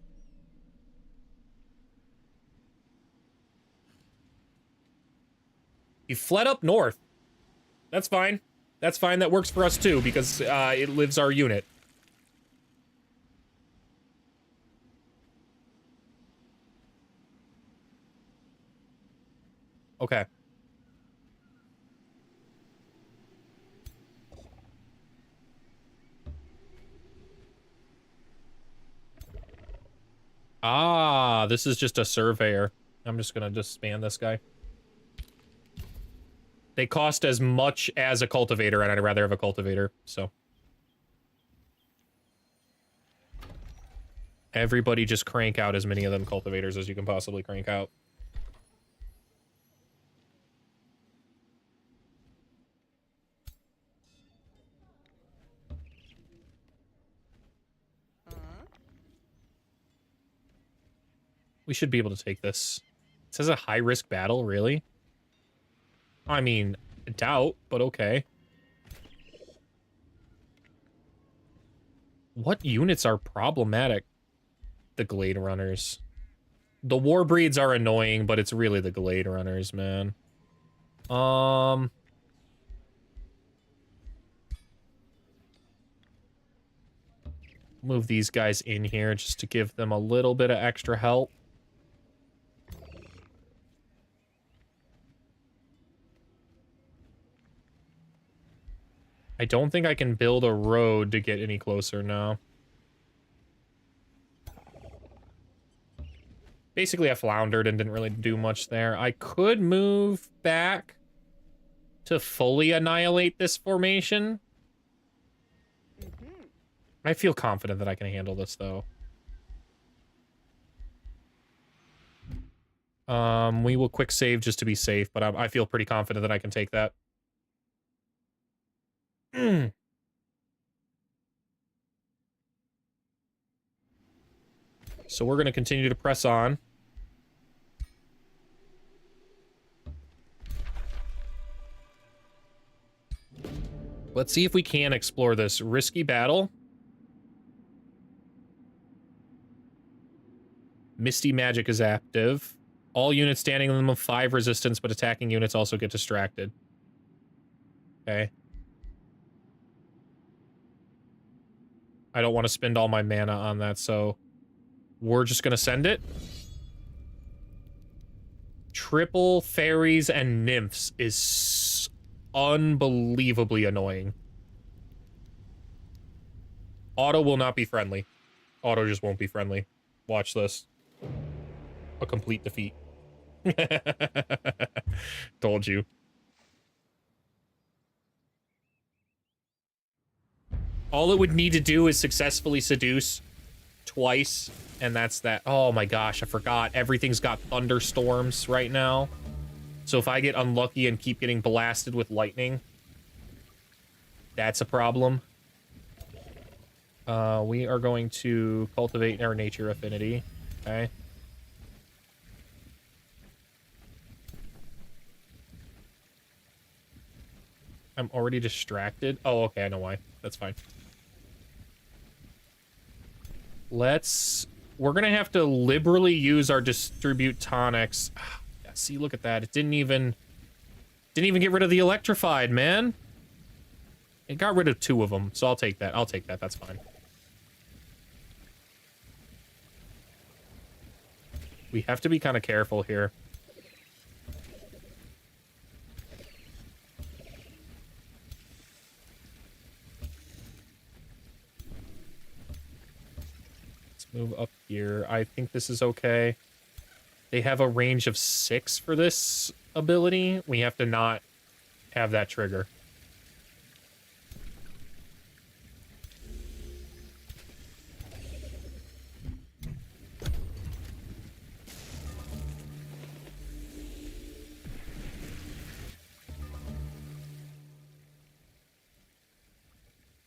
[SPEAKER 1] He fled up north. That's fine. That's fine. That works for us too, because it lives our unit. Okay. Ah, this is just a surveyor. I'm just gonna disband this guy. They cost as much as a cultivator, and I'd rather have a cultivator, so. Everybody just crank out as many of them cultivators as you can possibly crank out. We should be able to take this. It says a high-risk battle, really? I mean, I doubt, but okay. What units are problematic? The Glade Runners. The War Breeds are annoying, but it's really the Glade Runners, man. Move these guys in here just to give them a little bit of extra help. I don't think I can build a road to get any closer now. Basically, I floundered and didn't really do much there. I could move back to fully annihilate this formation. I feel confident that I can handle this, though. We will quick save just to be safe, but I feel pretty confident that I can take that. So we're going to continue to press on. Let's see if we can explore this risky battle. Misty Magic is active. All units standing on them have 5 resistance, but attacking units also get distracted. Okay. I don't want to spend all my mana on that, so we're just going to send it. Triple fairies and nymphs is unbelievably annoying. Auto will not be friendly. Auto just won't be friendly. Watch this. A complete defeat. Told you. All it would need to do is successfully seduce twice, and that's that. Oh my gosh, I forgot. Everything's got thunderstorms right now. So if I get unlucky and keep getting blasted with lightning, that's a problem. We are going to cultivate our nature affinity. Okay. I'm already distracted. Oh, okay, I know why. That's fine. We're gonna have to liberally use our distribute tonics. Yeah, see, look at that. It didn't even get rid of the electrified, man. It got rid of 2 of them, so I'll take that. I'll take that. That's fine. We have to be kind of careful here. Let's move up here. I think this is okay. They have a range of 6 for this ability. We have to not have that trigger.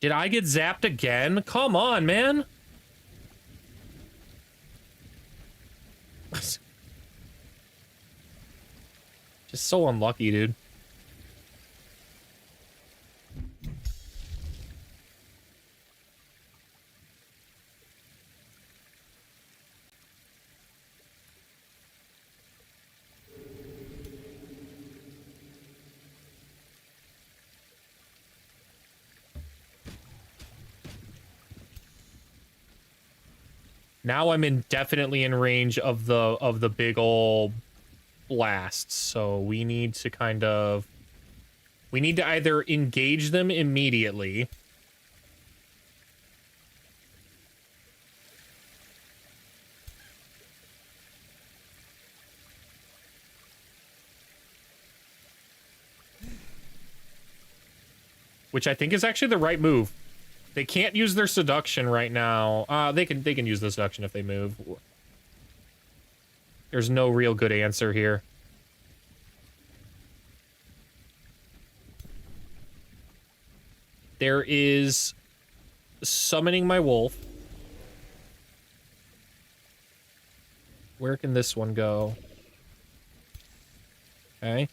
[SPEAKER 1] Did I get zapped again? Come on, man. Just so unlucky, dude. Now I'm definitely in range of the big ol' blasts, so we need to either engage them immediately. which I think is actually the right move. They can't use their seduction right now. They can use the seduction if they move. There's no real good answer here. There is summoning my wolf. Where can this one go? Okay.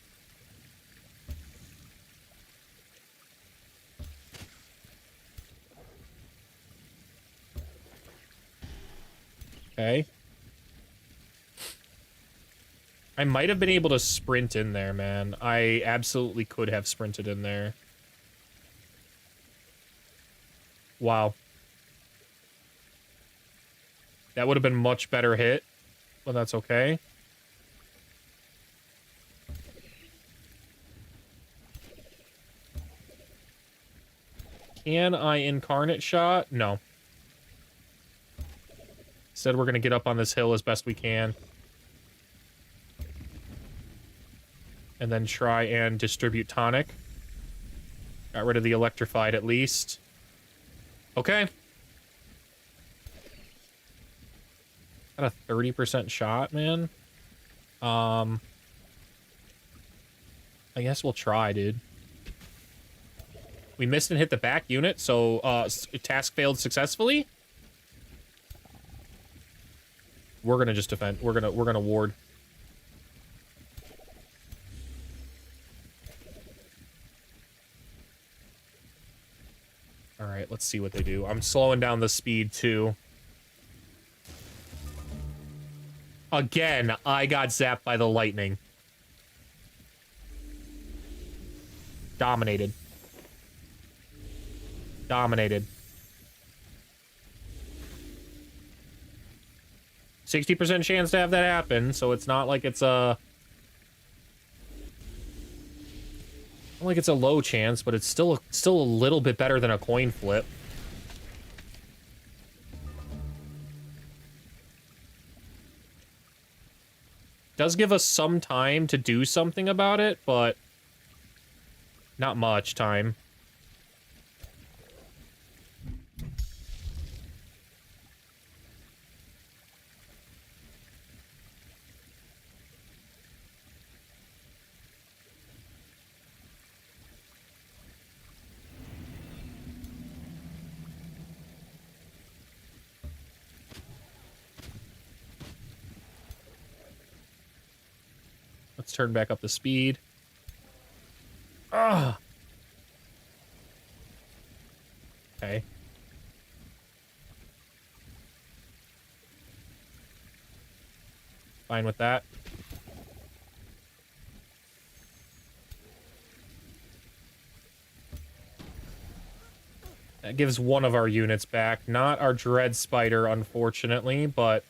[SPEAKER 1] Okay. I might have been able to sprint in there, man. I absolutely could have sprinted in there. Wow. That would have been much better hit, but that's okay. Can I incarnate shot? No. Instead, we're going to get up on this hill as best we can. And then try and distribute tonic. Got rid of the electrified at least. Okay. Got a 30% shot, man. I guess we'll try, dude. We missed and hit the back unit, so task failed successfully. We're gonna just defend. We're gonna ward. All right, let's see what they do. I'm slowing down the speed too. Again, I got zapped by the lightning. Dominated. Dominated. 60% chance to have that happen, so it's not like it's a... not like it's a low chance, but it's still a little bit better than a coin flip. Does give us some time to do something about it, but not much time. Let's turn back up the speed. Ah. Okay. Fine with that. That gives one of our units back. Not our Dread Spider, unfortunately, but...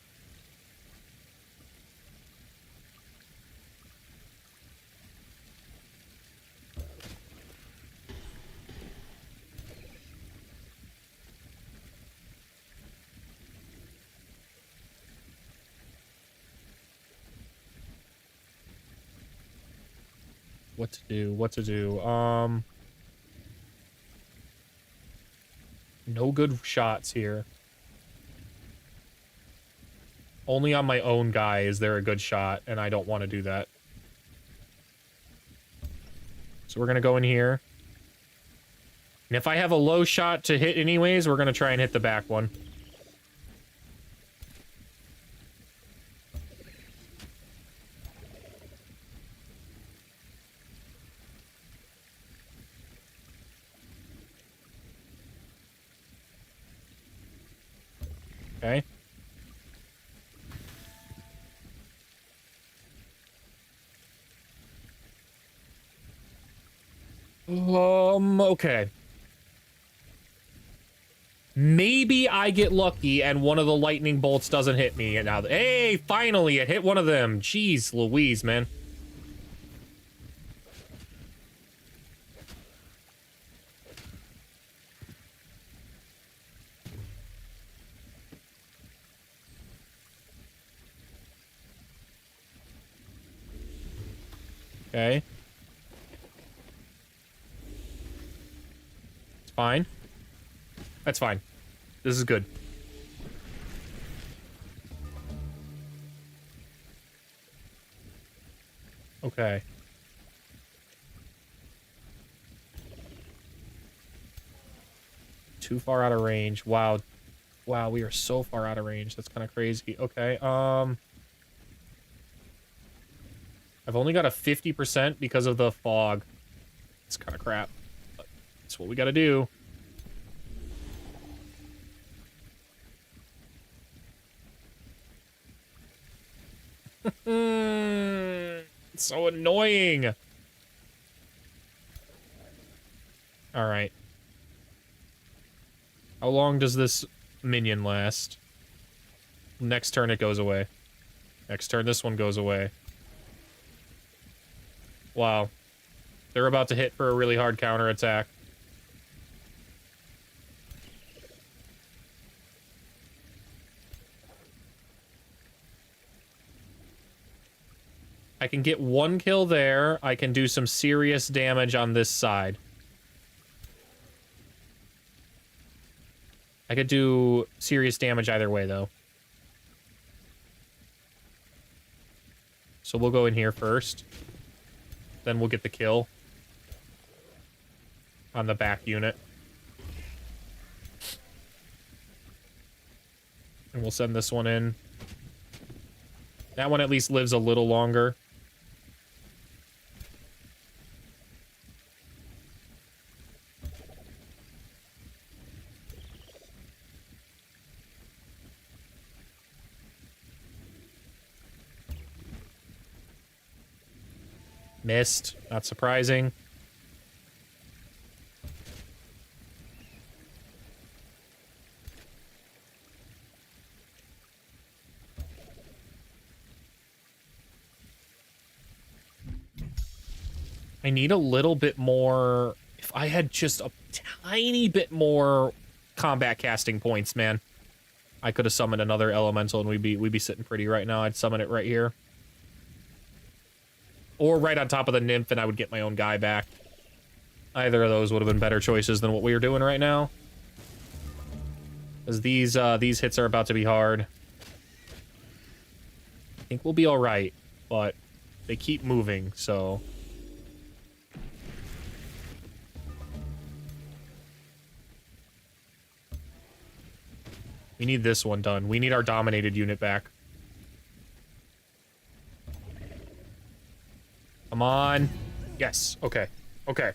[SPEAKER 1] what to do. No good shots here. Only on my own guy is there a good shot, and I don't want to do that. So we're gonna go in here. And if I have a low shot to hit anyways, we're gonna try and hit the back one. Okay. Okay. Maybe I get lucky and one of the lightning bolts doesn't hit me. And now, hey, finally, it hit one of them. Jeez Louise, man. Okay. fine. That's fine. This is good. Okay. Too far out of range. Wow. Wow, we are so far out of range. That's kind of crazy. Okay, I've only got a 50% because of the fog. It's kind of crap. But that's what we gotta do. It's so annoying. All right. How long does this minion last? Next turn it goes away. Next turn this one goes away. Wow. They're about to hit for a really hard counterattack. I can get one kill there. I can do some serious damage on this side. I could do serious damage either way, though. So we'll go in here first. Then we'll get the kill on the back unit. And we'll send this one in. That one at least lives a little longer. Missed. Not surprising. I need a little bit more... If I had just a tiny bit more combat casting points, man. I could have summoned another elemental and we'd be sitting pretty right now. I'd summon it right here. Or right on top of the nymph, and I would get my own guy back. Either of those would have been better choices than what we are doing right now. Because these hits are about to be hard. I think we'll be alright, but they keep moving, so... We need this one done. We need our dominated unit back. Come on. Yes. Okay. Okay.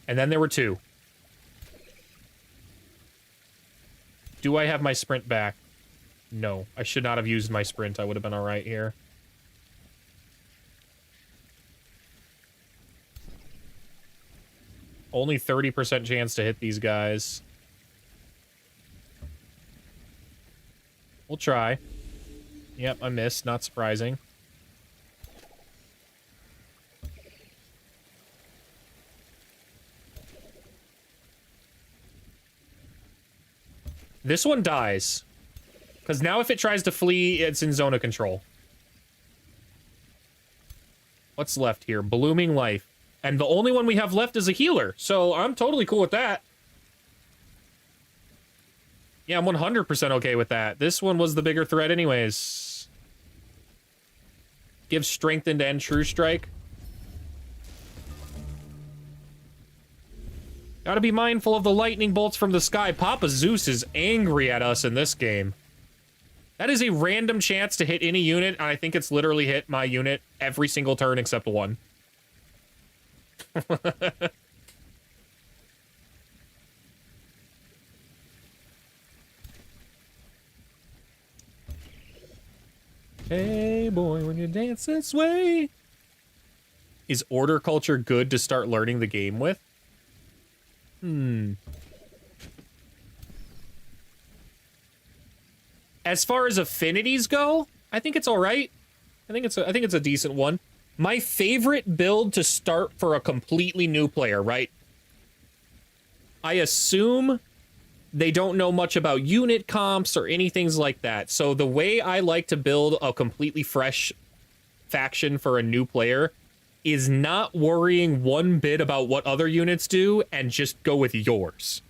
[SPEAKER 1] And then there were two. Do I have my sprint back? No. I should not have used my sprint. I would have been alright here. Only 30% chance to hit these guys. We'll try. Yep, I missed. Not surprising. This one dies. Because now if it tries to flee, it's in zone of control. What's left here? Blooming Life. And the only one we have left is a healer. So I'm totally cool with that. Yeah, I'm 100% okay with that. This one was the bigger threat anyways. Give Strengthened and True Strike. Gotta be mindful of the lightning bolts from the sky. Papa Zeus is angry at us in this game. That is a random chance to hit any unit, and I think it's literally hit my unit every single turn except one. Hey boy, when you dance this way. Is Order Culture good to start learning the game with? As far as affinities go, I think it's all right. I think it's a decent one. My favorite build to start for a completely new player, right? I assume they don't know much about unit comps or anything like that. So the way I like to build a completely fresh faction for a new player is not worrying one bit about what other units do and just go with yours.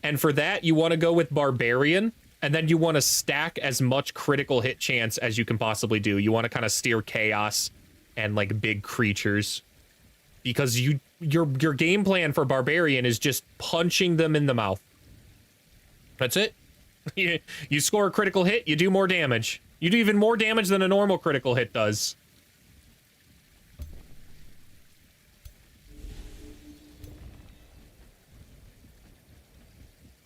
[SPEAKER 1] And for that, you want to go with Barbarian, and then you want to stack as much critical hit chance as you can possibly do. You want to kind of steer Chaos and like big creatures, because your game plan for Barbarian is just punching them in the mouth. That's it. You score a critical hit, you do more damage. You do even more damage than a normal critical hit does.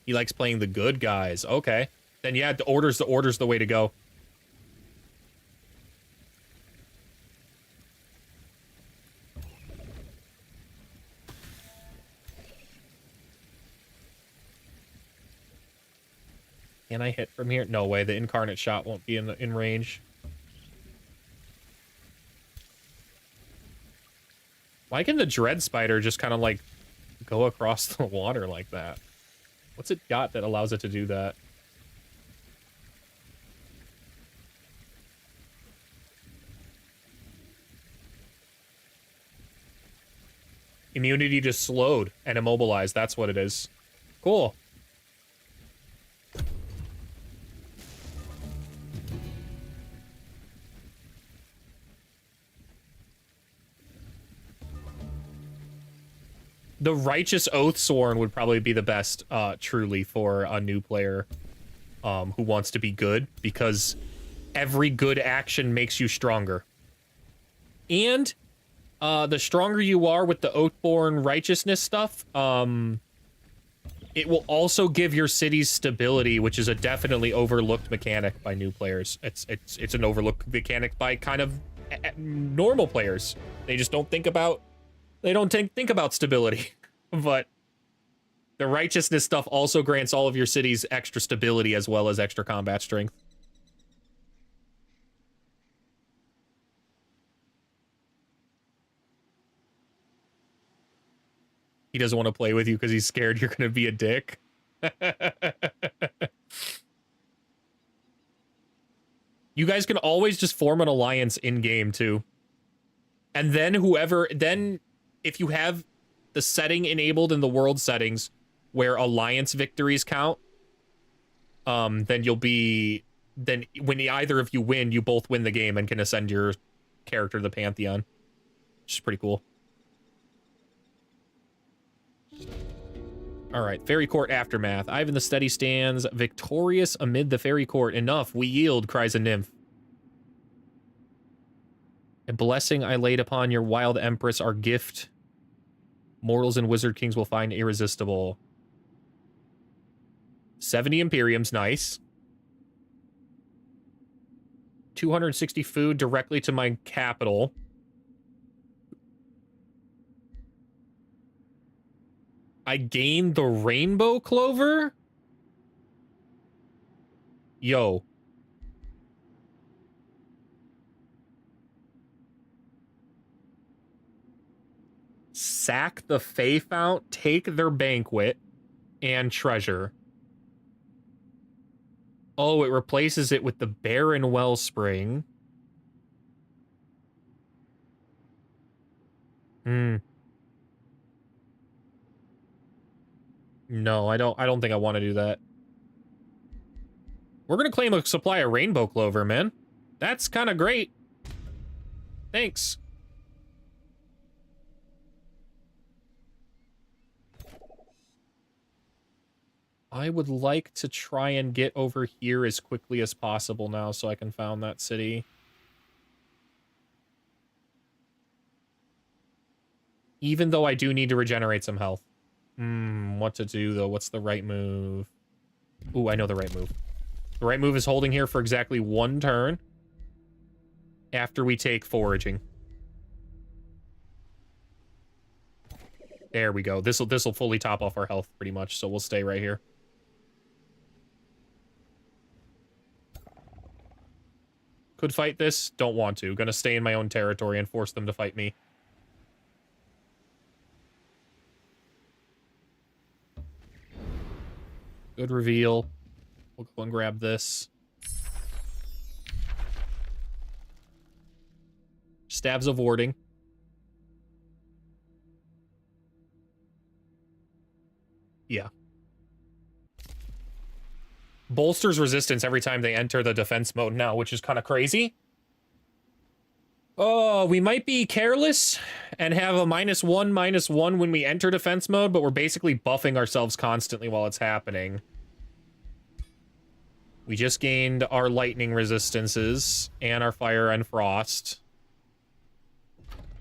[SPEAKER 1] He likes playing the good guys. Okay. Then yeah, the order's the way to go. Can I hit from here? No way. The incarnate shot won't be in range. Why can the dread spider just kind of like go across the water like that? What's it got that allows it to do that? Immunity just slowed and immobilized. That's what it is. Cool. The Righteous Oathsworn would probably be the best, truly, for a new player who wants to be good, because every good action makes you stronger. And the stronger you are with the Oathborn Righteousness stuff, it will also give your cities stability, which is a definitely overlooked mechanic by new players. It's an overlooked mechanic by kind of normal players. They just don't think about think about stability. But the righteousness stuff also grants all of your cities extra stability as well as extra combat strength. He doesn't want to play with you because he's scared you're going to be a dick. You guys can always just form an alliance in-game, too. And then if you have the setting enabled in the world settings where alliance victories count, then when either of you win, you both win the game and can ascend your character to the Pantheon. Which is pretty cool. All right, Fairy Court Aftermath. Ivan the Steady stands victorious amid the Fairy Court. Enough, we yield, cries a nymph. A blessing I laid upon your wild empress, our gift mortals and wizard kings will find irresistible. 70 Imperium's nice. 260 food directly to my capital. I gained the rainbow clover? Yo. Sack the Fae Fount, take their banquet, and treasure. Oh, it replaces it with the Barren Wellspring. No, I don't think I want to do that. We're gonna claim a supply of rainbow clover, man. That's kind of great. Thanks. I would like to try and get over here as quickly as possible now so I can found that city. Even though I do need to regenerate some health. What to do, though? What's the right move? Ooh, I know the right move. The right move is holding here for exactly 1 turn after we take foraging. There we go. This'll fully top off our health pretty much, so we'll stay right here. Could fight this, don't want to. Gonna stay in my own territory and force them to fight me. Good reveal. We'll go and grab this. Stabs of warding. Yeah. Bolsters resistance every time they enter the defense mode now, which is kind of crazy. Oh, we might be careless and have a -1/-1 when we enter defense mode, but we're basically buffing ourselves constantly while it's happening. We just gained our lightning resistances and our fire and frost.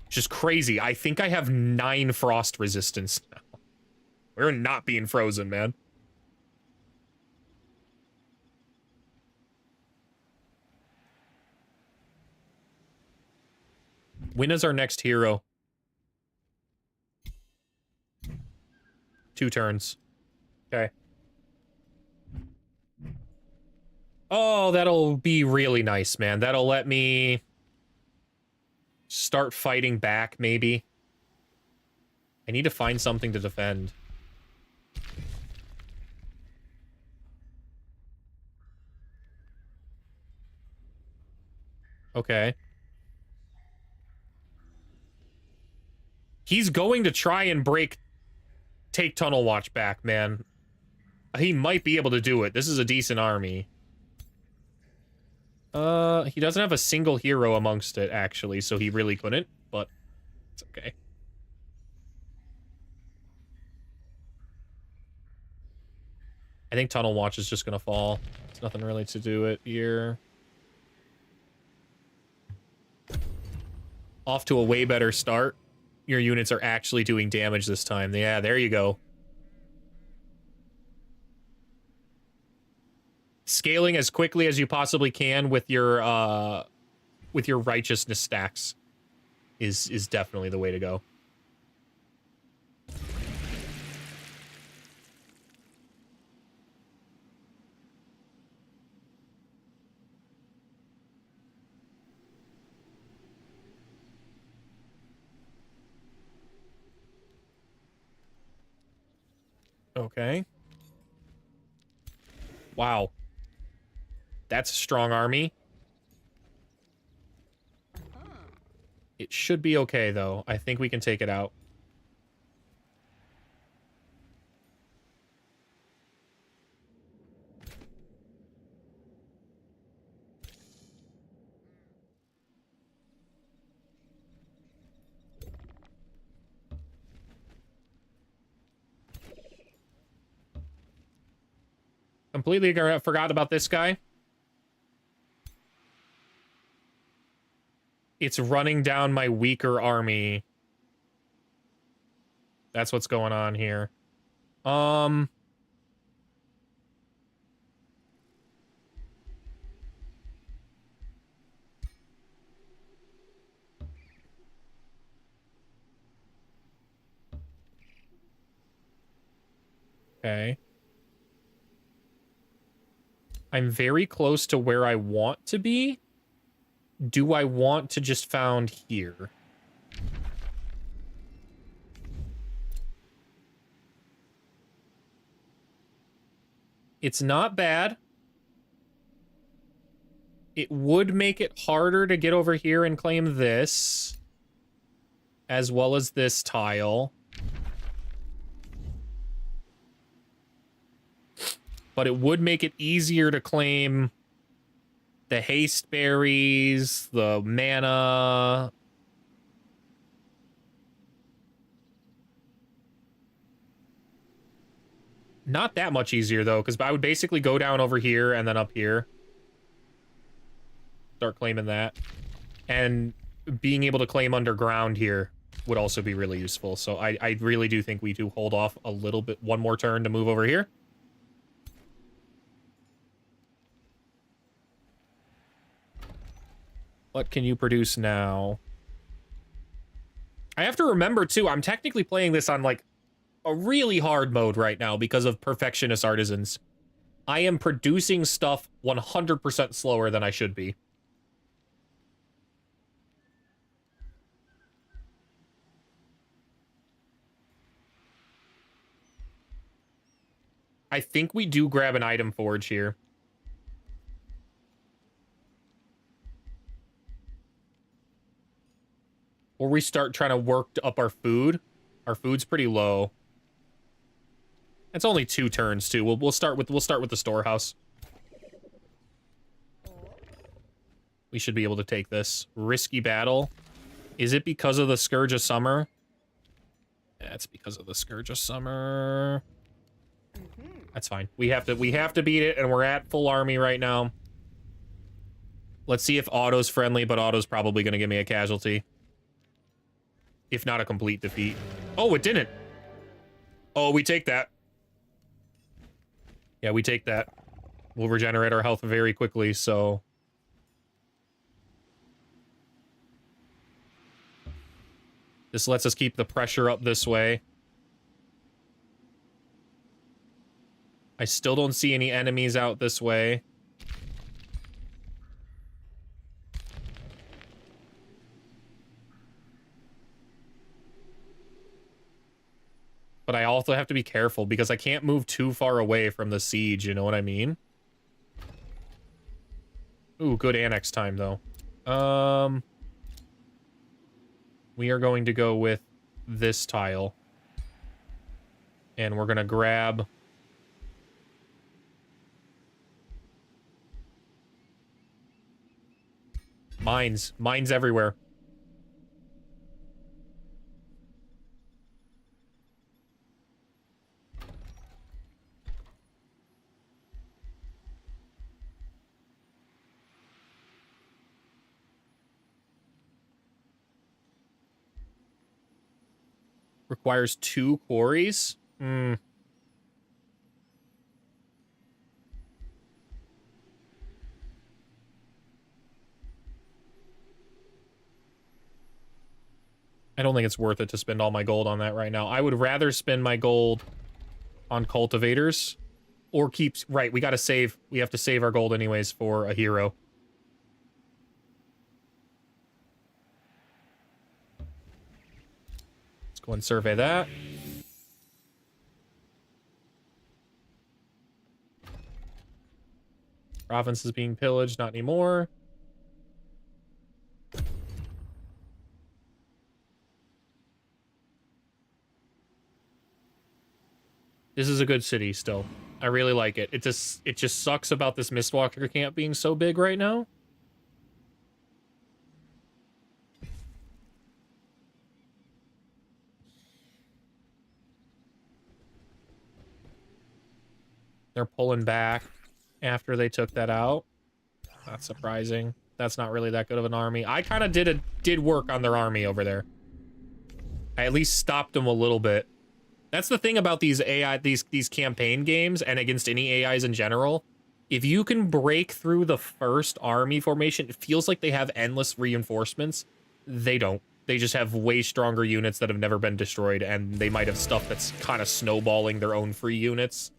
[SPEAKER 1] Just crazy. I think I have 9 frost resistance now. We're not being frozen, man. When is our next hero? 2 turns. Okay. Oh, that'll be really nice, man. That'll let me start fighting back, maybe. I need to find something to defend. Okay. He's going to try and take Tunnel Watch back, man. He might be able to do it. This is a decent army. He doesn't have a single hero amongst it, actually, so he really couldn't, but it's okay. I think Tunnel Watch is just gonna fall. There's nothing really to do it here. Off to a way better start. Your units are actually doing damage this time. Yeah, there you go. Scaling as quickly as you possibly can with your righteousness stacks is definitely the way to go. Okay. Wow. That's a strong army. It should be okay, though. I think we can take it out. Completely forgot about this guy. It's running down my weaker army. That's what's going on here. Okay. I'm very close to where I want to be. Do I want to just found here? It's not bad. It would make it harder to get over here and claim this, as well as this tile. But it would make it easier to claim the haste berries, the mana. Not that much easier, though, because I would basically go down over here and then up here. Start claiming that. And being able to claim underground here would also be really useful. So I really do think we do hold off a little bit, one more turn to move over here. What can you produce now? I have to remember, too, I'm technically playing this on, like, a really hard mode right now because of Perfectionist Artisans. I am producing stuff 100% slower than I should be. I think we do grab an item forge here. Or we start trying to work up our food. Our food's pretty low. It's only 2 turns too. We'll start with the storehouse. We should be able to take this. Risky battle. Is it because of the Scourge of Summer? Yeah, it's because of the Scourge of Summer. That's fine. We have to beat it, and we're at full army right now. Let's see if Auto's friendly, but Auto's probably gonna give me a casualty. If not a complete defeat. Oh, it didn't. Oh, we take that. Yeah, we take that. We'll regenerate our health very quickly, so... This lets us keep the pressure up this way. I still don't see any enemies out this way. But I also have to be careful because I can't move too far away from the siege, you know what I mean? Ooh, good annex time, though. We are going to go with this tile. And we're gonna grab... Mines. Mines everywhere. Requires 2 quarries? Hmm. I don't think it's worth it to spend all my gold on that right now. I would rather spend my gold on cultivators or keep... Right, we gotta save... We have to save our gold anyways for a hero. Let's go and survey that. Province is being pillaged, not anymore. This is a good city still. I really like it. It just sucks about this Mistwalker camp being so big right now. They're pulling back after they took that out. Not surprising. That's not really that good of an army. I kind of did work on their army over there. I at least stopped them a little bit. That's the thing about these AI, these campaign games, and against any AIs in general. If you can break through the first army formation, it feels like they have endless reinforcements. They don't. They just have way stronger units that have never been destroyed, and they might have stuff that's kind of snowballing their own free units.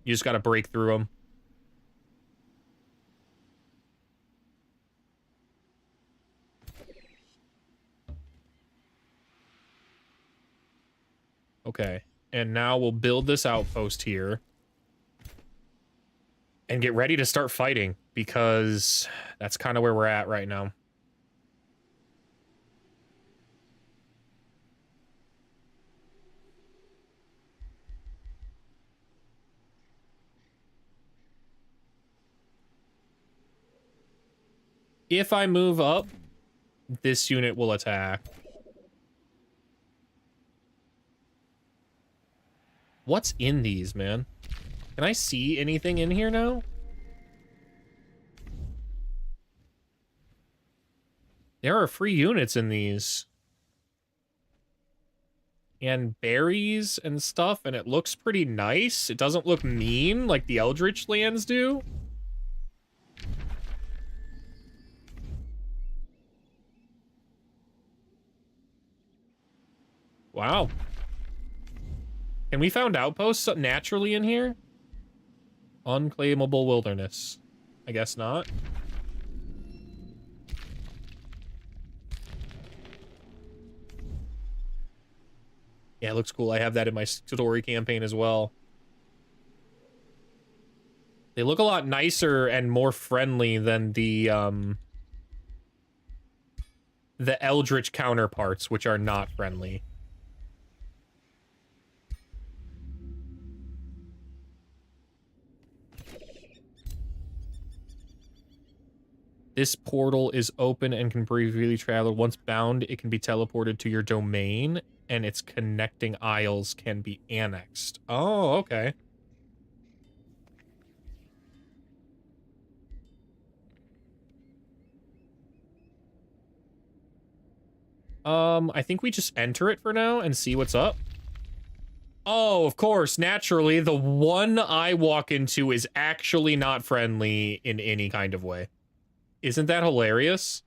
[SPEAKER 1] You just gotta break through them. Okay, and now we'll build this outpost here. And get ready to start fighting, because that's kind of where we're at right now. If I move up, this unit will attack. What's in these, man? Can I see anything in here now? There are free units in these. And berries and stuff, and it looks pretty nice. It doesn't look mean like the Eldritch lands do. Wow. Can we found outposts naturally in here? Unclaimable wilderness. I guess not. Yeah, it looks cool. I have that in my story campaign as well. They look a lot nicer and more friendly than the Eldritch counterparts, which are not friendly. This portal is open and can briefly travel. Once bound, it can be teleported to your domain, and its connecting aisles can be annexed. Oh, okay. I think we just enter it for now and see what's up. Oh, of course, naturally, the one I walk into is actually not friendly in any kind of way. Isn't that hilarious?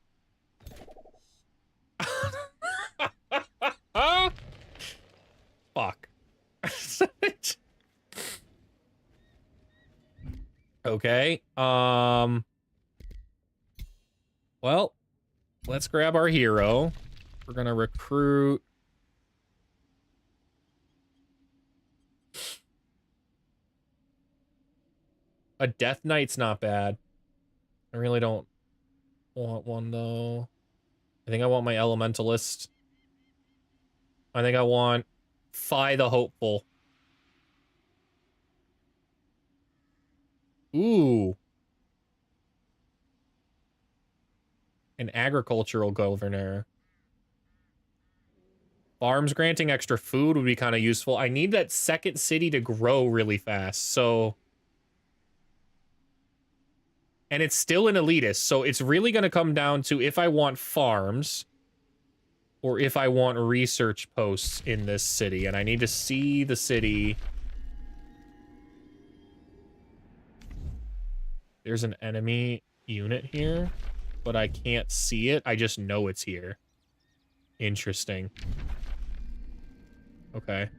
[SPEAKER 1] Fuck. Okay, well, let's grab our hero. We're gonna recruit... A Death Knight's not bad. I really don't want one, though. I think I want my Elementalist. I think I want Phi the Hopeful. Ooh. An Agricultural Governor. Farms granting extra food would be kind of useful. I need that second city to grow really fast, so... And it's still an elitist, so it's really going to come down to if I want farms or if I want research posts in this city. And I need to see the city. There's an enemy unit here, but I can't see it. I just know it's here. Interesting. Okay.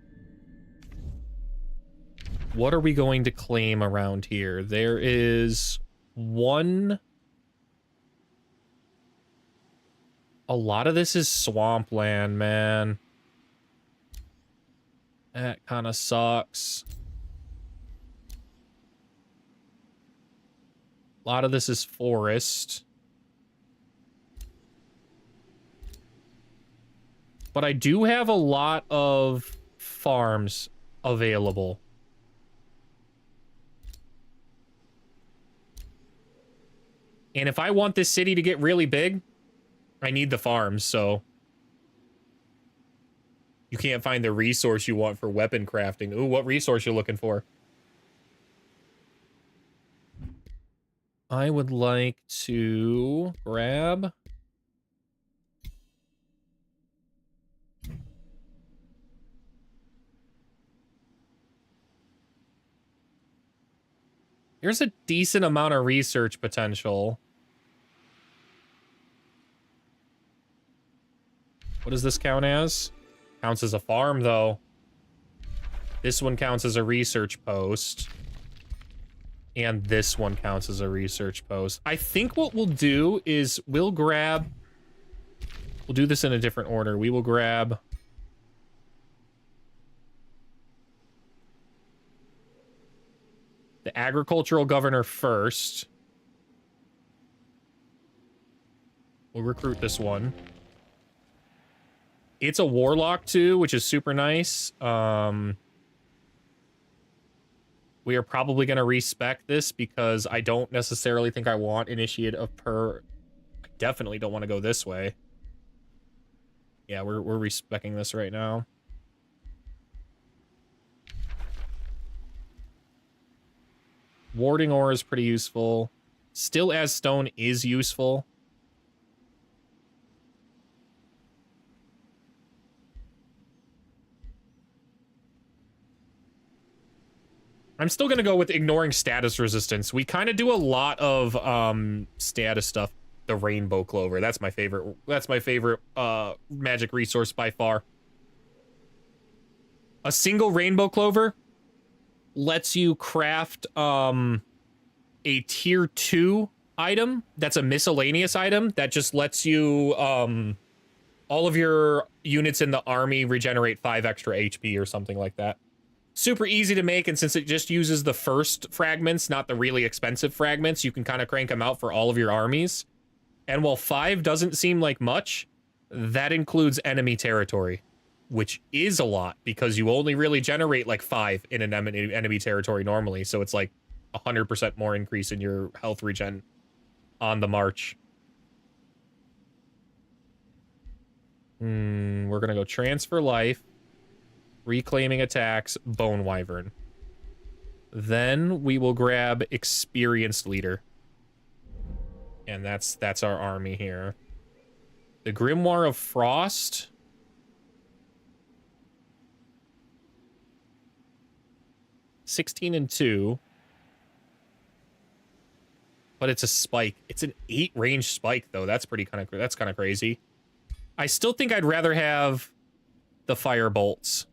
[SPEAKER 1] What are we going to claim around here? There is... one... A lot of this is swampland, man. That kind of sucks. A lot of this is forest. But I do have a lot of farms available. And if I want this city to get really big, I need the farms, so... You can't find the resource you want for weapon crafting. Ooh, what resource you're looking for? I would like to grab... Here's a decent amount of research potential. What does this count as? Counts as a farm, though. This one counts as a research post. And this one counts as a research post. I think what we'll do is we'll grab... We'll do this in a different order. We will grab... the agricultural governor first. We'll recruit this one. It's a warlock too, which is super nice. We are probably going to respec this because I don't necessarily think I want initiate of per... I definitely don't want to go this way. Yeah, we're respecing this right now. Warding ore is pretty useful. Still as stone is useful. I'm still going to go with ignoring status resistance. We kind of do a lot of status stuff. The rainbow clover. That's my favorite. That's my favorite magic resource by far. A single rainbow clover lets you craft a tier 2 item that's a miscellaneous item that just lets you all of your units in the army regenerate 5 extra HP or something like that. Super easy to make, and since it just uses the first fragments, not the really expensive fragments, you can kind of crank them out for all of your armies. And while 5 doesn't seem like much, that includes enemy territory, which is a lot because you only really generate like 5 in an enemy territory normally. So it's like 100% more increase in your health regen on the march. We're gonna go transfer life, reclaiming attacks, bone wyvern. Then we will grab experienced leader. And that's our army here. The Grimoire of Frost. (16-2). But it's a spike. It's an 8 range spike though. That's kind of crazy. I still think I'd rather have the fire bolts.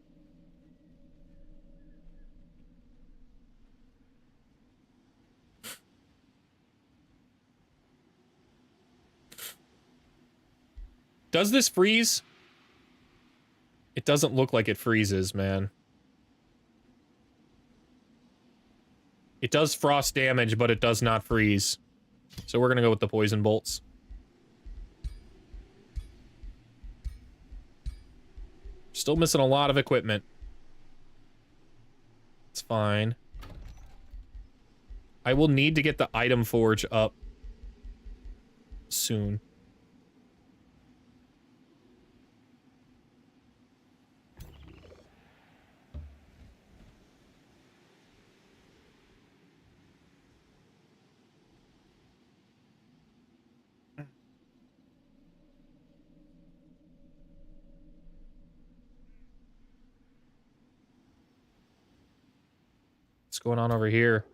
[SPEAKER 1] Does this freeze? It doesn't look like it freezes, man. It does frost damage, but it does not freeze. So we're gonna go with the poison bolts. Still missing a lot of equipment. It's fine. I will need to get the item forge up soon. What's going on over here?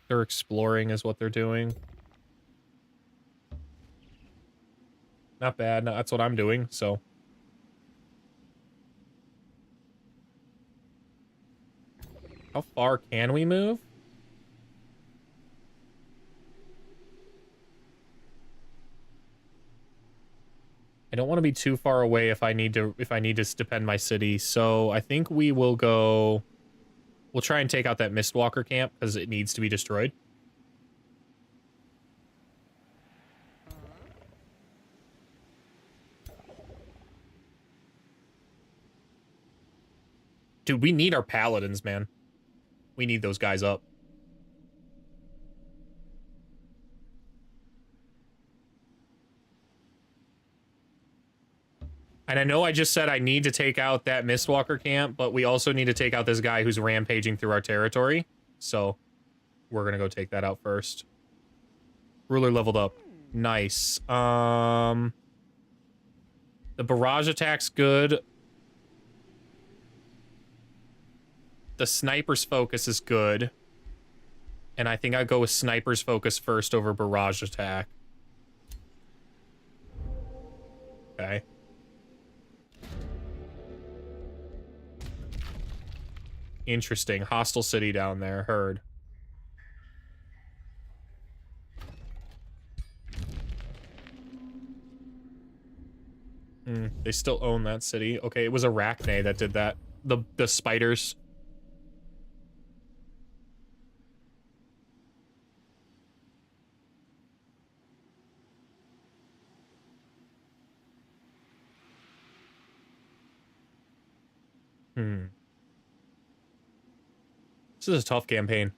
[SPEAKER 1] They're exploring is what they're doing. Not bad. No, that's what I'm doing, so. How far can we move? I don't want to be too far away if I need to defend my city. So I think we will go. We'll try and take out that Mistwalker camp because it needs to be destroyed. Dude, we need our paladins, man. We need those guys up. And I know I just said I need to take out that Mistwalker camp, but we also need to take out this guy who's rampaging through our territory. So we're gonna go take that out first. Ruler leveled up. Nice. The barrage attack's good. The sniper's focus is good. And I think I'll go with sniper's focus first over barrage attack. Okay. Interesting. Hostile city down there. Heard. They still own that city. Okay, it was Arachne that did that. The spiders. This is a tough campaign.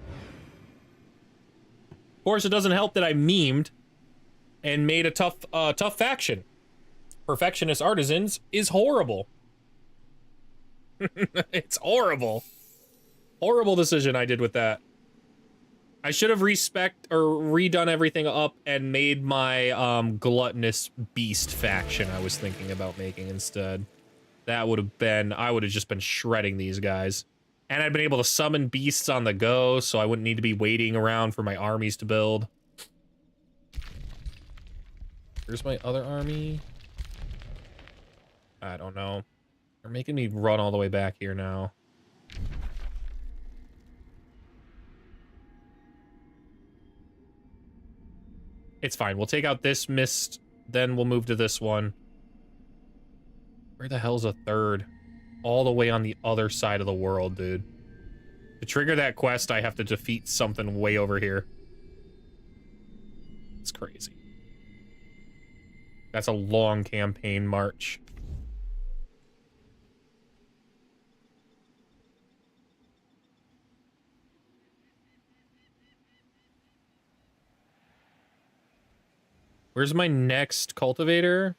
[SPEAKER 1] Of course, it doesn't help that I memed and made a tough faction. Perfectionist Artisans is horrible. It's horrible. Horrible decision I did with that. I should have redone everything up and made my gluttonous beast faction I was thinking about making instead. That would have been, I would have just been shredding these guys. And I'd been able to summon beasts on the go, so I wouldn't need to be waiting around for my armies to build. Here's my other army. I don't know. They're making me run all the way back here now. It's fine. We'll take out this mist, then we'll move to this one. Where the hell's a third? All the way on the other side of the world, dude. To trigger that quest, I have to defeat something way over here. It's crazy. That's a long campaign march. Where's my next cultivator?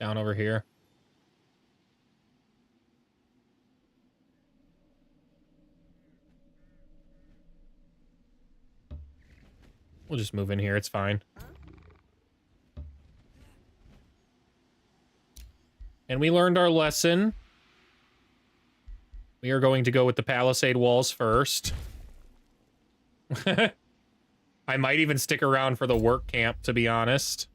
[SPEAKER 1] Down over here. We'll just move in here, it's fine. And we learned our lesson. We are going to go with the palisade walls first. I might even stick around for the work camp, to be honest.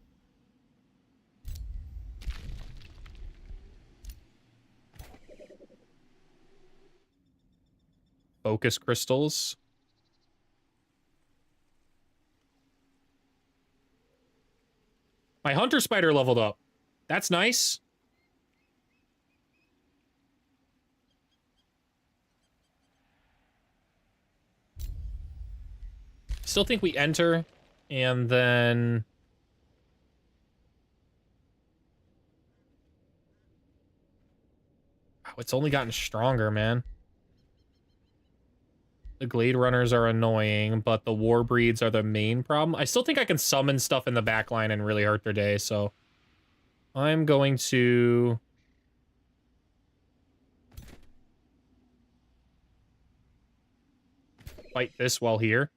[SPEAKER 1] Focus crystals. My hunter spider leveled up. That's nice. Still think we enter, and then... Oh, it's only gotten stronger, man. The Glade Runners are annoying, but the War Breeds are the main problem. I still think I can summon stuff in the back line and really hurt their day, so... I'm going to... fight this while here.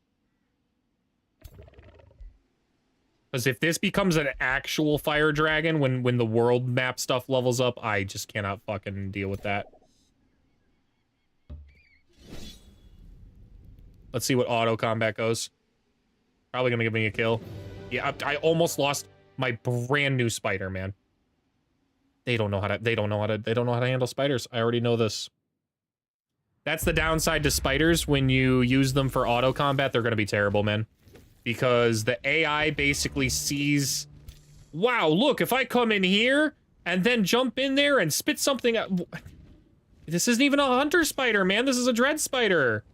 [SPEAKER 1] Because if this becomes an actual fire dragon when the world map stuff levels up, I just cannot fucking deal with that. Let's see what auto combat goes. Probably gonna give me a kill. Yeah, I almost lost my brand new spider, man. They don't know how to handle spiders. I already know this. That's the downside to spiders. When you use them for auto combat, they're gonna be terrible, man. Because the AI basically sees, wow, look, if I come in here and then jump in there and spit something out. This isn't even a hunter spider, man. This is a dread spider.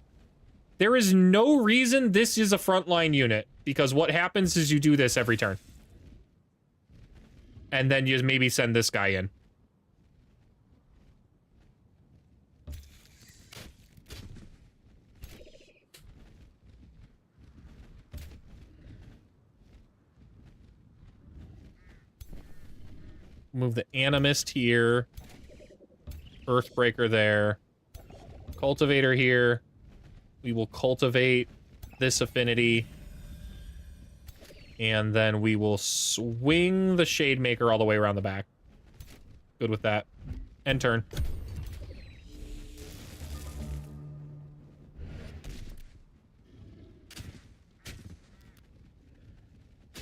[SPEAKER 1] There is no reason this is a frontline unit, because what happens is you do this every turn. And then you maybe send this guy in. Move the Animist here. Earthbreaker there. Cultivator here. We will cultivate this affinity. And then we will swing the Shademaker all the way around the back. Good with that. End turn.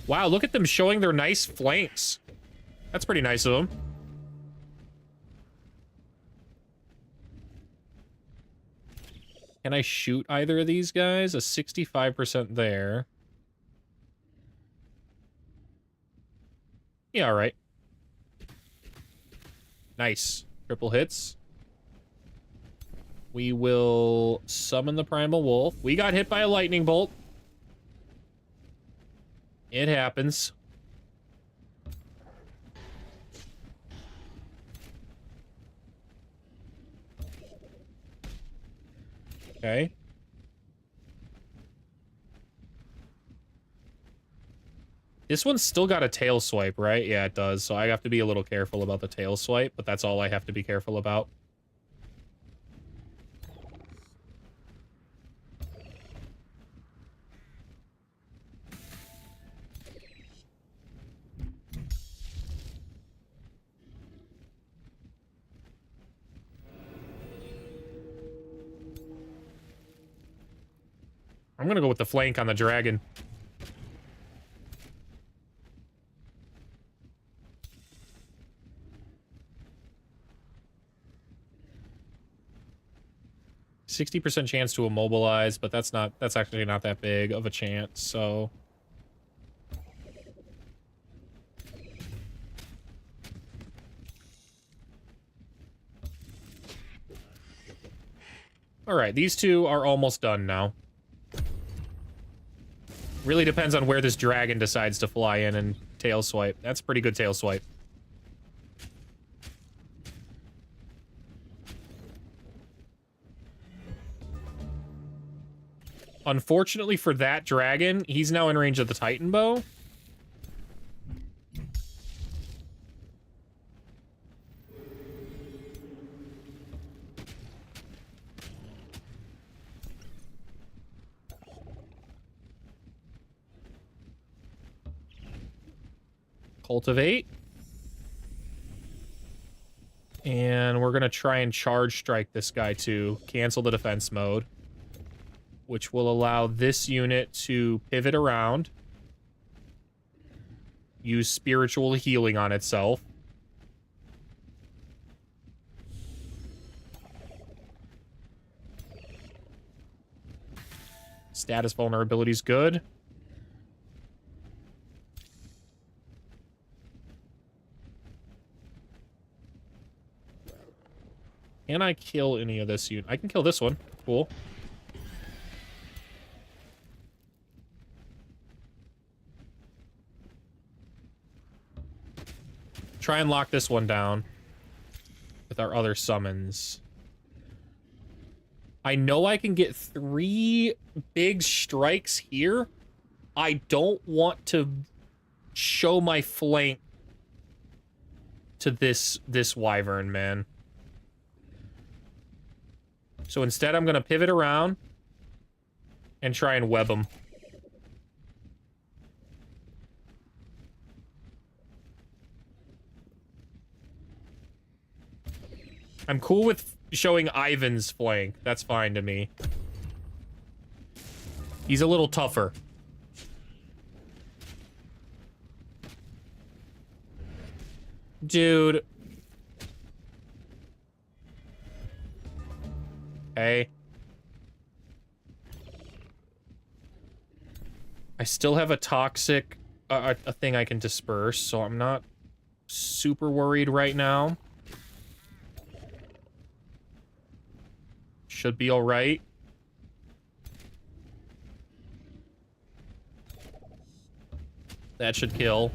[SPEAKER 1] Wow, look at them showing their nice flanks. That's pretty nice of them. Can I shoot either of these guys? A 65% there. Yeah, all right. Nice. Triple hits. We will summon the Primal Wolf. We got hit by a lightning bolt. It happens. Okay. This one's still got a tail swipe, right? Yeah, it does. So I have to be a little careful about the tail swipe, but that's all I have to be careful about. I'm gonna go with the flank on the dragon. %60 chance to immobilize, but that's actually not that big of a chance, so. All right, these two are almost done now. Really depends on where this dragon decides to fly in and tail swipe. That's pretty good tail swipe. Unfortunately for that dragon, he's now in range of the Titan bow. cultivate. And we're going to try and charge strike this guy to cancel the defense mode, which will allow this unit to pivot around, use spiritual healing on itself. Status vulnerability is good. Can I kill any of this unit? I can kill this one. Cool. Try and lock this one down with our other summons. I know I can get 3 big strikes here. I don't want to show my flank to this wyvern, man. So instead, I'm going to pivot around and try and web him. I'm cool with showing Ivan's flank. That's fine to me. He's a little tougher. Dude. Okay. I still have a toxic, a thing I can disperse, so I'm not super worried right now. Should be all right. That should kill.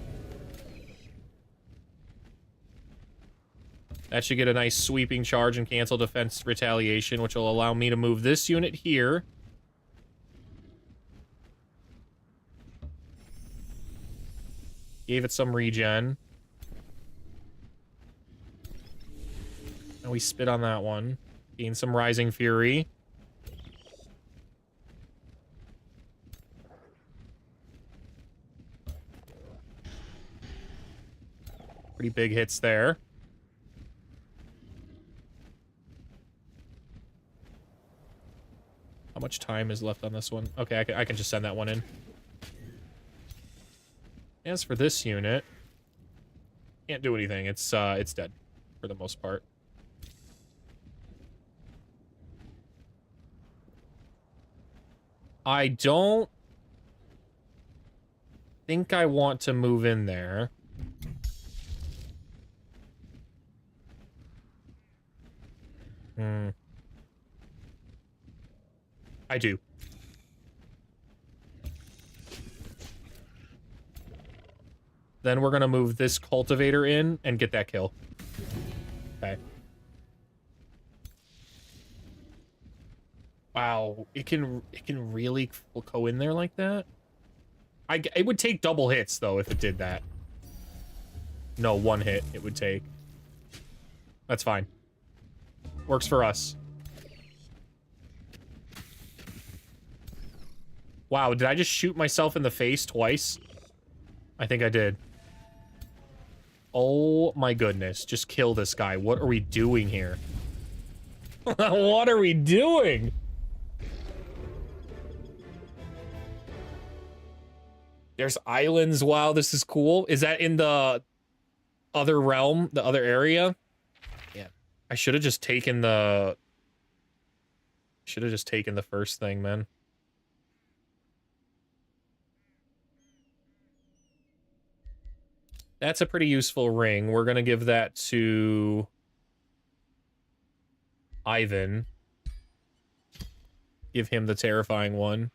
[SPEAKER 1] That should get a nice sweeping charge and cancel defense retaliation, which will allow me to move this unit here. Gave it some regen. And we spit on that one. Gain some Rising Fury. Pretty big hits there. How much time is left on this one? Okay, I can just send that one in. As for this unit, can't do anything. It's dead for the most part. I don't think I want to move in there. I do. Then we're gonna move this cultivator in and get that kill. Okay. Wow, it can really go in there like that? It would take double hits though if it did that. No, 1 hit it would take. That's fine. Works for us. Wow, did I just shoot myself in the face twice? I think I did. Oh my goodness, just kill this guy. What are we doing here? What are we doing? There's islands. Wow, this is cool. Is that in the other realm, the other area? Yeah. I should have just taken the... Should have just taken the first thing, man. That's a pretty useful ring. We're gonna give that to Ivan. Give him the terrifying one.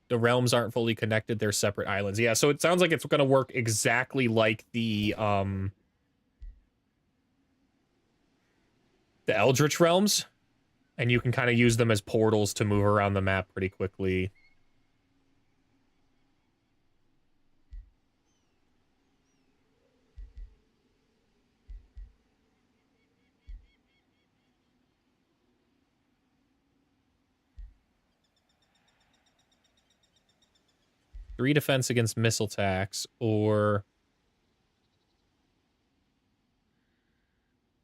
[SPEAKER 1] The realms aren't fully connected, they're separate islands. Yeah, so it sounds like it's gonna work exactly like the Eldritch realms. And you can kind of use them as portals to move around the map pretty quickly. 3 defense against missile attacks, or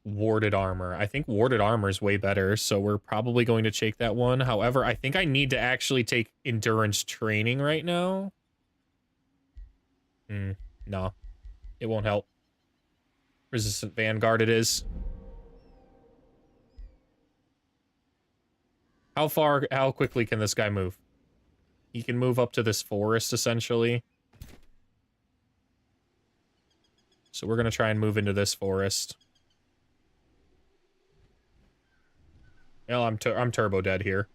[SPEAKER 1] warded armor. I think warded armor is way better, so we're probably going to take that one. However, I think I need to actually take endurance training right now. No, it won't help. Resistant Vanguard it is. How quickly can this guy move? He can move up to this forest, essentially. So we're going to try and move into this forest. Well, I'm turbo dead here.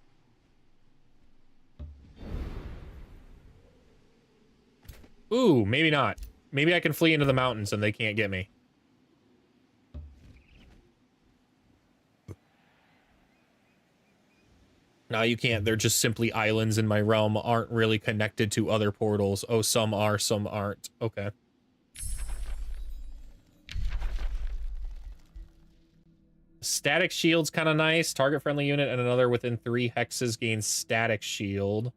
[SPEAKER 1] Ooh, maybe not. Maybe I can flee into the mountains and they can't get me. No, you can't. They're just simply islands in my realm, aren't really connected to other portals. Oh, some are, some aren't. Okay. Static shield's kind of nice. Target friendly unit and another within 3 hexes gains static shield.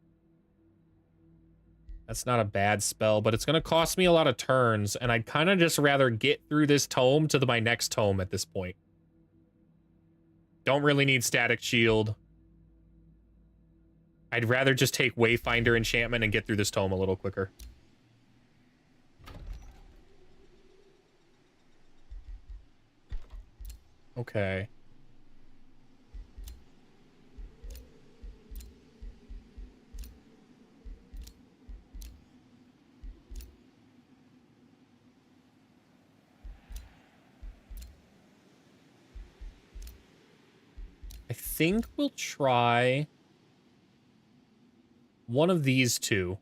[SPEAKER 1] That's not a bad spell, but it's going to cost me a lot of turns, and I'd kind of just rather get through this tome to my next tome at this point. Don't really need static shield. I'd rather just take Wayfinder enchantment and get through this tome a little quicker. Okay. I think we'll try one of these two.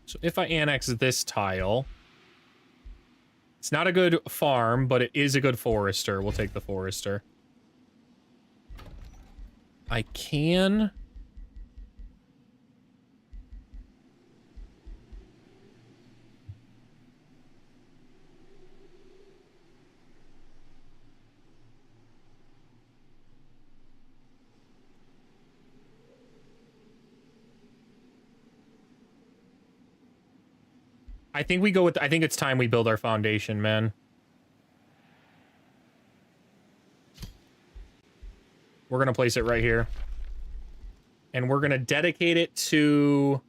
[SPEAKER 1] So if I annex this tile, it's not a good farm, but it is a good forester. We'll take the forester. I can... I think we go with... I think it's time we build our foundation, man. We're going to place it right here. And we're going to dedicate it to...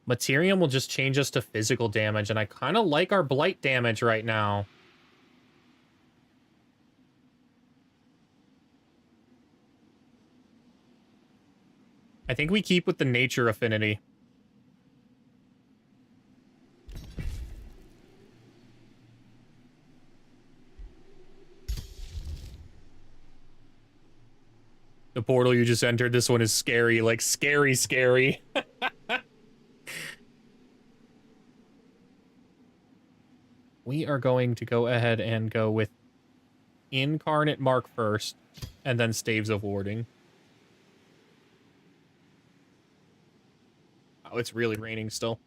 [SPEAKER 1] Materium will just change us to physical damage, and I kind of like our blight damage right now. I think we keep with the nature affinity. The portal you just entered, this one is scary, like scary, scary. We are going to go ahead and go with Incarnate Mark first, and then Staves of Warding. Oh, it's really raining still.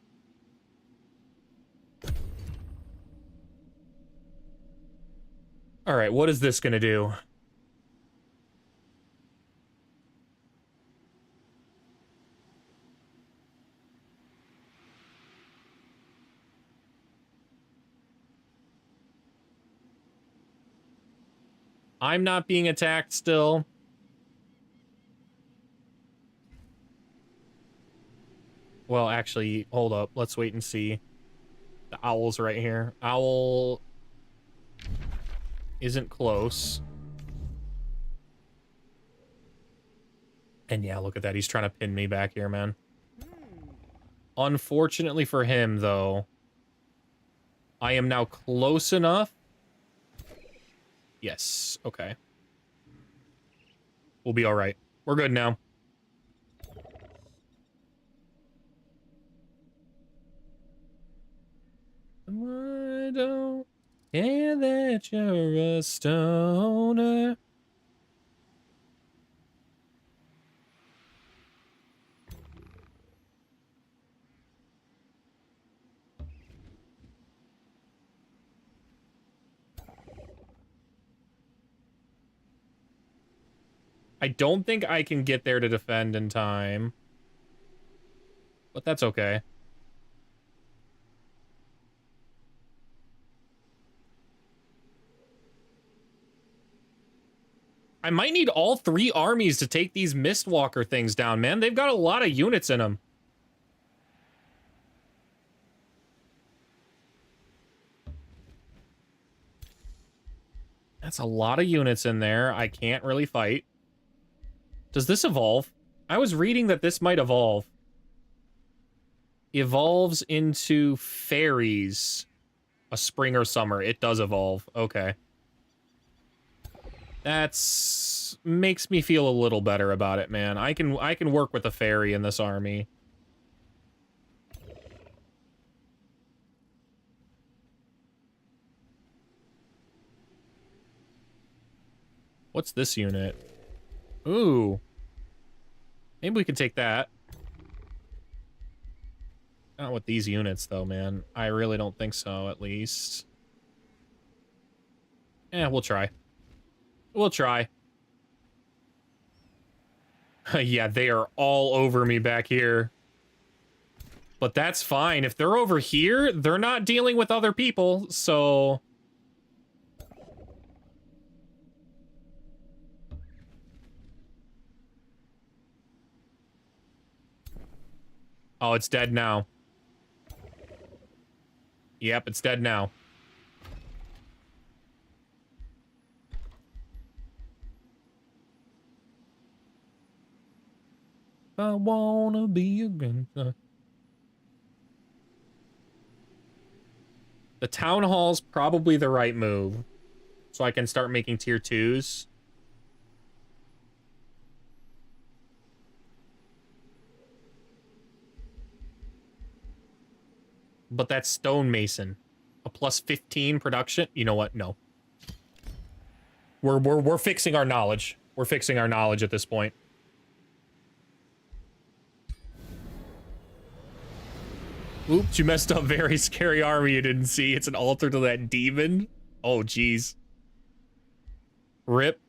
[SPEAKER 1] All right, what is this gonna do? I'm not being attacked still. Well, actually, hold up. Let's wait and see. The owl's right here. Owl isn't close. And yeah, look at that. He's trying to pin me back here, man. Unfortunately for him, though, I am now close enough. Yes, okay. We'll be all right. We're good now. I don't care that you're a stoner. I don't think I can get there to defend in time. But that's okay. I might need all 3 armies to take these Mistwalker things down, man. They've got a lot of units in them. That's a lot of units in there. I can't really fight. Does this evolve? I was reading that this might evolve. Evolves into fairies. A spring or summer. It does evolve. Okay. That's... makes me feel a little better about it, man. I can work with a fairy in this army. What's this unit? Ooh. Maybe we can take that. Not with these units, though, man. I really don't think so, at least. Eh, we'll try. We'll try. Yeah, they are all over me back here. But that's fine. If they're over here, they're not dealing with other people, so... Oh, it's dead now. Yep, it's dead now. I wanna be a grandson. The town hall's probably the right move. So I can start making tier 2s. But that's stonemason. A plus 15 production? You know what? No. We're fixing our knowledge. We're fixing our knowledge at this point. Oops, you messed up. Very scary army you didn't see. It's an altar to that demon. Oh, jeez. Rip.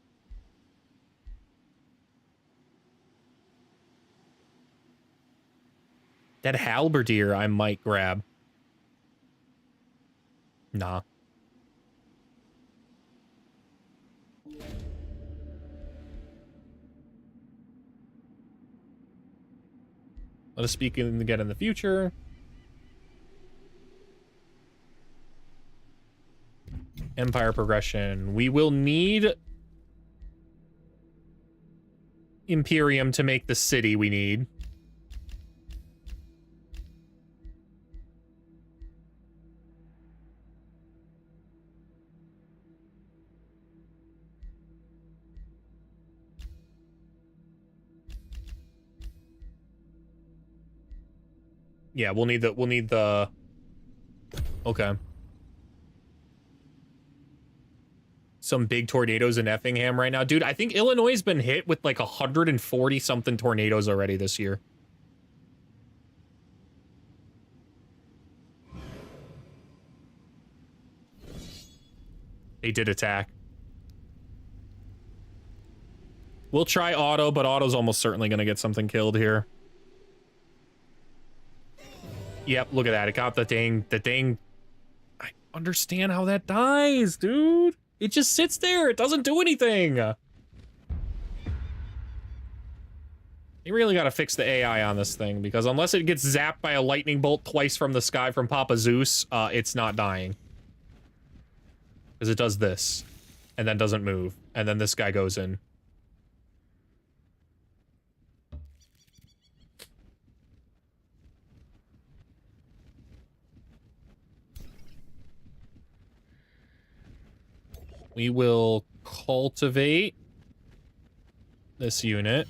[SPEAKER 1] That halberdier I might grab. Nah. Let us speak again in the future. Empire progression. We will need Imperium to make the city we need. Yeah, we'll need the okay. Some big tornadoes in Effingham right now. Dude, I think Illinois has been hit with like 140 something tornadoes already this year. They did attack. We'll try Otto, but Otto's almost certainly going to get something killed here. Yep, look at that. It got the dang. I understand how that dies, dude. It just sits there. It doesn't do anything. You really got to fix the AI on this thing, because unless it gets zapped by a lightning bolt twice from the sky from Papa Zeus, it's not dying. Because it does this, and then doesn't move, and then this guy goes in. We will cultivate this unit.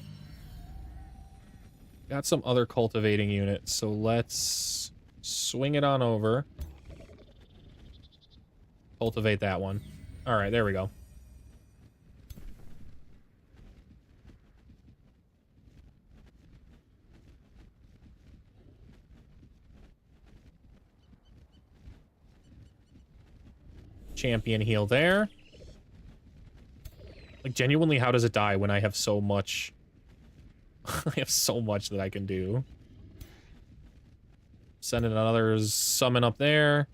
[SPEAKER 1] Got some other cultivating units, so let's swing it on over. Cultivate that one. All right, there we go. Champion heal there. Like, genuinely, how does it die when I have so much... I have so much that I can do. Send another summon up there.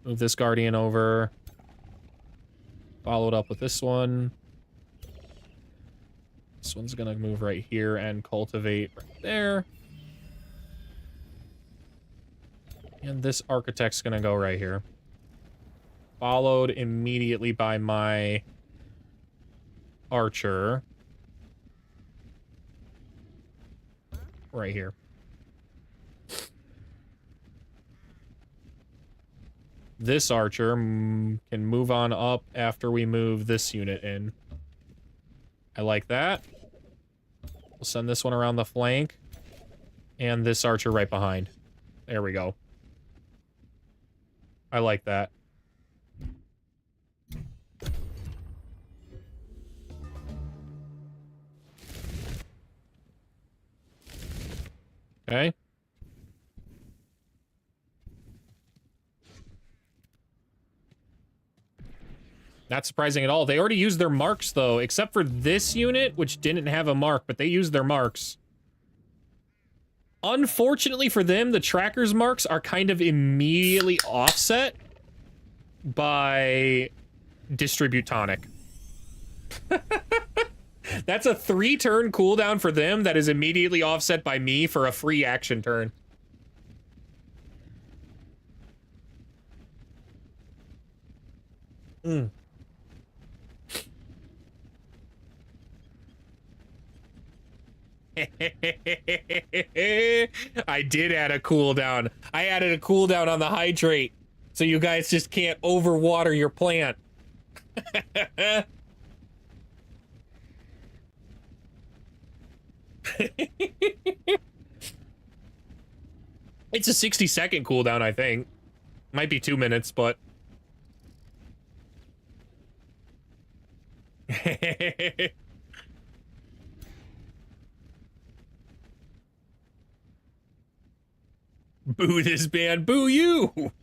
[SPEAKER 1] Move this Guardian over. Follow it up with this one. This one's gonna move right here and cultivate right there. And this Architect's gonna go right here. Followed immediately by my Archer. Right here. This Archer can move on up after we move this unit in. I like that. We'll send this one around the flank. And this Archer right behind. There we go. I like that. Okay. Not surprising at all. They already used their marks, though, except for this unit, which didn't have a mark, but they used their marks. Unfortunately for them, the tracker's marks are kind of immediately offset by Distribute Tonic. That's a 3-turn cooldown for them that is immediately offset by me for a free action turn. I did add a cooldown. I added a cooldown on the hydrate, so you guys just can't overwater your plant. It's a 60-second cooldown, I think. Might be 2 minutes, but... Boo this band, boo you!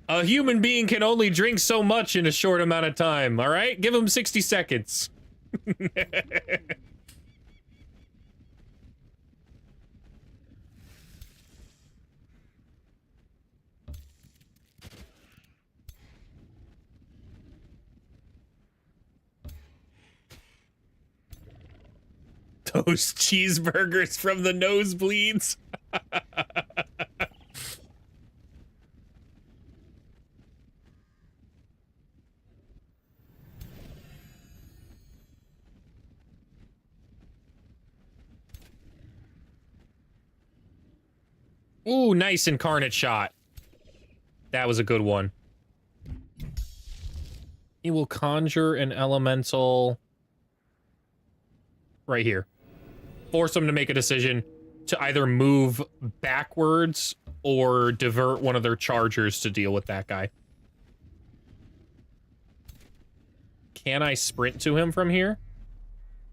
[SPEAKER 1] A human being can only drink so much in a short amount of time, alright? Give him 60 seconds. Toast cheeseburgers from the nosebleeds. Ooh, nice incarnate shot. That was a good one. He will conjure an elemental right here. Force him to make a decision to either move backwards or divert one of their chargers to deal with that guy. Can I sprint to him from here?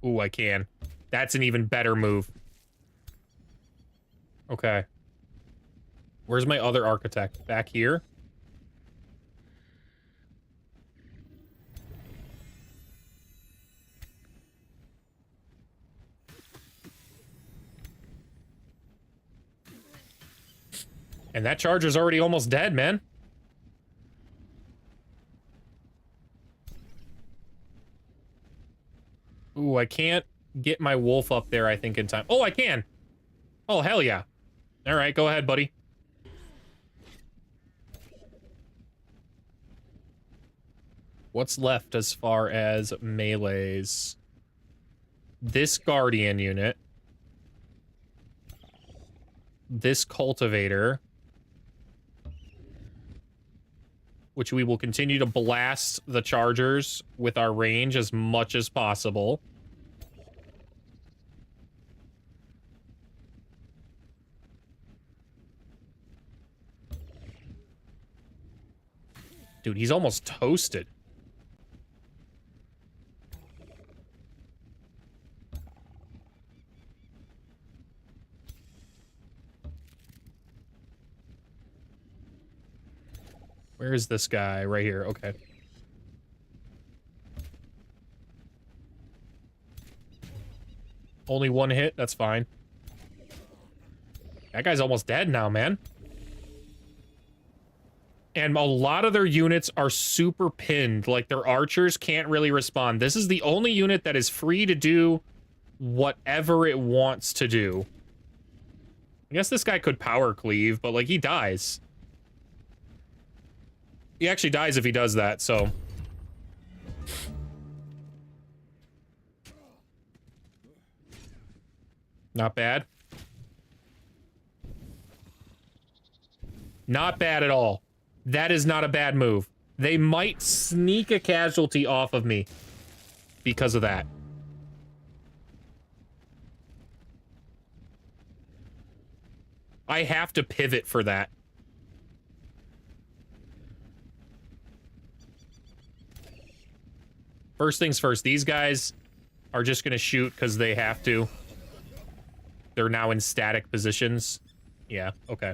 [SPEAKER 1] Ooh, I can. That's an even better move. Okay. Where's my other architect? Back here? And that charger's already almost dead, man. Ooh, I can't get my wolf up there, I think, in time. Oh, I can! Oh, hell yeah. Alright, go ahead, buddy. What's left as far as melees? This Guardian unit. This Cultivator. Which we will continue to blast the chargers with our range as much as possible. Dude, he's almost toasted. Where is this guy? Right here. Okay. Only one hit, that's fine. That guy's almost dead now, man. And a lot of their units are super pinned. Like, their archers can't really respond. This is the only unit that is free to do whatever it wants to do. I guess this guy could power cleave, but, like, he dies. He actually dies if he does that, so... Not bad. Not bad at all. That is not a bad move. They might sneak a casualty off of me because of that. I have to pivot for that. First things first, these guys are just gonna shoot because they have to. They're now in static positions. Yeah, okay.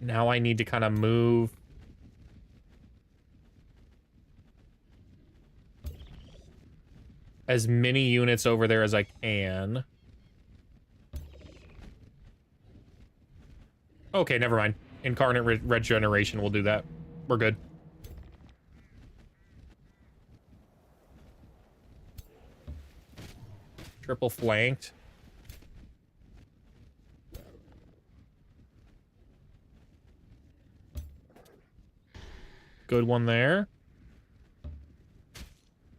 [SPEAKER 1] Now I need to kind of move. As many units over there as I can. Okay, never mind. Incarnate regeneration will do that. We're good. Triple flanked. Good one there.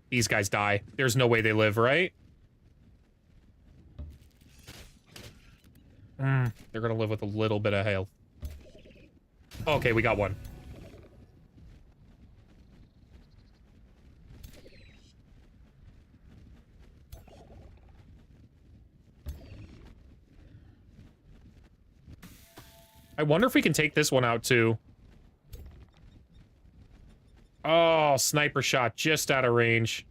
[SPEAKER 1] These guys die. There's no way they live, right? They're gonna live with a little bit of health. Okay, we got one. I wonder if we can take this one out, too. Oh, sniper shot just out of range.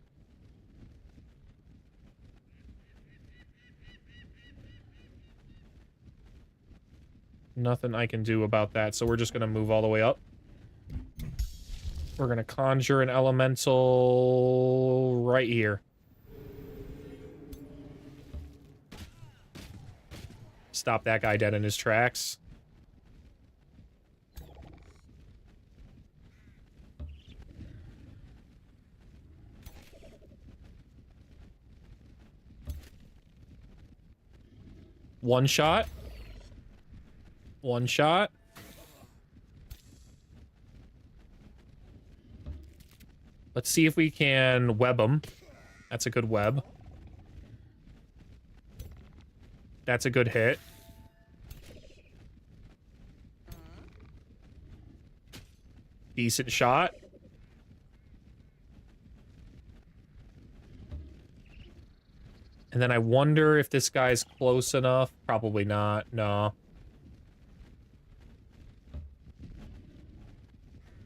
[SPEAKER 1] Nothing I can do about that, so we're just gonna move all the way up. We're gonna conjure an elemental right here. Stop that guy dead in his tracks. One shot. One shot. Let's see if we can web them. That's a good web. That's a good hit. Decent shot. And then I wonder if this guy's close enough. Probably not. No.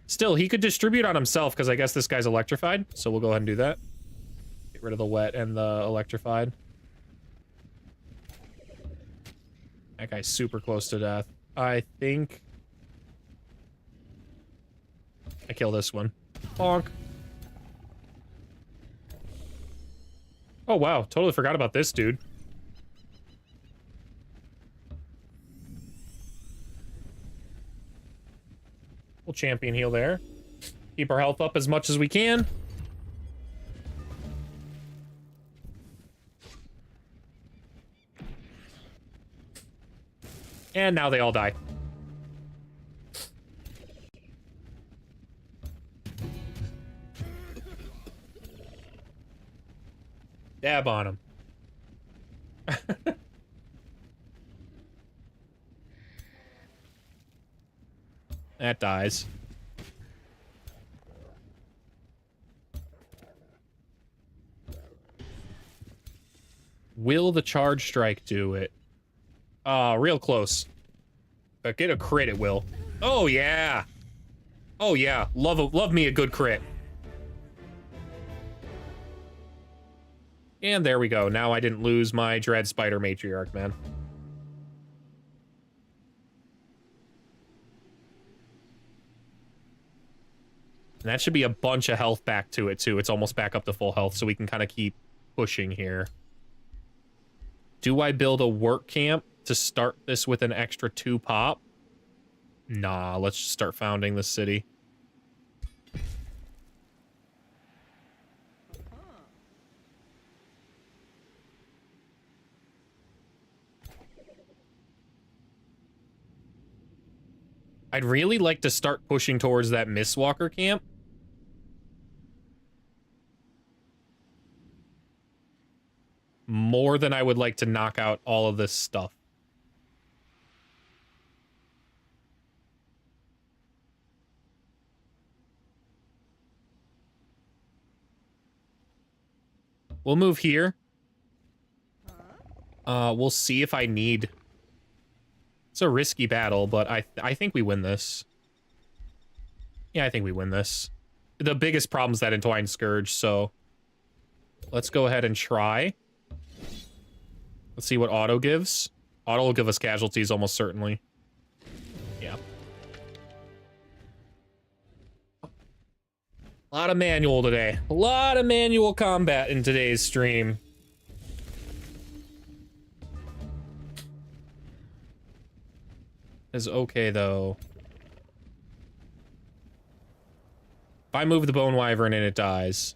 [SPEAKER 1] Still, he could distribute on himself because I guess this guy's electrified. So we'll go ahead and do that. Get rid of the wet and the electrified. That guy's super close to death. I think... I kill this one. Bonk. Oh, wow. Totally forgot about this dude. We'll champion heal there. Keep our health up as much as we can. And now they all die. Dab on him. That dies. Will the charge strike do it? Real close. But get a crit, it will. Oh, yeah. Oh, yeah. Love me a good crit. And there we go. Now I didn't lose my Dread Spider Matriarch, man. And that should be a bunch of health back to it, too. It's almost back up to full health, so we can kind of keep pushing here. Do I build a work camp to start this with an extra 2 pop? Nah, let's just start founding the city. I'd really like to start pushing towards that Mistwalker camp. More than I would like to knock out all of this stuff. We'll move here. We'll see if I need... It's a risky battle, but I think we win this. Yeah, I think we win this. The biggest problem is that Entwined Scourge, so... Let's go ahead and try. Let's see what auto gives. Auto will give us casualties almost certainly. Yeah. A lot of manual today. A lot of manual combat in today's stream. Is okay, though. If I move the Bone Wyvern and it dies...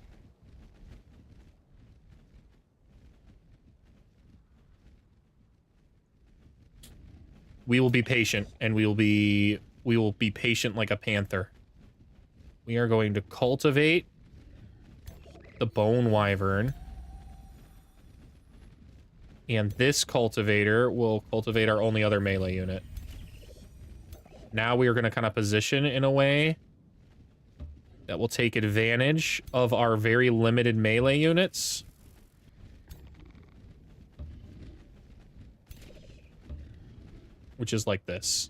[SPEAKER 1] We will be patient, and we will be patient like a panther. We are going to cultivate the Bone Wyvern. And this cultivator will cultivate our only other melee unit. Now we are going to kind of position in a way that will take advantage of our very limited melee units. Which is like this.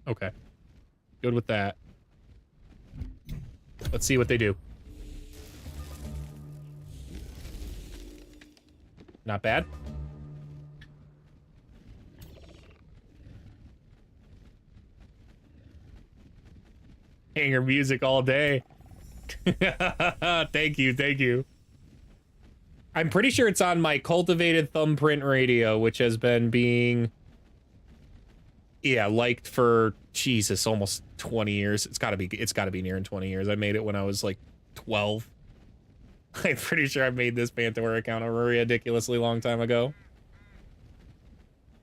[SPEAKER 1] Okay. Good with that. Let's see what they do. Not bad. Hanger music all day. Thank you, thank you. I'm pretty sure it's on my cultivated thumbprint radio, which has been being, yeah, liked for Jesus, almost 20 years. It's gotta be nearing 20 years. I made it when I was like 12. I'm pretty sure I made this Panther account a ridiculously long time ago.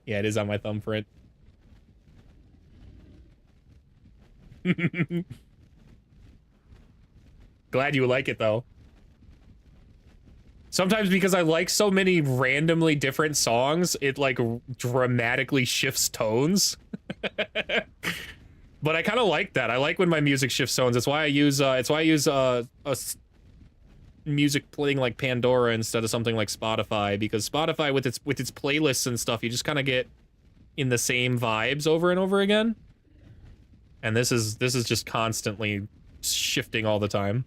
[SPEAKER 1] Yeah, it is on my thumbprint. Glad you like it though. Sometimes because I like so many randomly different songs, it like dramatically shifts tones. But I kind of like that. I like when my music shifts tones. That's why I use music playing like Pandora instead of something like Spotify, because Spotify with its playlists and stuff, you just kind of get in the same vibes over and over again. And this is just constantly shifting all the time.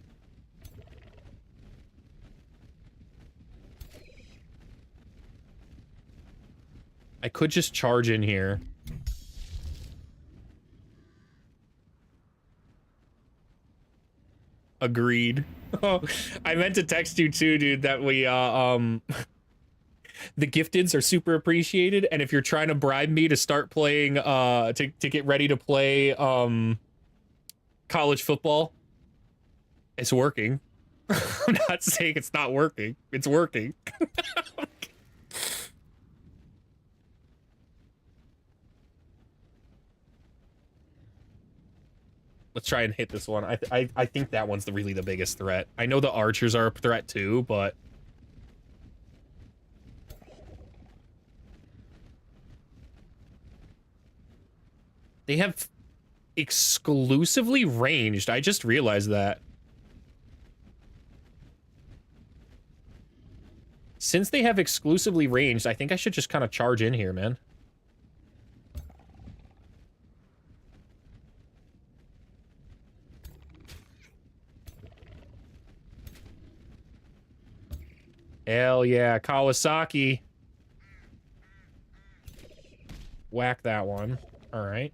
[SPEAKER 1] I could just charge in here. Agreed. I meant to text you too, dude, that we the gifteds are super appreciated, and if you're trying to bribe me to start playing to get ready to play college football, it's working. I'm not saying it's not working. It's working. Let's try and hit this one. I think that one's really the biggest threat. I know the archers are a threat too, but... They have exclusively ranged. I just realized that. Since they have exclusively ranged, I think I should just kind of charge in here, man. Hell yeah, Kawasaki. Whack that one. All right.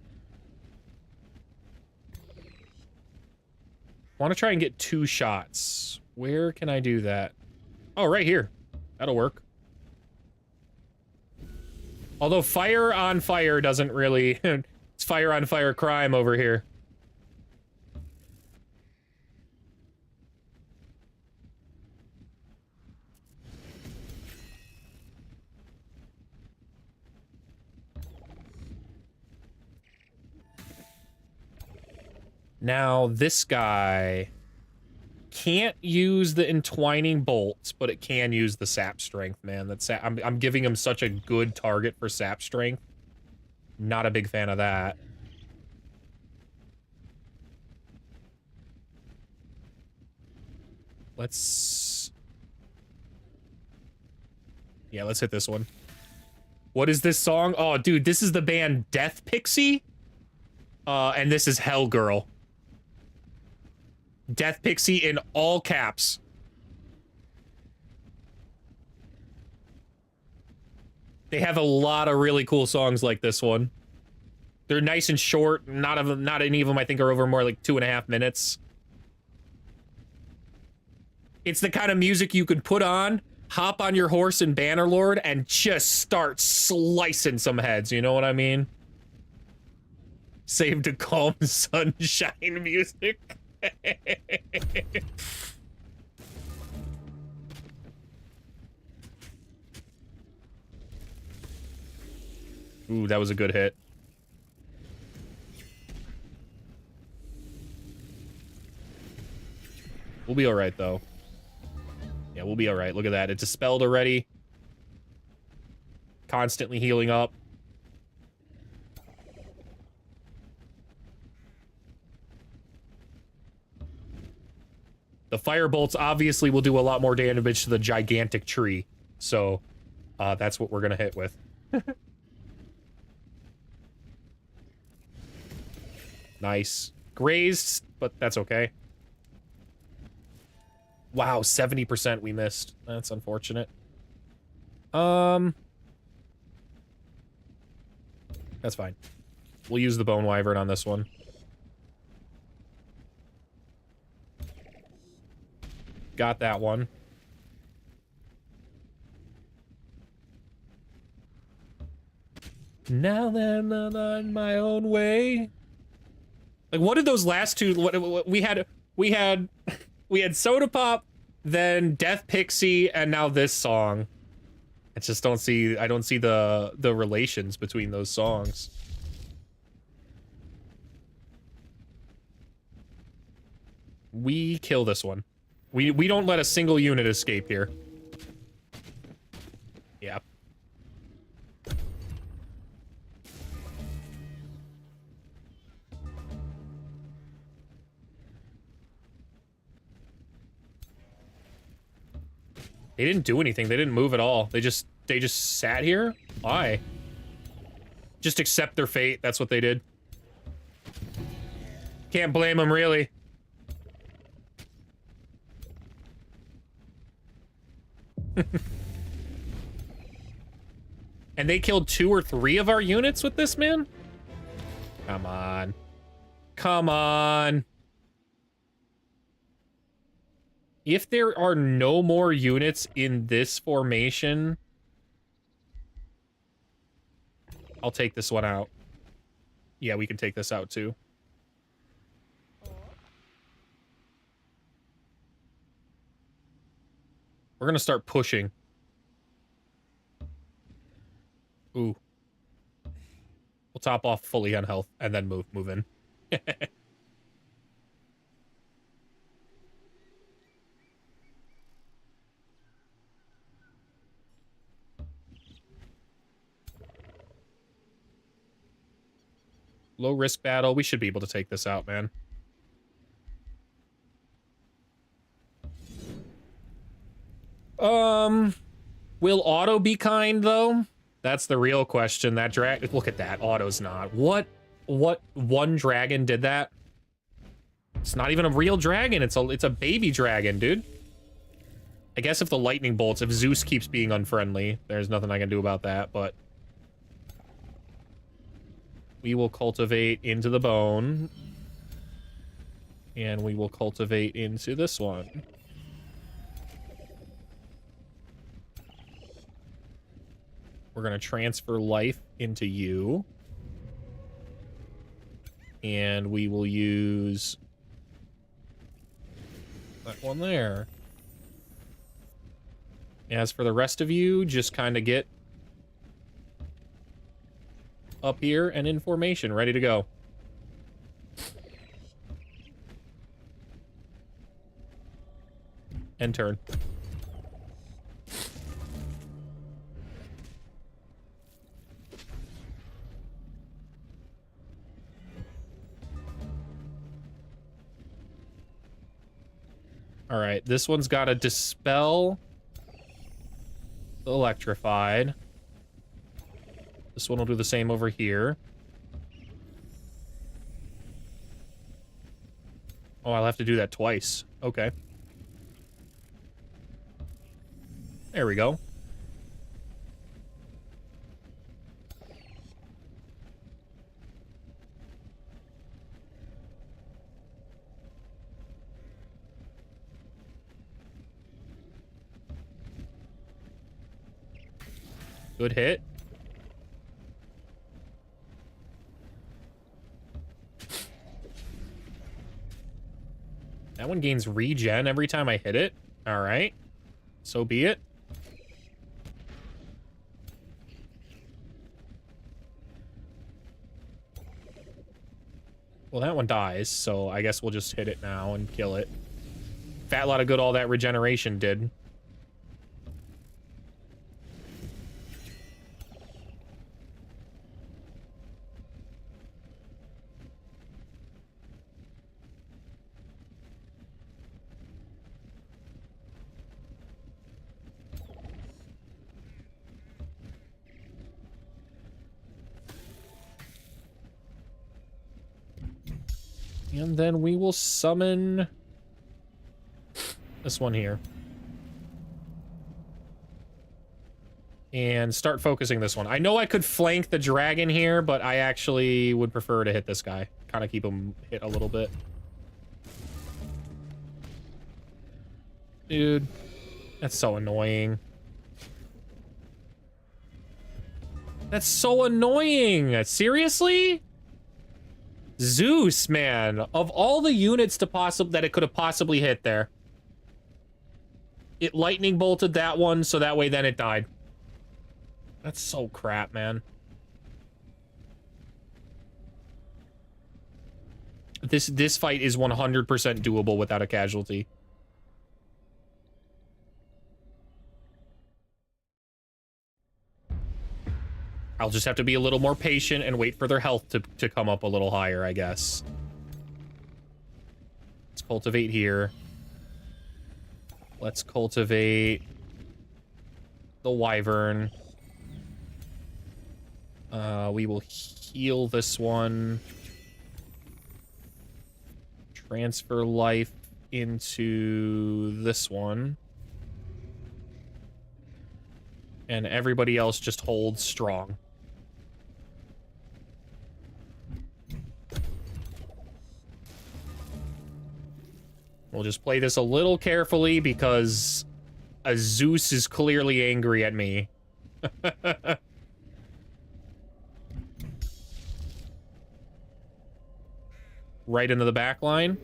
[SPEAKER 1] want to try and get 2 shots. Where can I do that? Oh, right here. That'll work. Although fire on fire doesn't really... it's fire on fire crime over here. Now, this guy can't use the entwining bolts, but it can use the sap strength, man. That's I'm giving him such a good target for sap strength. Not a big fan of that. Let's... yeah, let's hit this one. What is this song? Oh, dude, this is the band Death Pixie. And this is Hell Girl. Death Pixie in all caps. They have a lot of really cool songs like this one. They're nice and short. Not any of them I think are over more like 2.5 minutes. It's the kind of music you could put on, hop on your horse in Bannerlord, and just start slicing some heads, you know what I mean? Save to calm sunshine music. Ooh, that was a good hit. We'll be alright, though. Yeah, we'll be alright. Look at that. It dispelled already. Constantly healing up. The fire bolts obviously will do a lot more damage to the gigantic tree. So, that's what we're gonna hit with. Nice. Grazed, but that's okay. Wow, 70% we missed. That's unfortunate. That's fine. We'll use the Bone Wyvern on this one. Got that one. Now that I'm on my own way. Like, what did those last two? What we had Soda Pop, then Death Pixie, and now this song. I just don't see. I don't see the relations between those songs. We kill this one. We don't let a single unit escape here. Yeah. They didn't do anything. They didn't move at all. They just sat here? Why? Just accept their fate. That's what they did. Can't blame them, really. And they killed 2 or 3 of our units with this, man? Come on. Come on. If there are no more units in this formation, I'll take this one out. Yeah, we can take this out too. We're gonna start pushing. Ooh. We'll top off fully on health and then move in. Low risk battle. We should be able to take this out, man. Will Auto be kind, though? That's the real question. That look at that. Auto's not. What one dragon did that? It's not even a real dragon. It's a baby dragon, dude. I guess if the lightning bolts, if Zeus keeps being unfriendly, there's nothing I can do about that, but we will cultivate into the bone. And we will cultivate into this one. We're going to transfer life into you. And we will use that one there. As for the rest of you, just kind of get up here and in formation, ready to go. End turn. All right, this one's got to dispel the electrified. This one will do the same over here. Oh, I'll have to do that twice. Okay. There we go. Good hit. That one gains regen every time I hit it. All right. So be it. Well, that one dies, so I guess we'll just hit it now and kill it. Fat lot of good all that regeneration did. And then we will summon this one here. And start focusing this one. I know I could flank the dragon here, but I actually would prefer to hit this guy. Kind of keep him hit a little bit. Dude, that's so annoying. That's so annoying! Seriously? Zeus, man. Of all the units that it could have possibly hit there. It lightning bolted that one, so that way then it died. That's so crap, man. This fight is 100% doable without a casualty. I'll just have to be a little more patient and wait for their health to come up a little higher, I guess. Let's cultivate here. Let's cultivate the wyvern. We will heal this one. Transfer life into this one. And everybody else just holds strong. We'll just play this a little carefully because a Zeus is clearly angry at me. Right into the back line.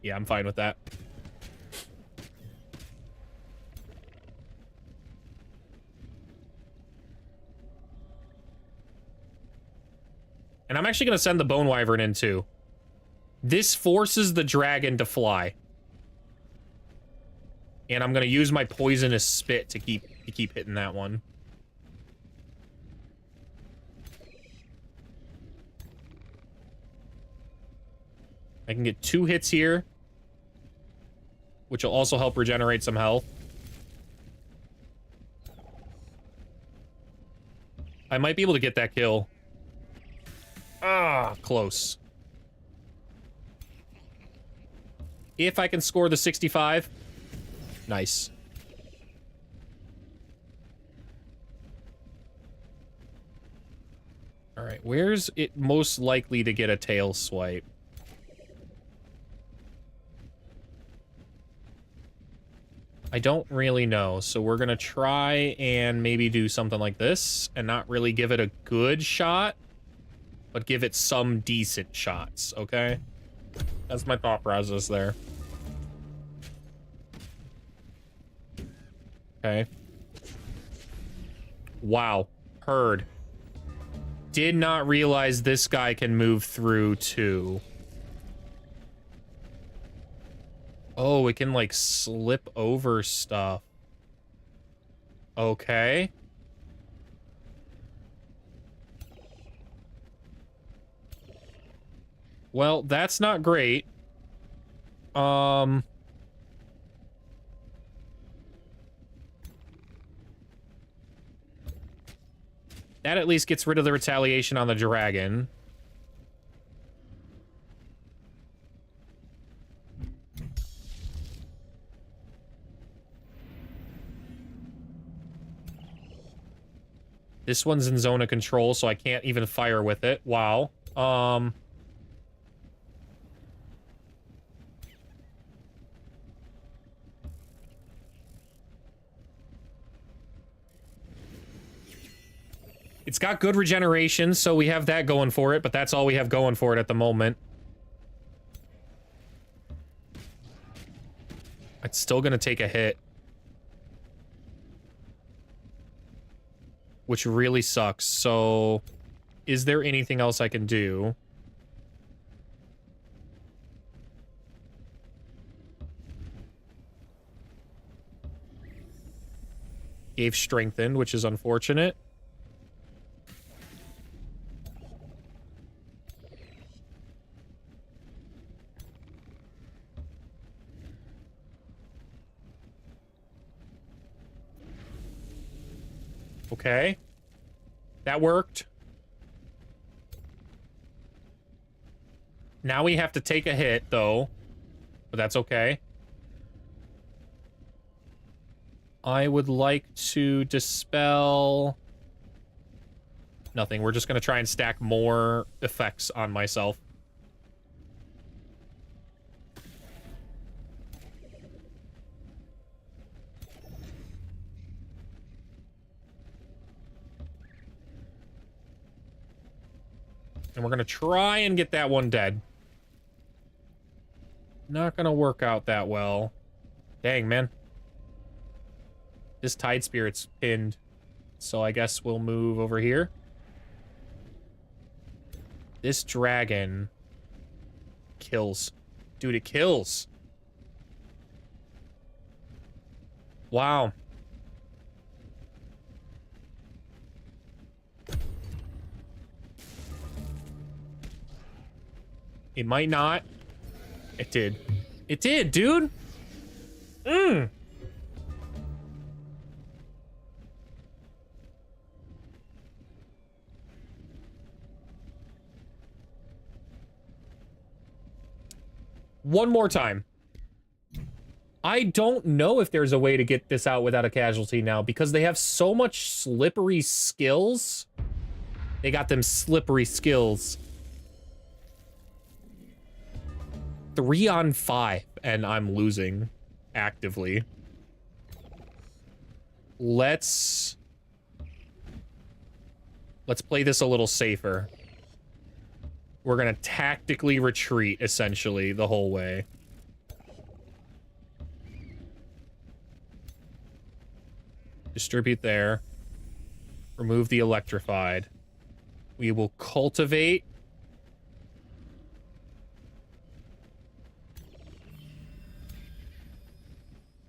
[SPEAKER 1] Yeah, I'm fine with that. And I'm actually going to send the Bone Wyvern in too. This forces the dragon to fly. And I'm going to use my poisonous spit to keep hitting that one. I can get 2 hits here, which will also help regenerate some health. I might be able to get that kill. Ah, close. If I can score the 65. Nice. All right, Where's it most likely to get a tail swipe? I don't really know, so we're gonna try and maybe do something like this and not really give it a good shot, but give it some decent shots, okay? That's my thought process there. Okay. Wow. Heard. Did not realize this guy can move through too. Oh, it can like slip over stuff. Okay. Well, that's not great. That at least gets rid of the retaliation on the dragon. This one's in zone of control, so I can't even fire with it. Wow. It's got good regeneration, so we have that going for it, but that's all we have going for it at the moment. It's still gonna take a hit. Which really sucks, so... Is there anything else I can do? Gave strengthened, which is unfortunate. Okay. That worked. Now we have to take a hit, though. But that's okay. I would like to dispel... Nothing. We're just going to try and stack more effects on myself. And we're going to try and get that one dead. Not going to work out that well. Dang, man. This Tide Spirit's pinned. So I guess we'll move over here. This dragon kills. Dude, it kills. Wow. It might not. It did. It did, dude. One more time. I don't know if there's a way to get this out without a casualty now because they have so much slippery skills. They got them slippery skills. 3 on 5, and I'm losing actively. Let's play this a little safer. We're gonna tactically retreat, essentially, the whole way. Distribute there. Remove the electrified. We will cultivate.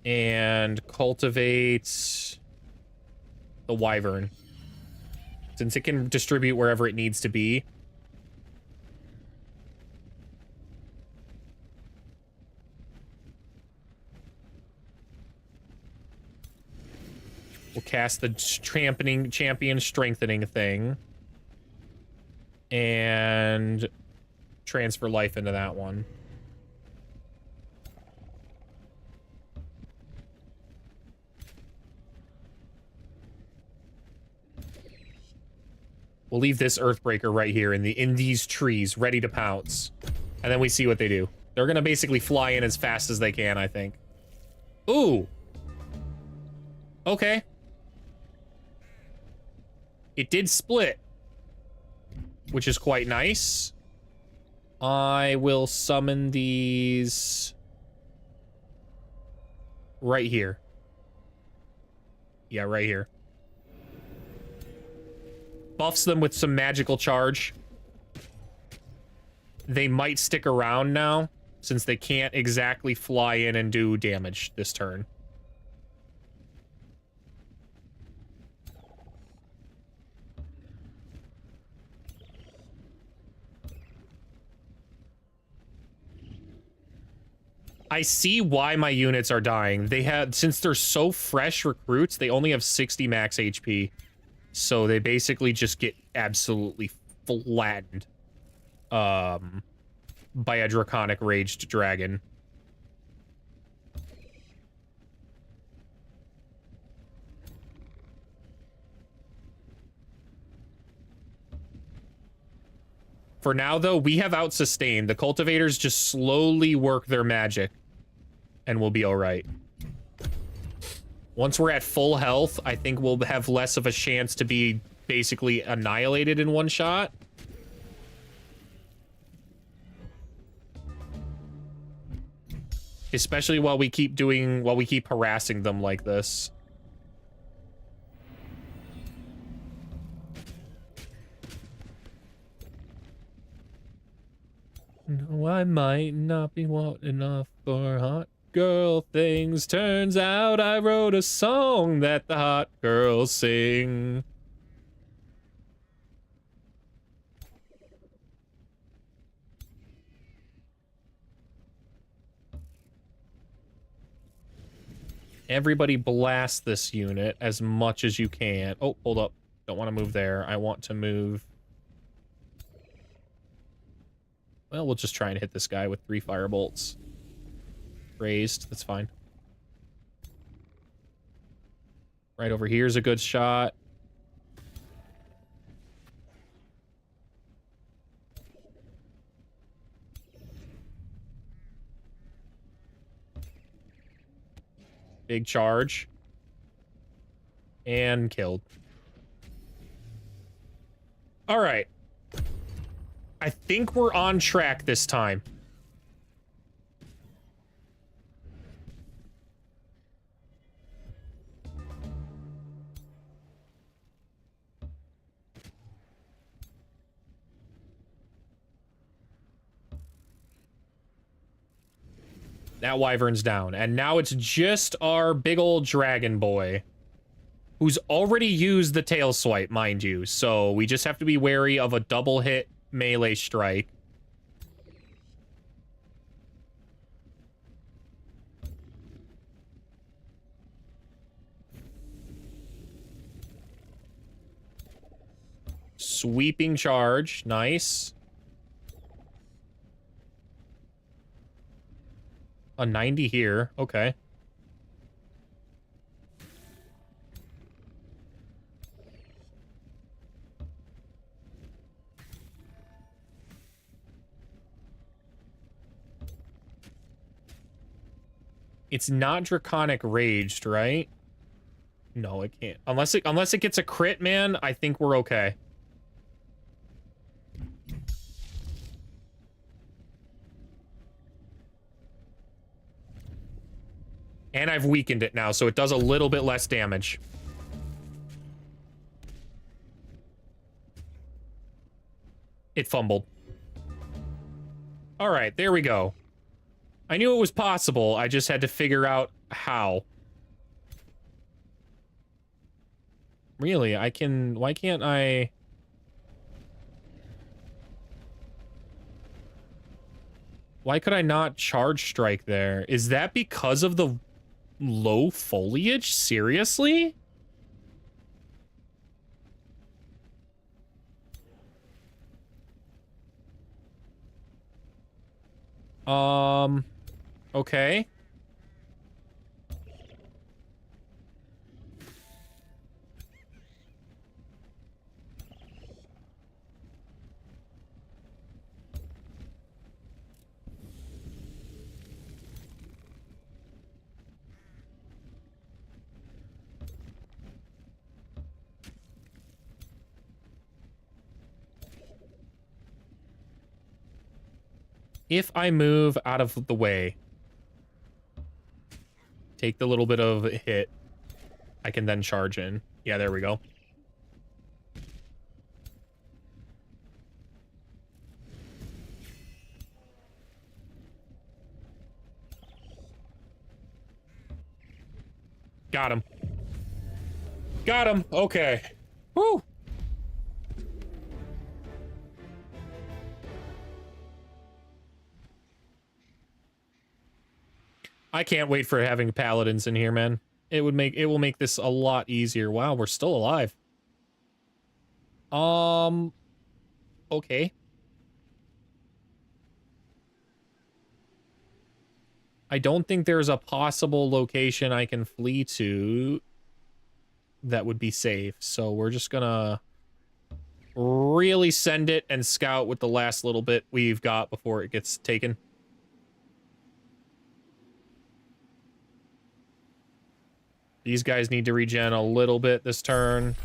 [SPEAKER 1] And cultivate the wyvern. Since it can distribute wherever it needs to be. We'll cast the champion strengthening thing. And transfer life into that one. We'll leave this Earthbreaker right here in these trees, ready to pounce. And then we see what they do. They're gonna basically fly in as fast as they can, I think. Ooh! Okay. It did split, which is quite nice. I will summon these right here. Yeah, right here. Buffs them with some magical charge. They might stick around now, since they can't exactly fly in and do damage this turn. I see why my units are dying. They had, since they're so fresh recruits, they only have 60 max HP. So they basically just get absolutely flattened. By a draconic raged dragon. For now, though, we have out-sustained. The cultivators just slowly work their magic, and we'll be all right. Once we're at full health, I think we'll have less of a chance to be basically annihilated in one shot. Especially while we keep harassing them like this. No, I might not be want enough for hot girl things. Turns out I wrote a song that the hot girls sing. Everybody blast this unit as much as you can. Oh, hold up. Don't want to move there. I want to move... Well, we'll just try and hit this guy with 3 firebolts. Raised, that's fine. Right over here is a good shot. Big charge. And killed. All right. I think we're on track this time. That wyvern's down. And now it's just our big old dragon boy, who's already used the tail swipe, mind you. So we just have to be wary of a double hit melee strike. Sweeping charge, nice. A 90 here, okay. It's not draconic raged, right? No, it can't. Unless it gets a crit, man, I think we're okay. And I've weakened it now, so it does a little bit less damage. It fumbled. All right, there we go. I knew it was possible. I just had to figure out how. Really, I can... Why can't I... Why could I not charge strike there? Is that because of the low foliage? Seriously? Okay. If I move out of the way, take the little bit of hit, I can then charge in. Yeah, there we go. Got him. Got him. Okay. Woo. I can't wait for having paladins in here, man. It will make this a lot easier. Wow, we're still alive. Okay. I don't think there's a possible location I can flee to that would be safe. So we're just gonna really send it and scout with the last little bit we've got before it gets taken. These guys need to regen a little bit this turn.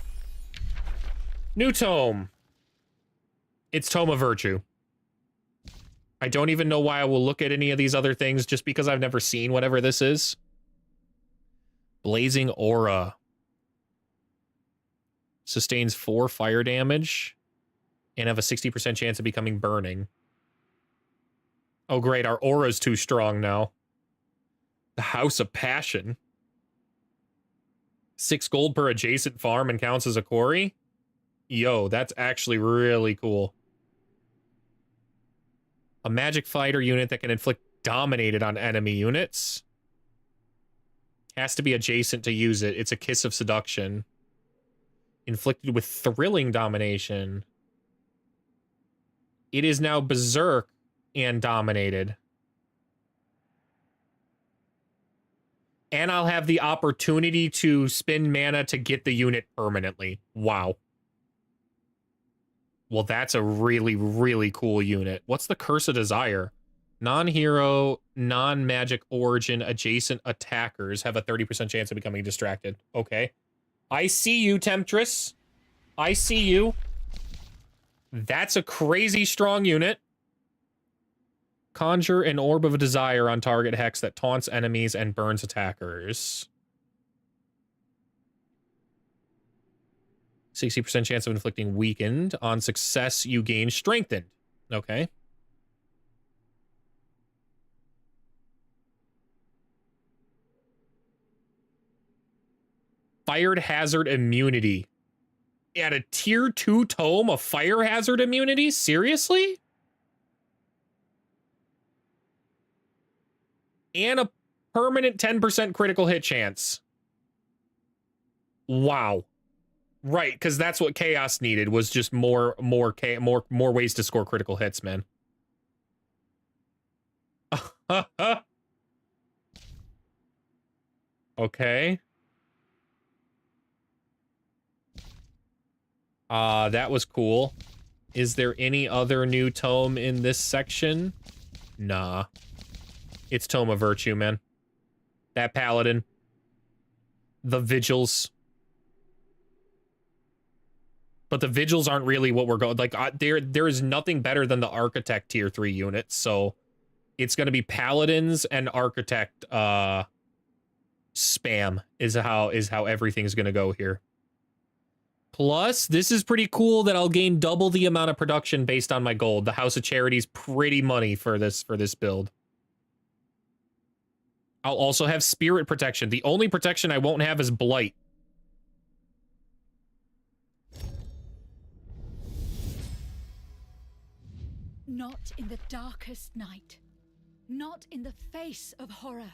[SPEAKER 1] New tome. It's Tome of Virtue. I don't even know why I will look at any of these other things just because I've never seen whatever this is. Blazing Aura. Sustains 4 fire damage and have a 60% chance of becoming burning. Oh great, our aura's too strong now. The House of Passion. 6 gold per adjacent farm and counts as a quarry? Yo, that's actually really cool. A magic fighter unit that can inflict dominated on enemy units. Has to be adjacent to use it. It's a Kiss of Seduction. Inflicted with thrilling domination. It is now berserk and dominated. And I'll have the opportunity to spend mana to get the unit permanently. Wow. Well, that's a really, really cool unit. What's the Curse of Desire? Non-hero, non-magic origin adjacent attackers have a 30% chance of becoming distracted. Okay. I see you, Temptress. I see you. That's a crazy strong unit. Conjure an Orb of Desire on target hex that taunts enemies and burns attackers. 60% chance of inflicting weakened. On success, you gain strengthened. Okay. Fired hazard immunity. At a tier 2 tome of fire hazard immunity? Seriously? And a permanent 10% critical hit chance. Wow. Right, because that's what Chaos needed, was just more ways to score critical hits, man. Okay. That was cool. Is there any other new tome in this section? Nah. It's Tome of Virtue, man. That paladin. The vigils. But the vigils aren't really what we're going... Like, there is nothing better than the architect tier 3 units, so... It's gonna be paladins and architect, spam is how everything's gonna go here. Plus, this is pretty cool that I'll gain double the amount of production based on my gold. The House of Charity's pretty money for this build. I'll also have spirit protection. The only protection I won't have is blight.
[SPEAKER 2] Not in the darkest night. Not in the face of horror.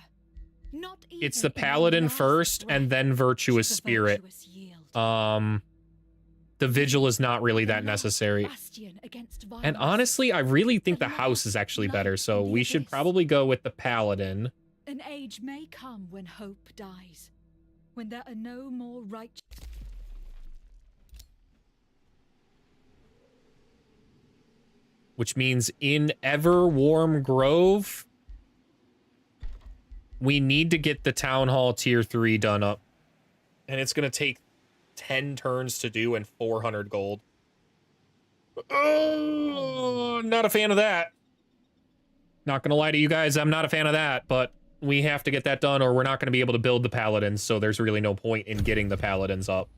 [SPEAKER 2] Not even
[SPEAKER 1] it's the paladin first and then virtuous spirit. The vigil is not really that necessary. And honestly, I really think the house is actually better, so we should probably go with the paladin.
[SPEAKER 2] An age may come when hope dies, when there are no more righteous.
[SPEAKER 1] Which means in Everwarm Grove, we need to get the Town Hall Tier 3 done up. And it's going to take 10 turns to do and 400 gold. Oh, not a fan of that. Not gonna lie to you guys, I'm not a fan of that, but we have to get that done or we're not gonna be able to build the paladins, so there's really no point in getting the paladins up.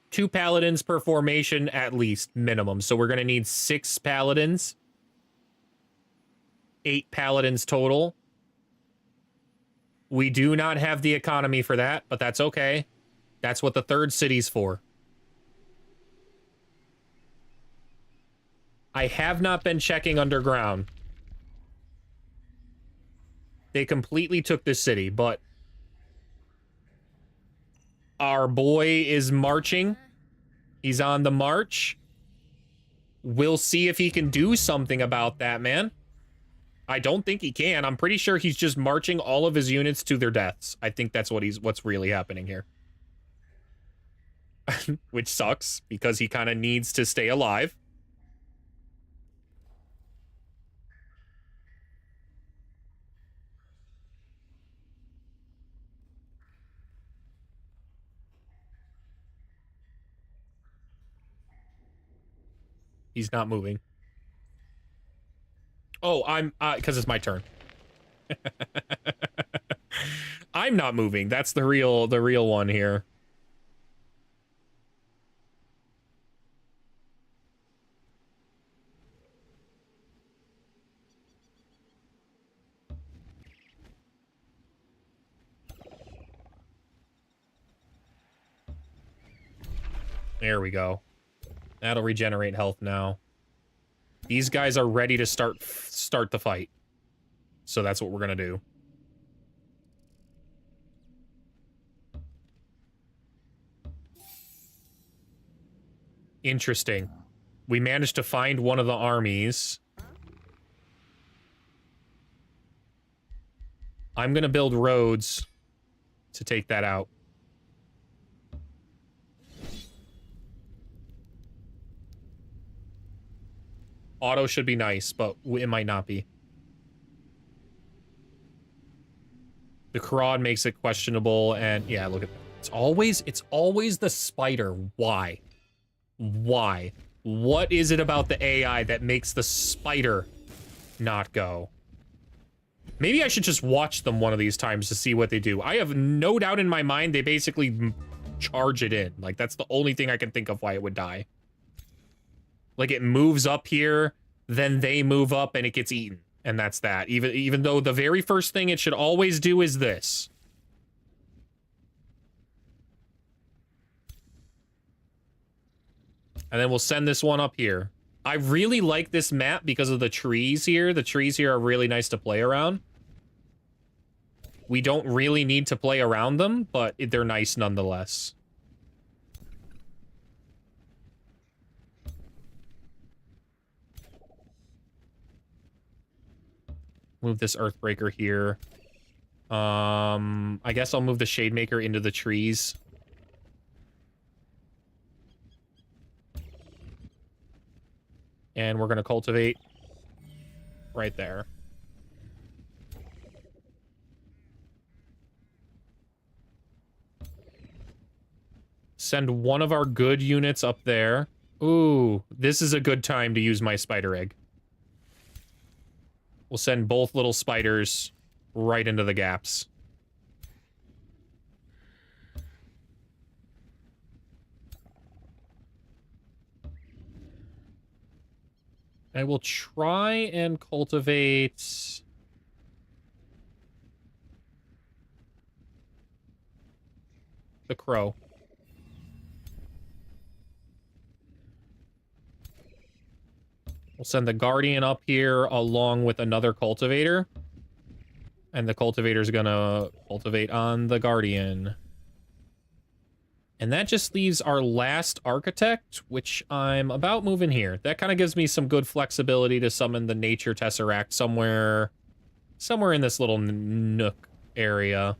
[SPEAKER 1] Two paladins per formation at least, minimum. So we're gonna need 6 paladins. 8 paladins total. We do not have the economy for that, but that's okay. That's what the third city's for. I have not been checking underground. They completely took this city, but our boy is marching. He's on the march. We'll see if he can do something about that, man. I don't think he can. I'm pretty sure he's just marching all of his units to their deaths. I think that's what's really happening here. Which sucks, because he kind of needs to stay alive. He's not moving. Oh, I'm because it's my turn. I'm not moving. That's the real one here. There we go. That'll regenerate health now. These guys are ready to start the fight. So that's what we're gonna do. Interesting. We managed to find one of the armies. I'm gonna build roads to take that out. Auto should be nice, but it might not be. The Karad makes it questionable, and yeah, look at that. It's always the spider. Why? Why? What is it about the AI that makes the spider not go? Maybe I should just watch them one of these times to see what they do. I have no doubt in my mind they basically charge it in. Like, that's the only thing I can think of why it would die. Like, it moves up here, then they move up, and it gets eaten. And that's that. Even though the very first thing it should always do is this. And then we'll send this one up here. I really like this map because of the trees here. The trees here are really nice to play around. We don't really need to play around them, but they're nice nonetheless. Move this Earthbreaker here. I guess I'll move the Shademaker into the trees. And we're gonna cultivate right there. Send one of our good units up there. Ooh, this is a good time to use my spider egg. We'll send both little spiders right into the gaps. I will try and cultivate... the crow. We'll send the Guardian up here along with another cultivator. And the cultivator's gonna cultivate on the Guardian. And that just leaves our last Architect, which I'm about moving here. That kind of gives me some good flexibility to summon the Nature Tesseract somewhere in this little nook area.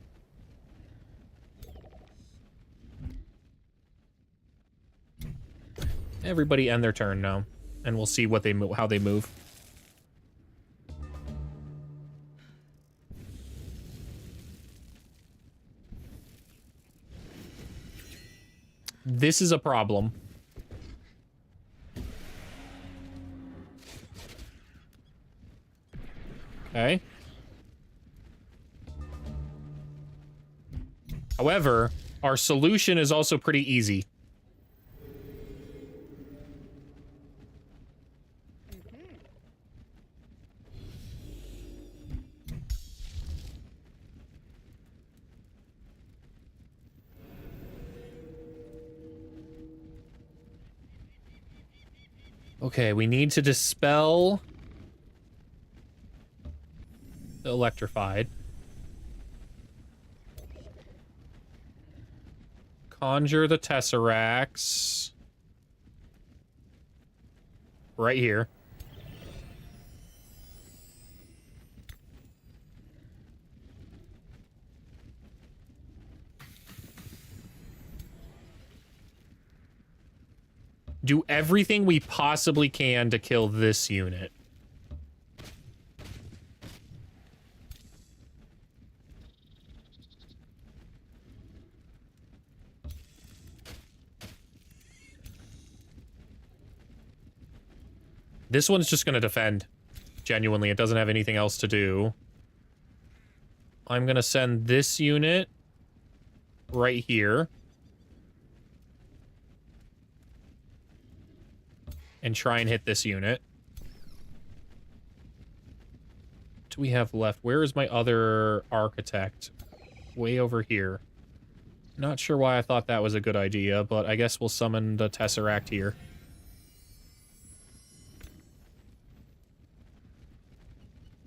[SPEAKER 1] Everybody end their turn now. And we'll see what how they move. This is a problem. Okay. However, our solution is also pretty easy. Okay, we need to dispel the electrified. Conjure the tesseracts. Right here. Do everything we possibly can to kill this unit. This one's just gonna defend. Genuinely, it doesn't have anything else to do. I'm gonna send this unit right here. And try and hit this unit. What do we have left? Where is my other architect? Way over here. Not sure why I thought that was a good idea, but I guess we'll summon the Tesseract here.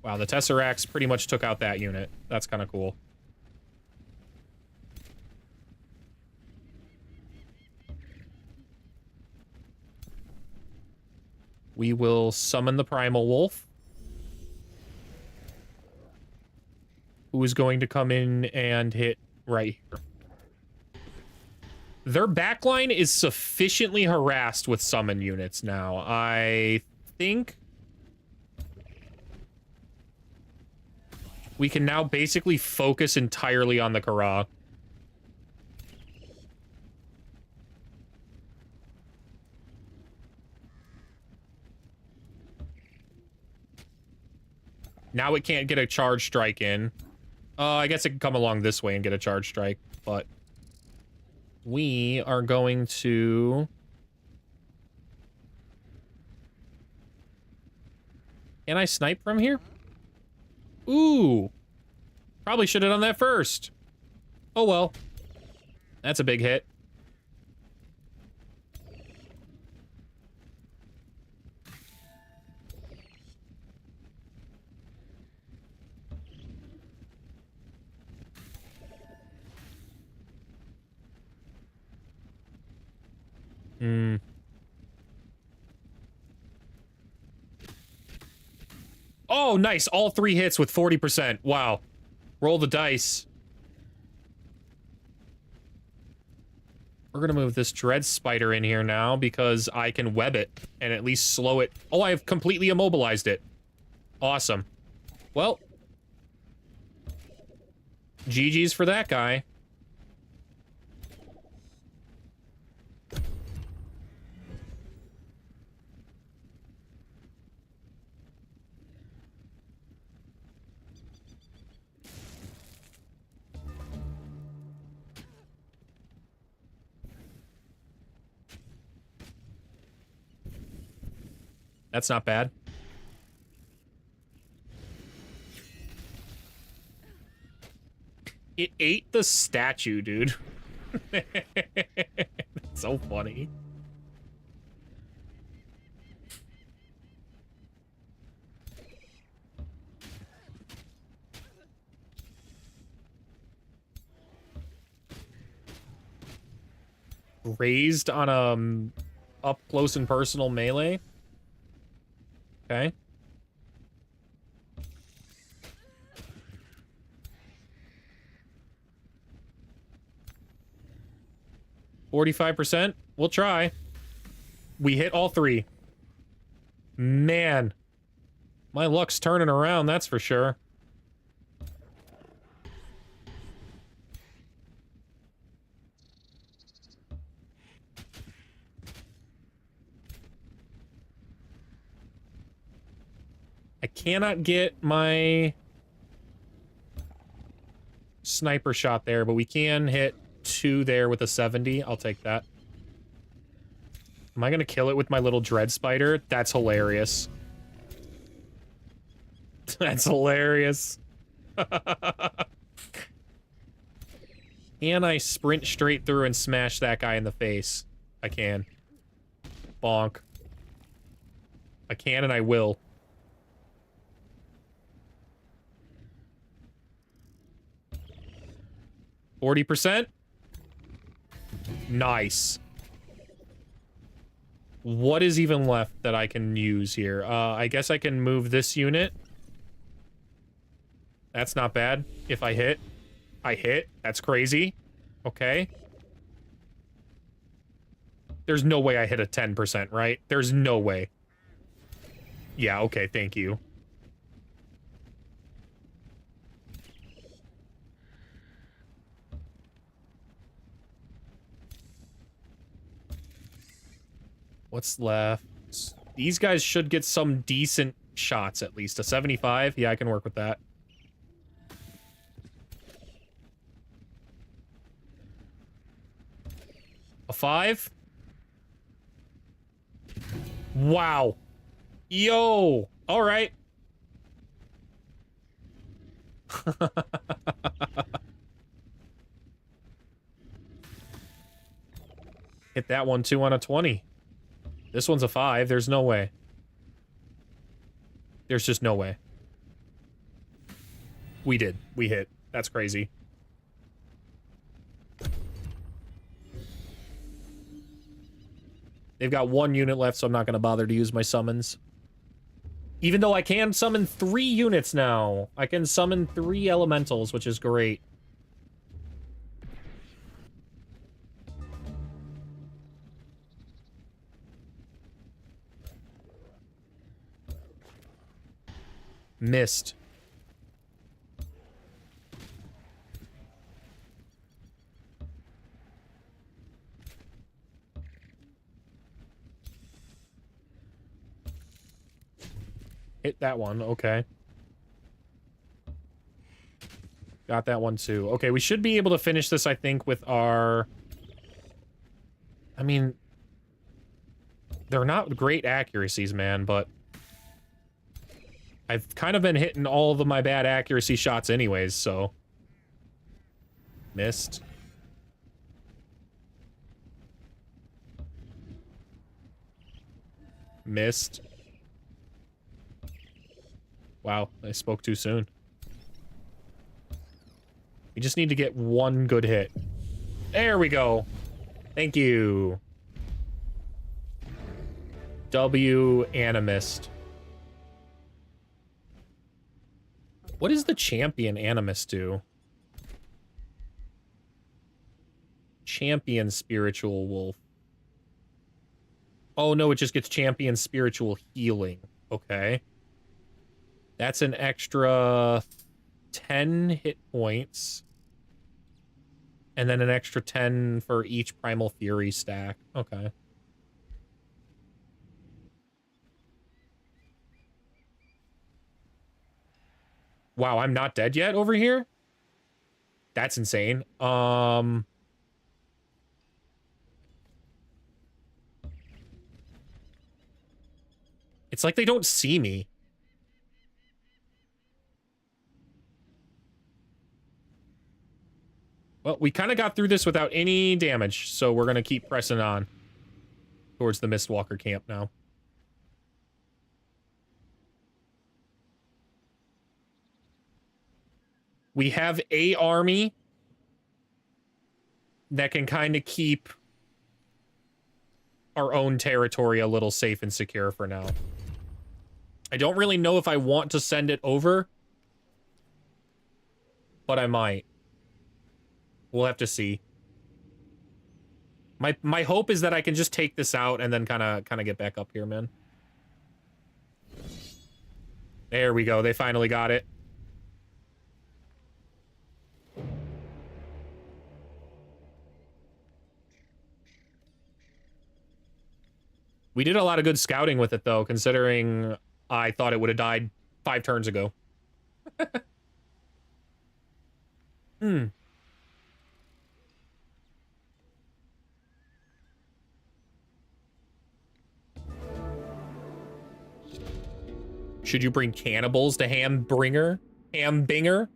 [SPEAKER 1] Wow, the Tesseracts pretty much took out that unit. That's kind of cool. We will summon the Primal Wolf, who is going to come in and hit right here. Their backline is sufficiently harassed with summon units now. I think we can now basically focus entirely on the Kara. Now it can't get a charge strike in. I guess it can come along this way and get a charge strike, but we are going to... Can I snipe from here? Ooh. Probably should have done that first. Oh well. That's a big hit. Hmm. Oh, nice. All 3 hits with 40%. Wow. Roll the dice. We're gonna move this Dread Spider in here now because I can web it and at least slow it. Oh, I've completely immobilized it. Awesome. Well. GG's for that guy. That's not bad. It ate the statue, dude. That's so funny. Raised on up close and personal melee. Okay. %. We'll try. We hit all 3. Man. My luck's turning around, that's for sure. I cannot get my sniper shot there, but we can hit 2 there with a 70. I'll take that. Am I gonna kill it with my little dread spider? That's hilarious. That's hilarious. Can I sprint straight through and smash that guy in the face? I can. Bonk. I can and I will. %? Nice. What is even left that I can use here? I guess I can move this unit. That's not bad. If I hit. I hit. That's crazy. Okay. There's no way I hit a 10%, right? There's no way. Yeah, okay, thank you. What's left? These guys should get some decent shots, at least. A 75? Yeah, I can work with that. A 5? Wow. Yo! Alright. Hit that one 2 on a 20. This one's a 5. There's no way. There's just no way. We did. We hit. That's crazy. They've got 1 unit left, so I'm not going to bother to use my summons. Even though I can summon 3 units now. I can summon 3 elementals, which is great. Missed. Hit that one, okay. Got that one too. Okay, we should be able to finish this, I think, with our... I mean... They're not great accuracies, man, but... I've kind of been hitting all of my bad accuracy shots anyways, so... Missed. Missed. Wow, I spoke too soon. We just need to get 1 good hit. There we go. Thank you. W Animist. What does the champion Animist do? Champion Spiritual Wolf. Oh no, it just gets champion spiritual healing. Okay. That's an extra 10 hit points. And then an extra 10 for each Primal Fury stack. Okay. Wow, I'm not dead yet over here? That's insane. It's like they don't see me. Well, we kind of got through this without any damage, so we're going to keep pressing on towards the Mistwalker camp now. We have a army that can kind of keep our own territory a little safe and secure for now. I don't really know if I want to send it over, but I might. We'll have to see. My hope is that I can just take this out and then kind of get back up here, man. There we go. They finally got it. We did a lot of good scouting with it, though, considering I thought it would have died 5 turns ago. Hmm. Should you bring cannibals to Hambringer? Hambinger?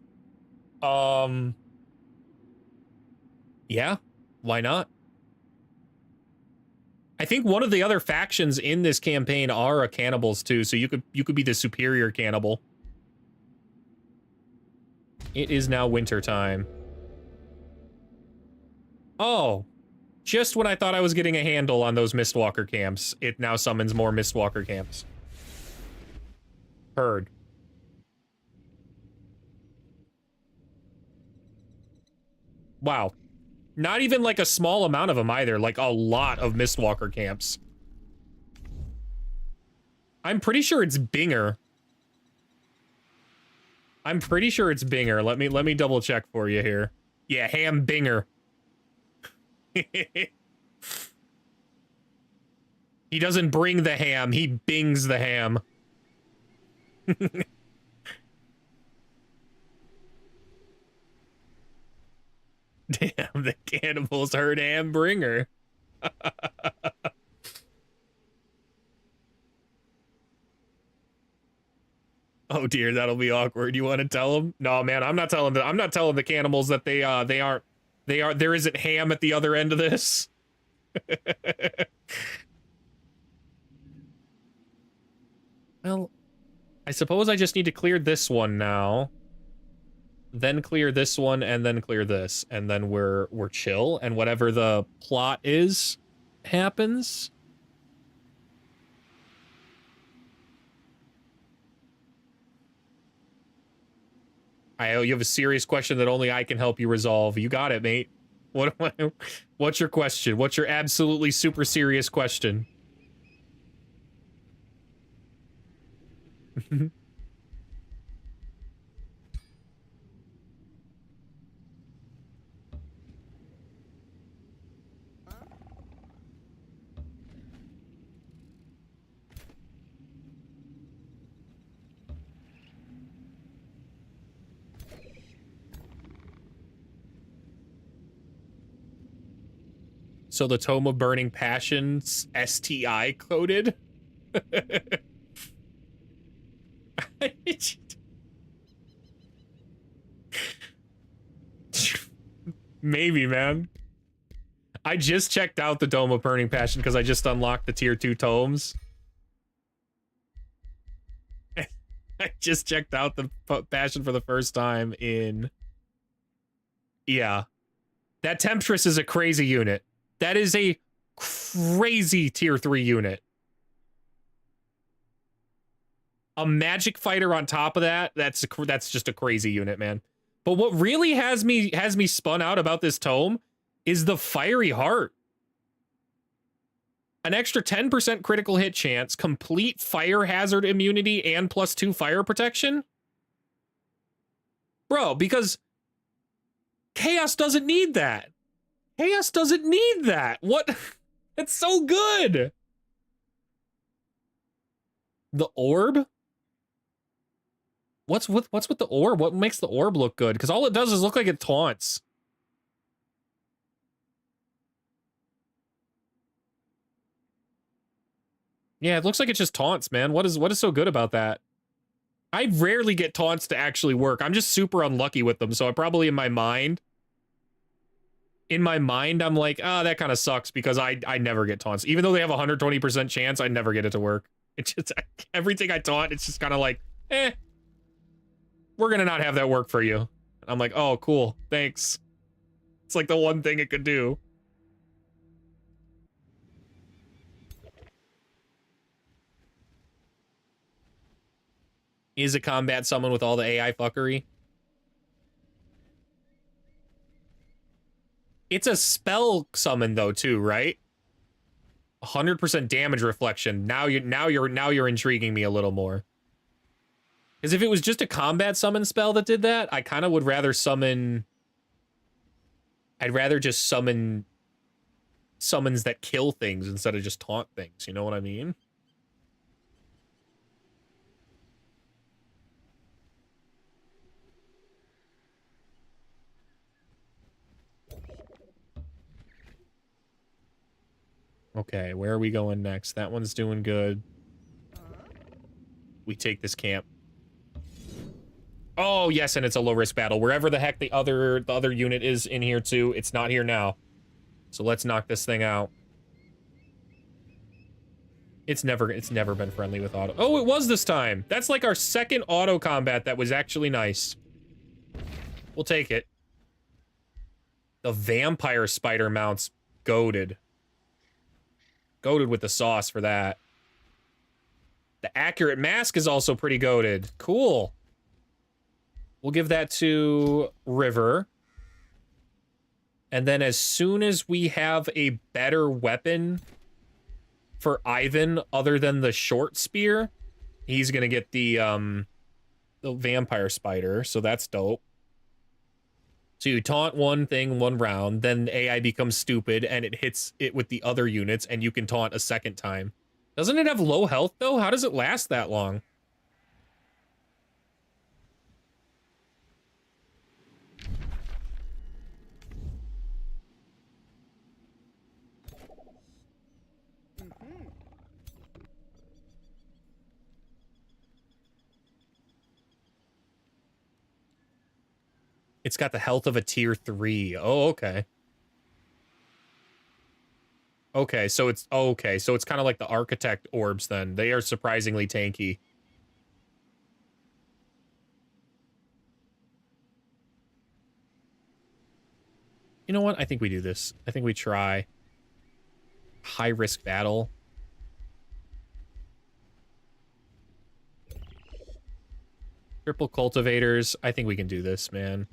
[SPEAKER 1] Yeah, why not? I think one of the other factions in this campaign are cannibals too, so you could be the superior cannibal. It is now winter time. Oh, just when I thought I was getting a handle on those Mistwalker camps, it now summons more Mistwalker camps. Heard. Wow. Not even like a small amount of them either, like a lot of Mistwalker camps. I'm pretty sure it's Binger. I'm pretty sure it's Binger. Let me double check for you here. Yeah, Hambinger. He doesn't bring the ham, he bings the ham. Damn, the cannibals heard Hambringer. Oh dear, that'll be awkward. You want to tell them? No, man, I'm not telling the cannibals that there isn't ham at the other end of this. Well, I suppose I just need to clear this one now. Then clear this one and then clear this, and then we're chill, and whatever the plot is happens. You have a serious question that only I can help you resolve. You got it, mate. What's your question? What's your absolutely super serious question? So the Tome of Burning Passion's STI coded? Maybe, man. I just checked out the Dome of Burning Passion because I just unlocked the tier 2 tomes. I just checked out the Passion for the first time in... Yeah. That Temptress is a crazy unit. That is a crazy tier 3 unit. A magic fighter on top of that, that's just a crazy unit, man. But what really has me spun out about this tome is the Fiery Heart. An extra 10% critical hit chance, complete fire hazard immunity, and +2 fire protection? Bro, because Chaos doesn't need that. Chaos doesn't need that. What? It's so good. The orb? What's with the orb? What makes the orb look good? Because all it does is look like it taunts. Yeah, it looks like it just taunts, man. What is so good about that? I rarely get taunts to actually work. I'm just super unlucky with them, so I probably in my mind, I'm like, ah, that kind of sucks because I never get taunts. Even though they have a 120% chance, I never get it to work. It's just, everything I taunt, it's just kind of like, we're gonna not have that work for you. I'm like, oh, cool, thanks. It's like the one thing it could do. Is a combat summon with all the AI fuckery? It's a spell summon though, too, right? 100% damage reflection. Now you're intriguing me a little more. Because if it was just a combat summon spell that did that, I kind of would rather summon... I'd rather just summon summons that kill things instead of just taunt things. You know what I mean? Okay, where are we going next? That one's doing good. We take this camp. Oh, yes, and it's a low-risk battle. Wherever the heck the other unit is in here, too, it's not here now. So let's knock this thing out. It's never been friendly with auto. Oh, it was this time. That's like our second auto combat that was actually nice. We'll take it. The vampire spider mounts goated. Goated with the sauce for that. The accurate mask is also pretty goated. Cool. We'll give that to River. And then as soon as we have a better weapon for Ivan other than the short spear, he's gonna get the vampire spider, so that's dope. So you taunt one thing one round, then AI becomes stupid and it hits it with the other units and you can taunt a second time. Doesn't it have low health though? How does it last that long? It's got the health of a tier 3. Oh, okay. Okay, so it's kind of like the architect orbs then. They are surprisingly tanky. You know what? I think we do this. I think we try high risk battle. Triple cultivators. I think we can do this, man.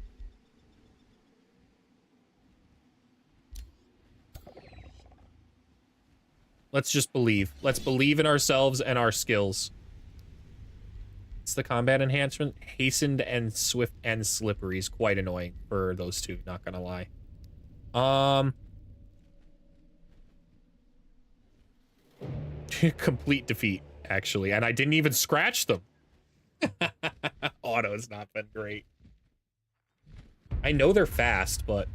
[SPEAKER 1] Let's just believe. Let's believe in ourselves and our skills. It's the combat enhancement. Hastened and swift and slippery is quite annoying for those two, not gonna lie. Complete defeat, actually. And I didn't even scratch them. Auto's not been great. I know they're fast, but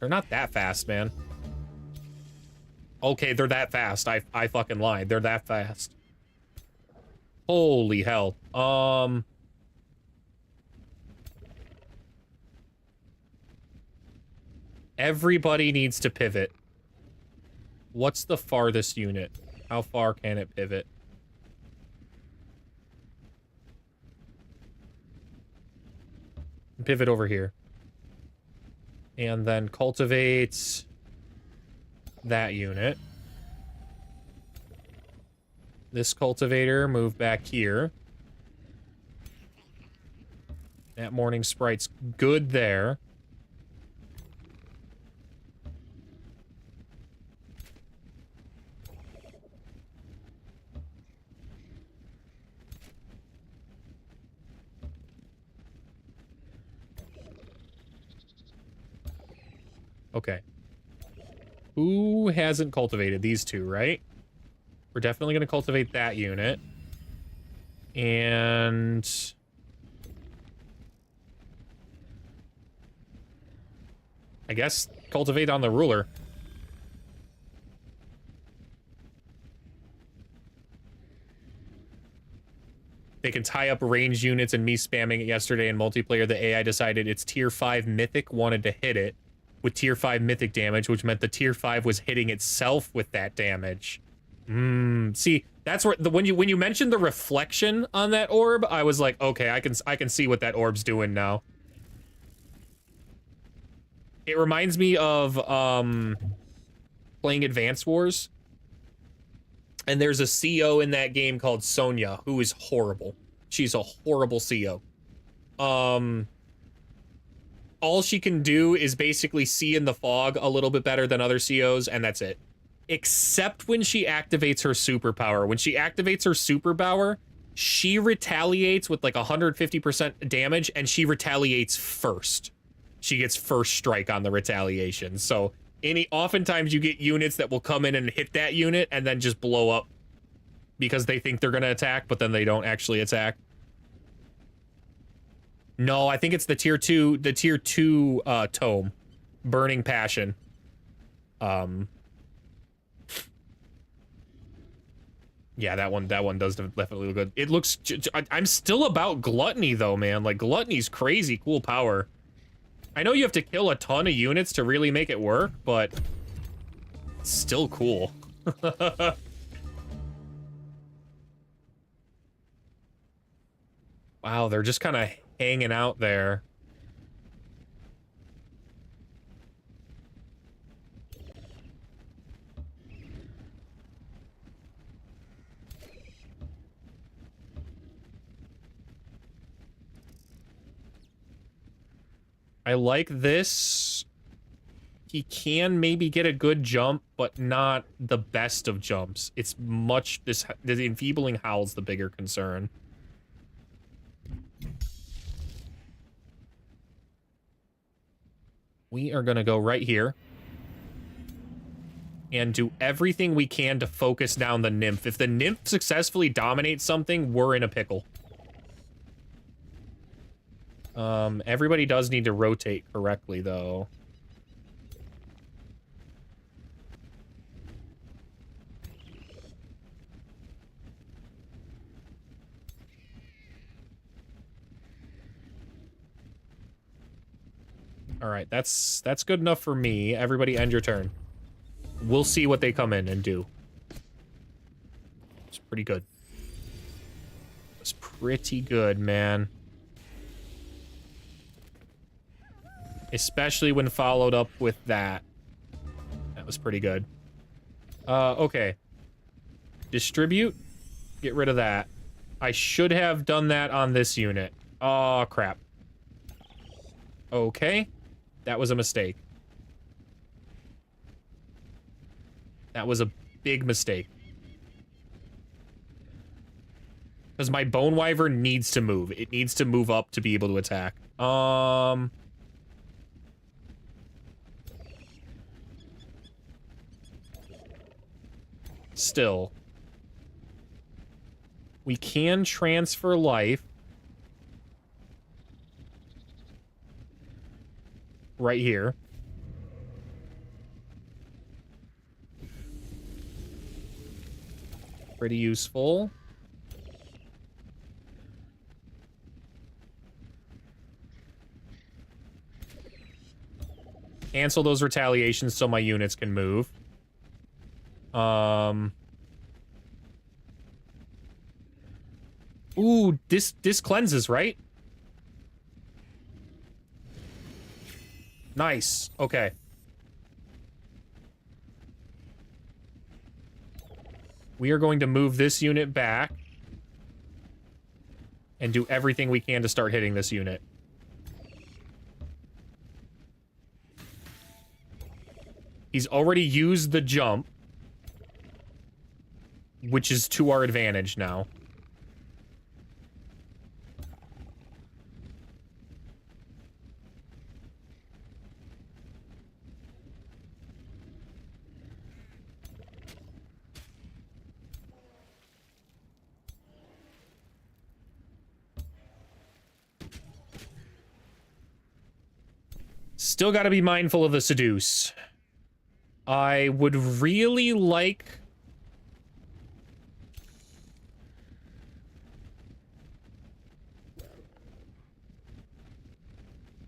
[SPEAKER 1] they're not that fast, man. Okay, they're that fast. I fucking lied. They're that fast. Holy hell. Everybody needs to pivot. What's the farthest unit? How far can it pivot? Pivot over here. And then cultivate that unit. This cultivator, move back here. That morning sprite's good there. Okay. Who hasn't cultivated? These two, right? We're definitely going to cultivate that unit. And I guess cultivate on the ruler. They can tie up ranged units, and me spamming it yesterday in multiplayer, the AI decided its tier 5 mythic wanted to hit it with tier 5 mythic damage, which meant the tier 5 was hitting itself with that damage. See, that's where when you mentioned the reflection on that orb, I was like, okay, I can see what that orb's doing now. It reminds me of playing Advance Wars. And there's a CO in that game called Sonya, who is horrible. She's a horrible CO. All she can do is basically see in the fog a little bit better than other COs, and that's it. Except when she activates her superpower. When she activates her superpower, she retaliates with like 150% damage, and she retaliates first. She gets first strike on the retaliation. So oftentimes you get units that will come in and hit that unit and then just blow up because they think they're gonna attack, but then they don't actually attack. No, I think it's the tier 2 tome. Burning Passion. Yeah, that one does definitely look good. It looks... I'm still about Gluttony, though, man. Like, Gluttony's crazy cool power. I know you have to kill a ton of units to really make it work, but... it's still cool. Wow, they're just kind of hanging out there. I like this. He can maybe get a good jump, but not the best of jumps. It's much... the enfeebling howl's the bigger concern. We are gonna go right here. And do everything we can to focus down the nymph. If the nymph successfully dominates something, we're in a pickle. Everybody does need to rotate correctly, though. Alright, that's good enough for me. Everybody end your turn. We'll see what they come in and do. It's pretty good. It's pretty good, man. Especially when followed up with that. That was pretty good. Okay. Distribute. Get rid of that. I should have done that on this unit. Oh, crap. Okay. That was a mistake. That was a big mistake. Because my Bone Wyvern needs to move. It needs to move up to be able to attack. Still. We can transfer life. Right here. Pretty useful. Cancel those retaliations so my units can move. Ooh, this cleanses, right? Nice. Okay. We are going to move this unit back and do everything we can to start hitting this unit. He's already used the jump, which is to our advantage now. Still gotta be mindful of the seduce. I would really like...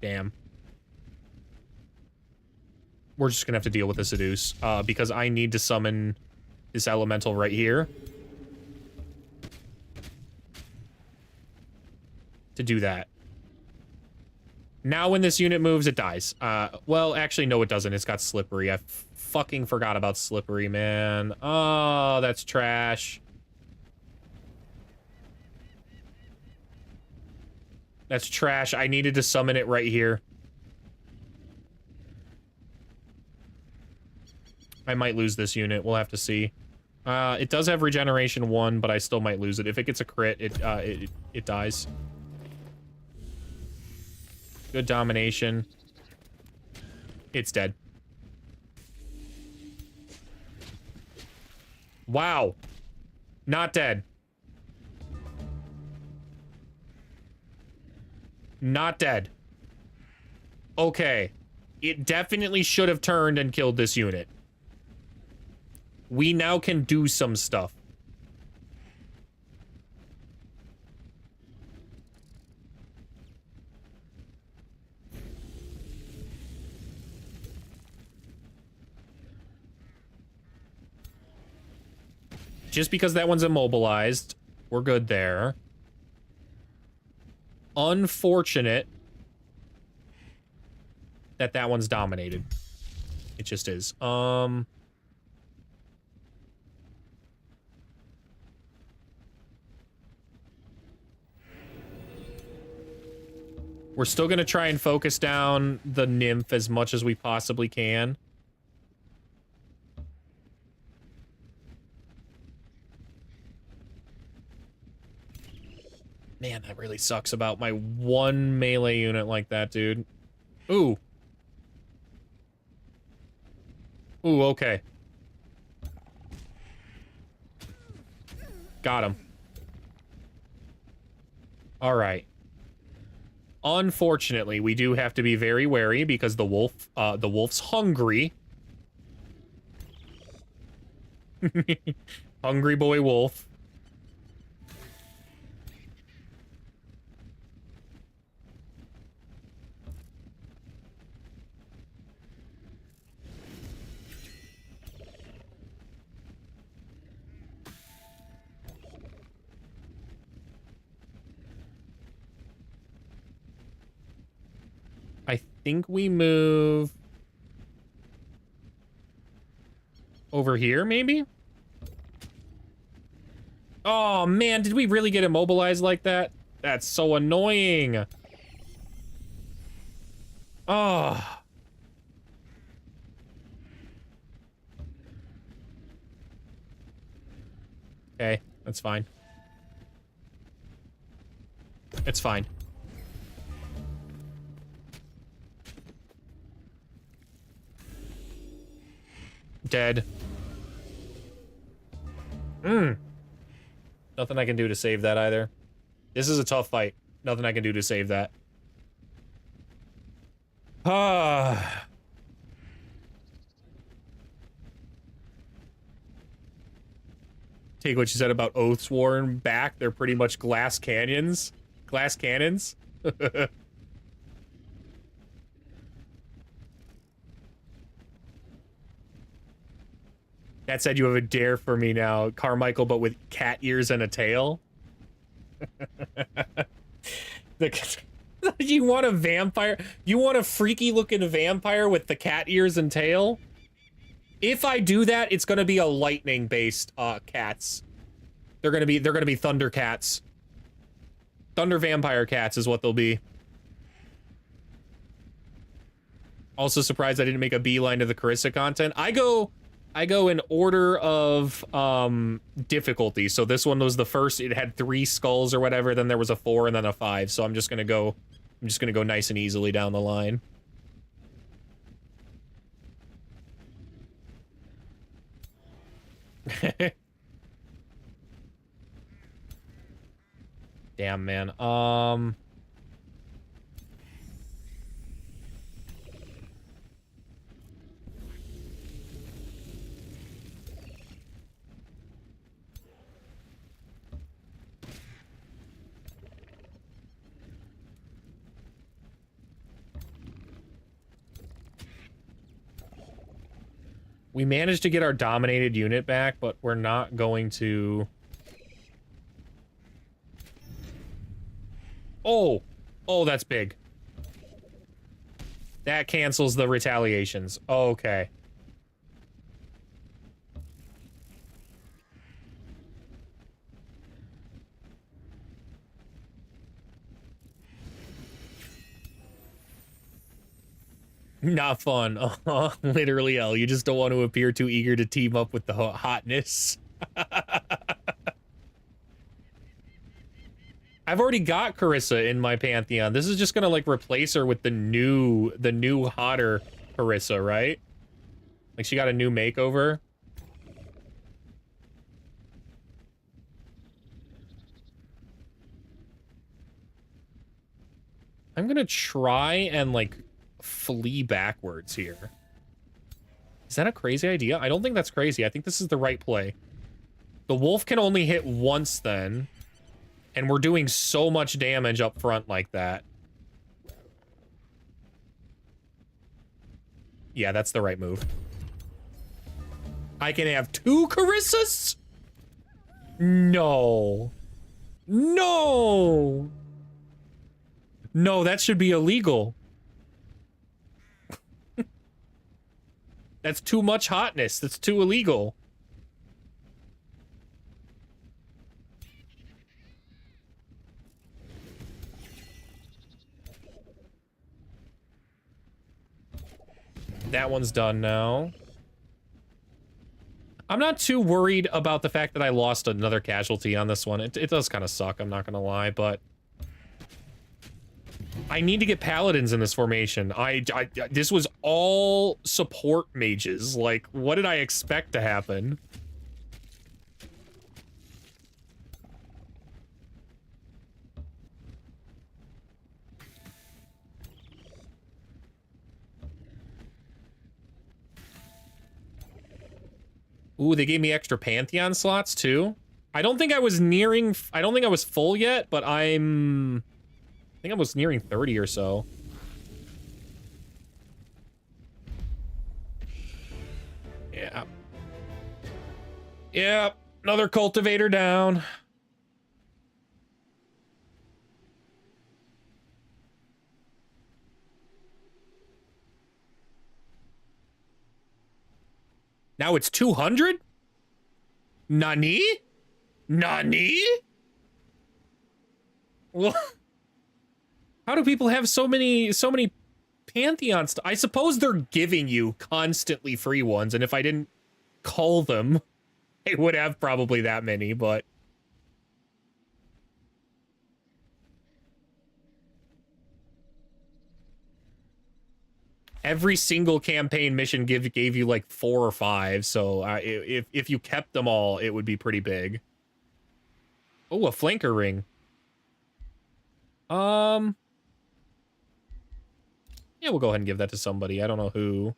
[SPEAKER 1] Damn. We're just gonna have to deal with the seduce, because I need to summon this elemental right here. To do that. Now when this unit moves, it dies. Well, actually, no, it doesn't. It's got Slippery. I fucking forgot about Slippery, man. Oh, that's trash. That's trash. I needed to summon it right here. I might lose this unit. We'll have to see. It does have regeneration 1, but I still might lose it. If it gets a crit, it dies. Good domination. It's dead. Wow. Not dead. Not dead. Okay. It definitely should have turned and killed this unit. We now can do some stuff. Just because that one's immobilized, we're good there. Unfortunate that that one's dominated. It just is. We're still gonna try and focus down the nymph as much as we possibly can. Man, that really sucks about my one melee unit like that, dude. Ooh. Ooh, okay. Got him. Alright. Unfortunately, we do have to be very wary because the wolf's hungry. Hungry boy wolf. I think we move over here, maybe? Oh, man, did we really get immobilized like that? That's so annoying. Oh. Okay, that's fine. It's fine. Dead. Nothing I can do to save that either. This is a tough fight. Nothing I can do to save that. Ah. Take what you said about Oathsworn back. They're pretty much glass cannons. Glass cannons. That said, you have a dare for me now, Carmichael, but with cat ears and a tail. You want a vampire? You want a freaky looking vampire with the cat ears and tail? If I do that, it's gonna be a lightning based cats. They're gonna be thunder cats. Thunder vampire cats is what they'll be. Also surprised I didn't make a beeline to the Carissa content. I go in order of difficulty. So this one was the first. It had 3 skulls or whatever. Then there was a 4 and then a 5. So I'm just gonna go nice and easily down the line. Damn, man. We managed to get our dominated unit back, but we're not going to... Oh! Oh, that's big. That cancels the retaliations. Okay. Not fun. Literally, L. You just don't want to appear too eager to team up with the hotness. I've already got Carissa in my pantheon. This is just gonna like replace her with the new hotter Carissa, right? Like she got a new makeover. I'm gonna try and like flee backwards here. Is that a crazy idea? I don't think that's crazy. I think this is the right play. The wolf can only hit once then, and we're doing so much damage up front like that. Yeah, that's the right move. I can have 2 Carissas? No. No! No, that should be illegal. That's too much hotness. That's too illegal. That one's done now. I'm not too worried about the fact that I lost another casualty on this one. It does kind of suck, I'm not gonna lie, but I need to get paladins in this formation. This was all support mages. Like, what did I expect to happen? Ooh, they gave me extra Pantheon slots, too. I don't think I was full yet, but I think I was nearing 30 or so. Yeah. Yeah, another cultivator down. Now it's 200? Nani? Nani? Well, how do people have so many Pantheons? I suppose they're giving you constantly free ones, and if I didn't call them, I would have probably that many, but... Every single campaign mission gave you like 4 or 5, so if you kept them all, it would be pretty big. Oh, a flanker ring. Yeah, we'll go ahead and give that to somebody. I don't know who.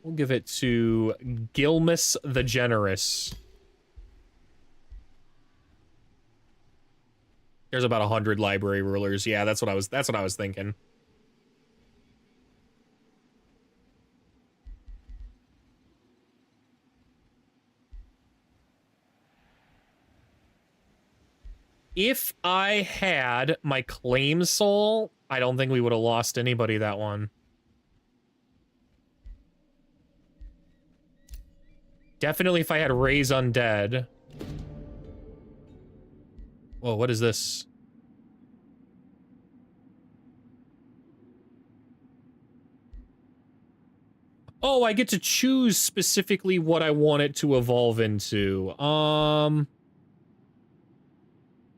[SPEAKER 1] We'll give it to Gilmus the Generous. There's about 100 library rulers. Yeah, that's what I was thinking. If I had my claim soul, I don't think we would have lost anybody that one. Definitely if I had Raise Undead. Whoa, what is this? Oh, I get to choose specifically what I want it to evolve into.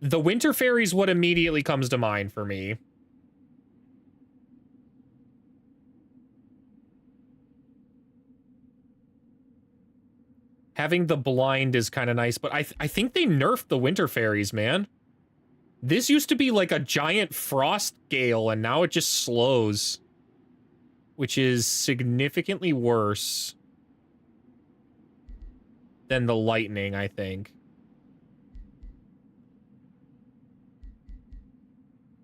[SPEAKER 1] The Winter Fairy is what immediately comes to mind for me. Having the blind is kind of nice, but I think they nerfed the Winter Fairies, man. This used to be like a giant frost gale, and now it just slows. Which is significantly worse than the lightning, I think.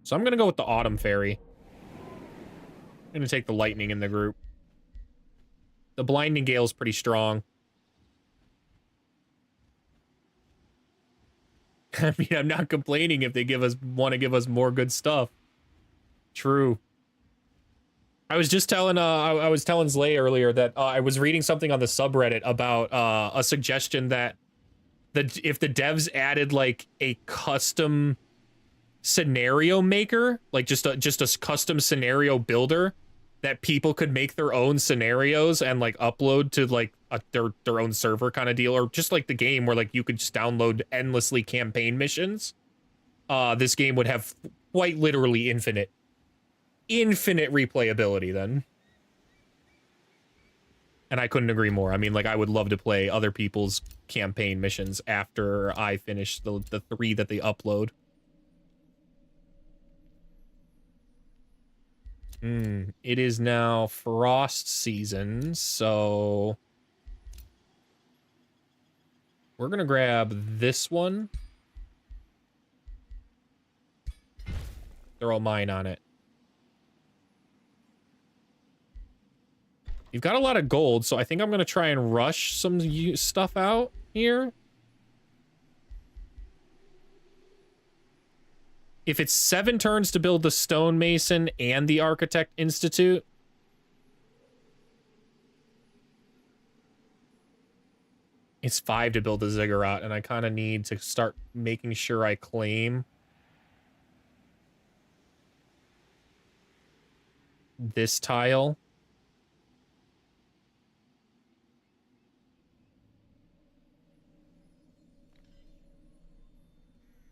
[SPEAKER 1] So I'm gonna go with the Autumn Fairy. I'm gonna take the lightning in the group. The Blinding Gale is pretty strong. I mean, I'm not complaining if they want to give us more good stuff. True. I was just telling I was telling Zlay earlier that I was reading something on the subreddit about a suggestion that if the devs added like a custom scenario maker, like just a custom scenario builder, that people could make their own scenarios and like upload to like their own server kind of deal, or just like the game where like you could just download endlessly campaign missions. This game would have quite literally infinite replayability then. And I couldn't agree more. I mean, like, I would love to play other people's campaign missions after I finish the 3 that they upload. It is now frost season, so we're gonna grab this one. They're all mine on it. You've got a lot of gold, so I think I'm gonna try and rush some stuff out here. If it's 7 turns to build the stonemason and the architect institute, it's 5 to build the ziggurat, and I kind of need to start making sure I claim this tile.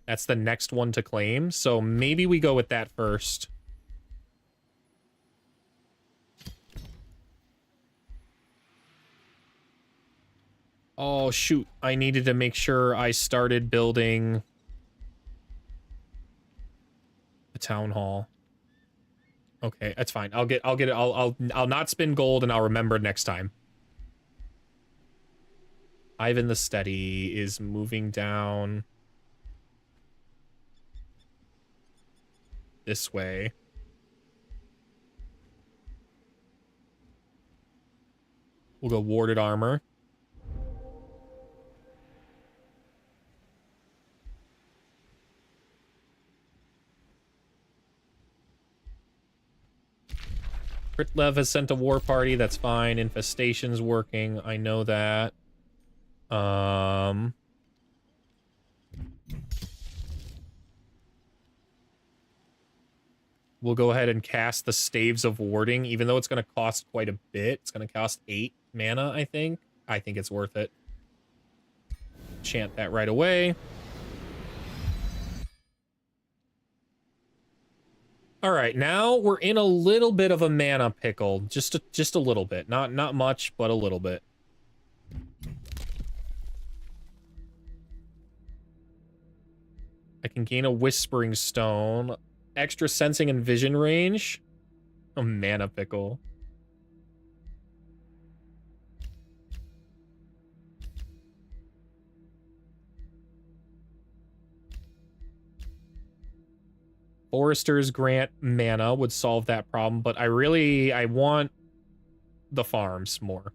[SPEAKER 1] That's the next one to claim, so maybe we go with that first. Oh, shoot. I needed to make sure I started building the town hall. Okay, that's fine. I'll get it. I'll not spend gold, and I'll remember next time. Ivan the Steady is moving down this way. We'll go warded armor. Kritlev has sent a war party. That's fine. Infestation's working. I know that. We'll go ahead and cast the Staves of Warding, even though it's going to cost quite a bit. It's going to cost 8 mana, I think. I think it's worth it. Chant that right away. All right, now we're in a little bit of a mana pickle. Just a little bit. Not much, but a little bit. I can gain a Whispering Stone. Extra sensing and vision range. A mana pickle. Forester's Grant mana would solve that problem, but I want the farms more.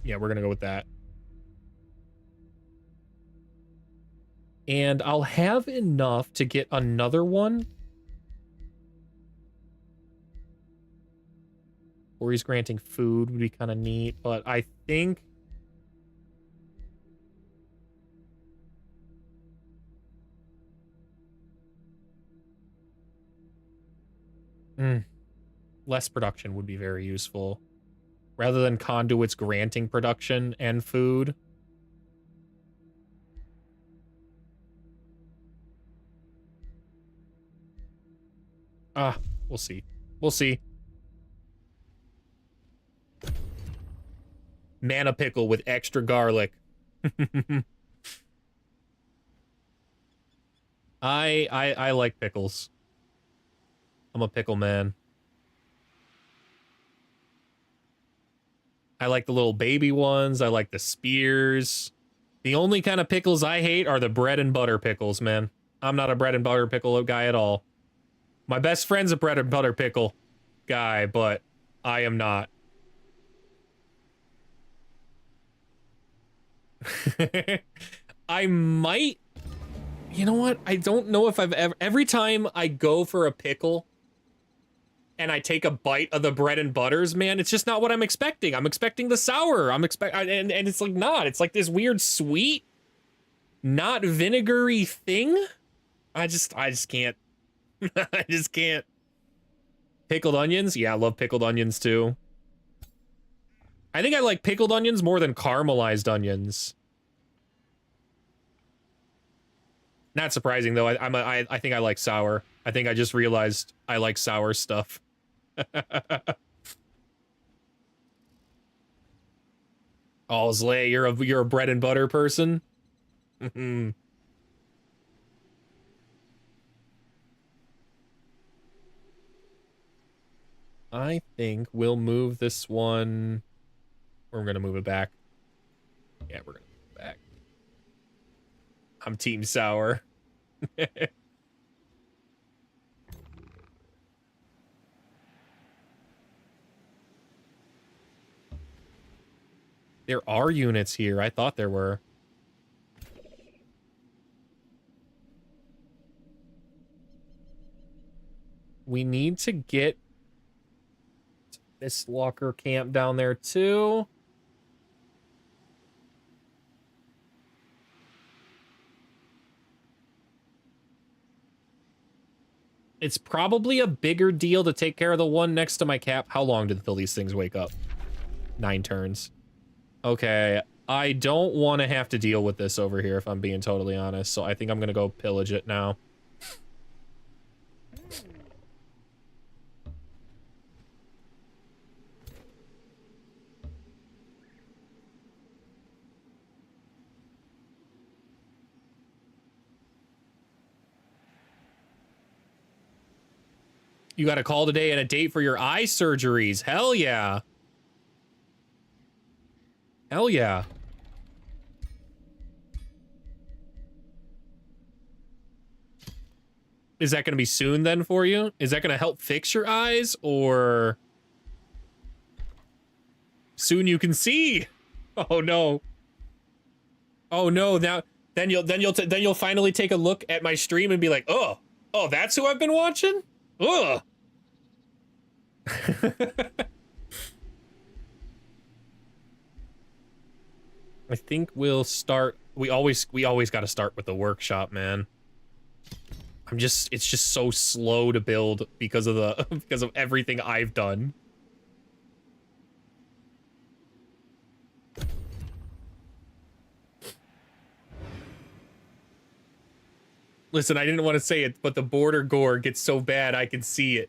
[SPEAKER 1] Yeah, we're gonna go with that. And I'll have enough to get another one. Or he's granting food would be kind of neat, but I think less production would be very useful. Rather than conduits granting production and food. We'll see. We'll see. Mana pickle with extra garlic. I like pickles. I'm a pickle man. I like the little baby ones. I like the spears. The only kind of pickles I hate are the bread and butter pickles, man. I'm not a bread and butter pickle guy at all. My best friend's a bread and butter pickle guy, but I am not. I might... You know what? I don't know if I've ever... Every time I go for a pickle and I take a bite of the bread and butters, man, it's just not what I'm expecting. I'm expecting the sour. And it's like not. It's like this weird sweet, not vinegary thing. I just can't. I just can't. Pickled onions? Yeah, I love pickled onions too. I think I like pickled onions more than caramelized onions. Not surprising though. I think I like sour. I think I just realized I like sour stuff. Oh, Zlay, you're a bread and butter person? I think we'll move this one. We're gonna move it back. Yeah, we're gonna move it back. I'm Team Sour. There are units here. I thought there were. We need to get this locker camp down there too. It's probably a bigger deal to take care of the one next to my cap. How long until these things wake up? 9 turns. Okay, I don't want to have to deal with this over here if I'm being totally honest, so I think I'm gonna go pillage it now. You got a call today and a date for your eye surgeries. Hell yeah. Hell yeah. Is that going to be soon then for you? Is that going to help fix your eyes, or soon you can see? Oh no. Oh no. Now then you'll finally take a look at my stream and be like, "Oh, that's who I've been watching?" Ugh. I think we'll start. We always got to start with the workshop, man. It's just so slow to build because of because of everything I've done. Listen, I didn't want to say it, but the border gore gets so bad I can see it.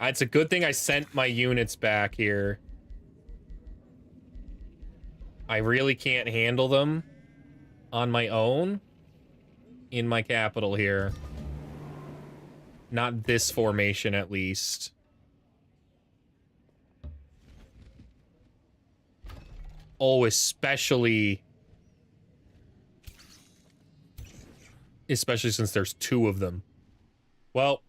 [SPEAKER 1] It's a good thing I sent my units back here. I really can't handle them on my own in my capital here. Not this formation, at least. Oh, especially since there's 2 of them. Well,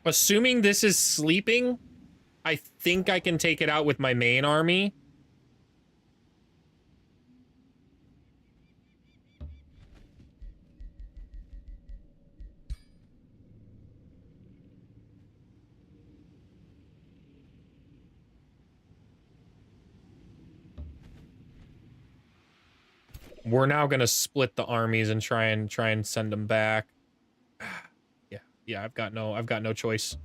[SPEAKER 1] assuming this is sleeping, I think I can take it out with my main army. We're now gonna split the armies and try and send them back. Yeah, I've got no choice.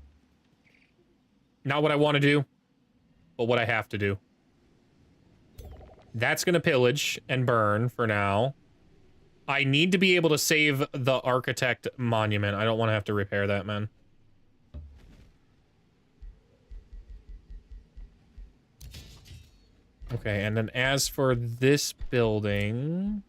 [SPEAKER 1] Not what I want to do, but what I have to do. That's gonna pillage and burn for now. I need to be able to save the architect monument. I don't want to have to repair that, man. Okay, and then as for this building,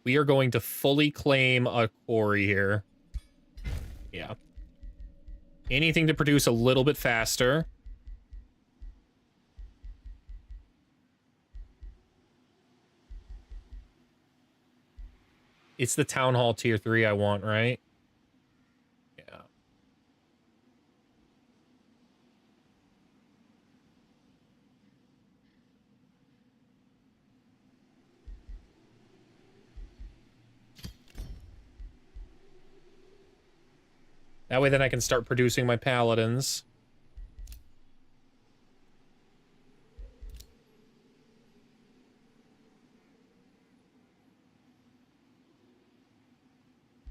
[SPEAKER 1] we are going to fully claim a quarry here. Yeah. Anything to produce a little bit faster. It's the Town Hall Tier 3 I want, right? Yeah. That way then I can start producing my paladins.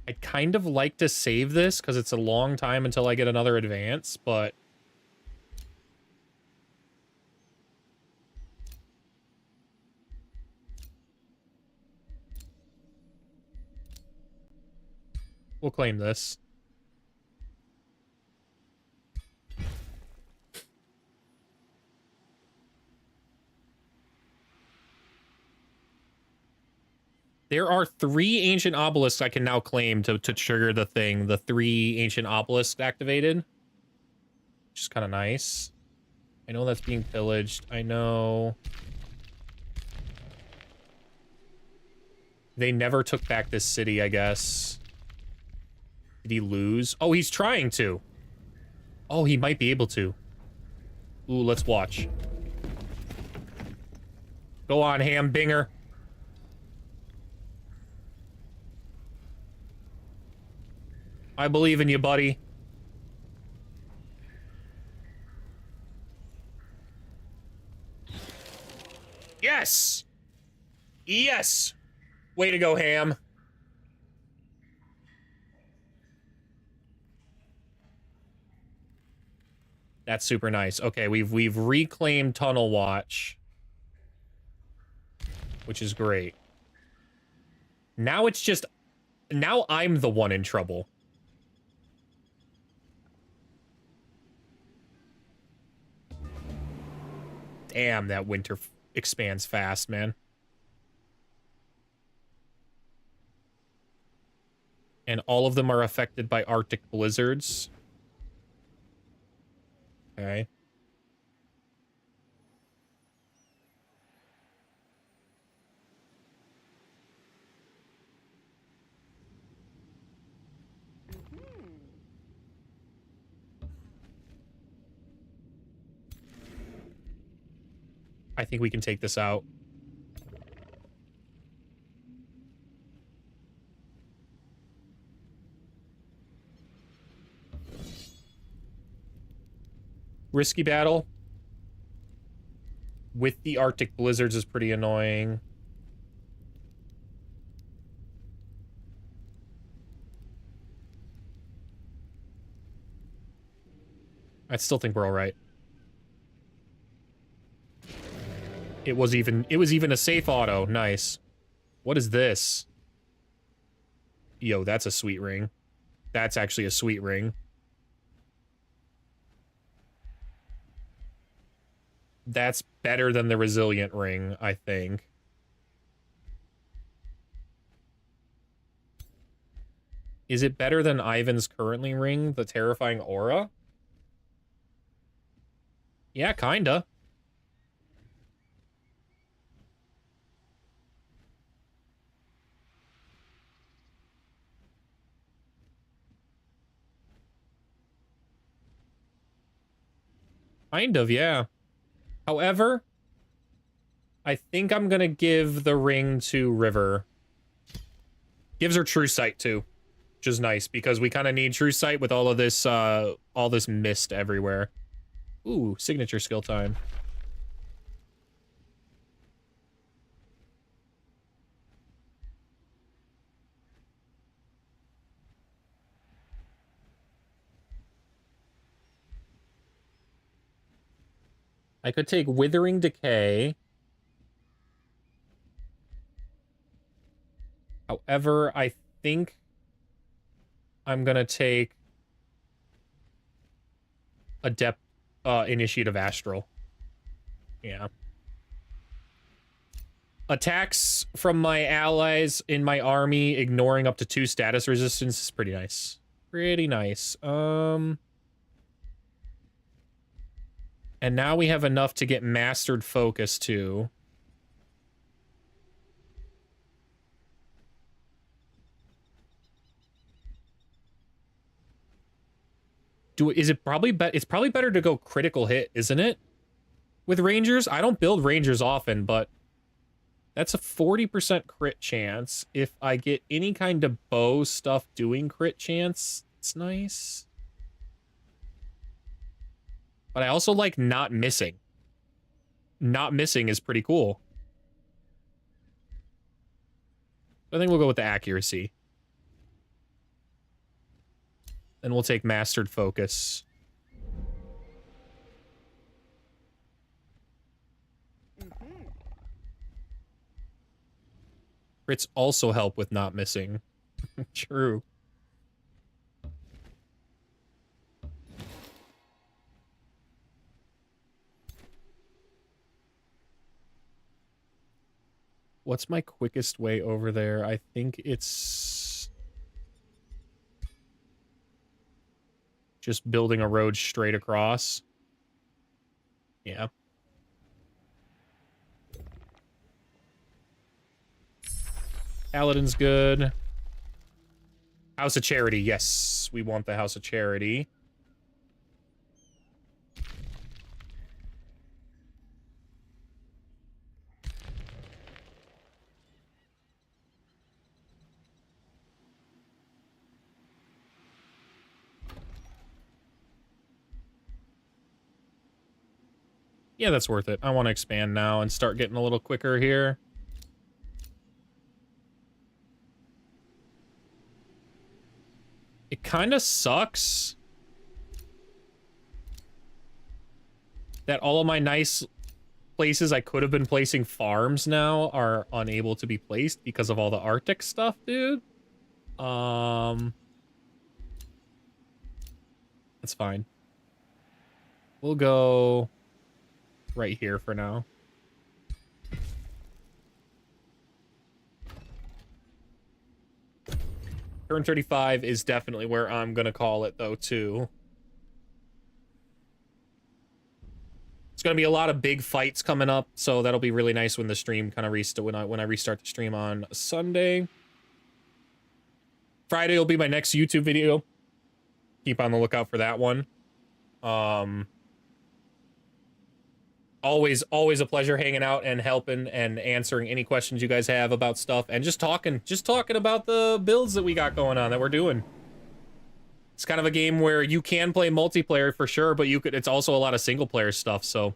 [SPEAKER 1] I'd kind of like to save this because it's a long time until I get another advance, but We'll claim this. There are 3 ancient obelisks I can now claim to trigger the thing. The 3 ancient obelisks activated. Which is kind of nice. I know that's being pillaged. I know... They never took back this city, I guess. Did he lose? Oh, he's trying to. Oh, he might be able to. Ooh, let's watch. Go on, Binger. I believe in you, buddy. Yes! Yes! Way to go, Ham. That's super nice. Okay, we've reclaimed Tunnel Watch, which is great. Now it's just... Now I'm the one in trouble. Damn, that winter expands fast, man. And all of them are affected by Arctic blizzards. Okay. I think we can take this out. Risky battle with the Arctic blizzards is pretty annoying. I still think we're all right. It was even a safe auto. Nice. What is this? Yo, that's a sweet ring. That's actually a sweet ring. That's better than the resilient ring, I think. Is it better than Ivan's currently ring, the terrifying aura? Yeah, kinda. Kind of, yeah. However, I think I'm gonna give the ring to River. Gives her True Sight too, which is nice because we kind of need True Sight with all this mist everywhere. Ooh, signature skill time. I could take Withering Decay. However, I think I'm gonna take Adept Initiative Astral. Yeah. Attacks from my allies in my army, ignoring up to 2 status resistance is pretty nice. Pretty nice. And now we have enough to get Mastered Focus too. It's probably better to go critical hit, isn't it? With Rangers? I don't build Rangers often, but that's a 40% crit chance. If I get any kind of bow stuff doing crit chance, it's nice. But I also like not missing. Not missing is pretty cool. I think we'll go with the accuracy. Then we'll take Mastered Focus. Crits also help with not missing. True. What's my quickest way over there? I think it's just building a road straight across. Yeah. Paladin's good. House of Charity. Yes, we want the House of Charity. Yeah, that's worth it. I want to expand now and start getting a little quicker here. It kind of sucks that all of my nice places I could have been placing farms now are unable to be placed because of all the Arctic stuff, dude. That's fine. We'll go right here for now. Turn 35 is definitely where I'm gonna call it, though, too. It's gonna be a lot of big fights coming up, so that'll be really nice when the stream kind of when I restart the stream on Sunday. Friday will be my next YouTube video. Keep on the lookout for that one. Always a pleasure hanging out and helping and answering any questions you guys have about stuff and just talking about the builds that we got going on that we're doing. It's kind of a game where you can play multiplayer for sure, but it's also a lot of single player stuff, so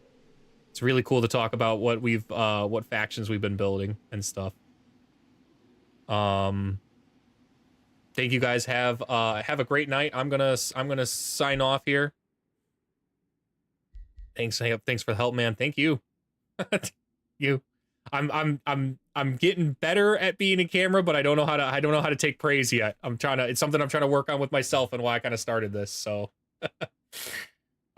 [SPEAKER 1] it's really cool to talk about what factions we've been building and stuff. Thank you guys. Have a great night. I'm gonna sign off here. Thanks for the help, man. Thank you. I'm getting better at being in camera, but I don't know how to take praise yet. It's something I'm trying to work on with myself and why I kind of started this. So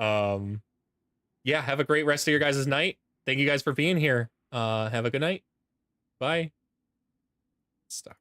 [SPEAKER 1] yeah, have a great rest of your guys' night. Thank you guys for being here. Have a good night. Bye. Stop.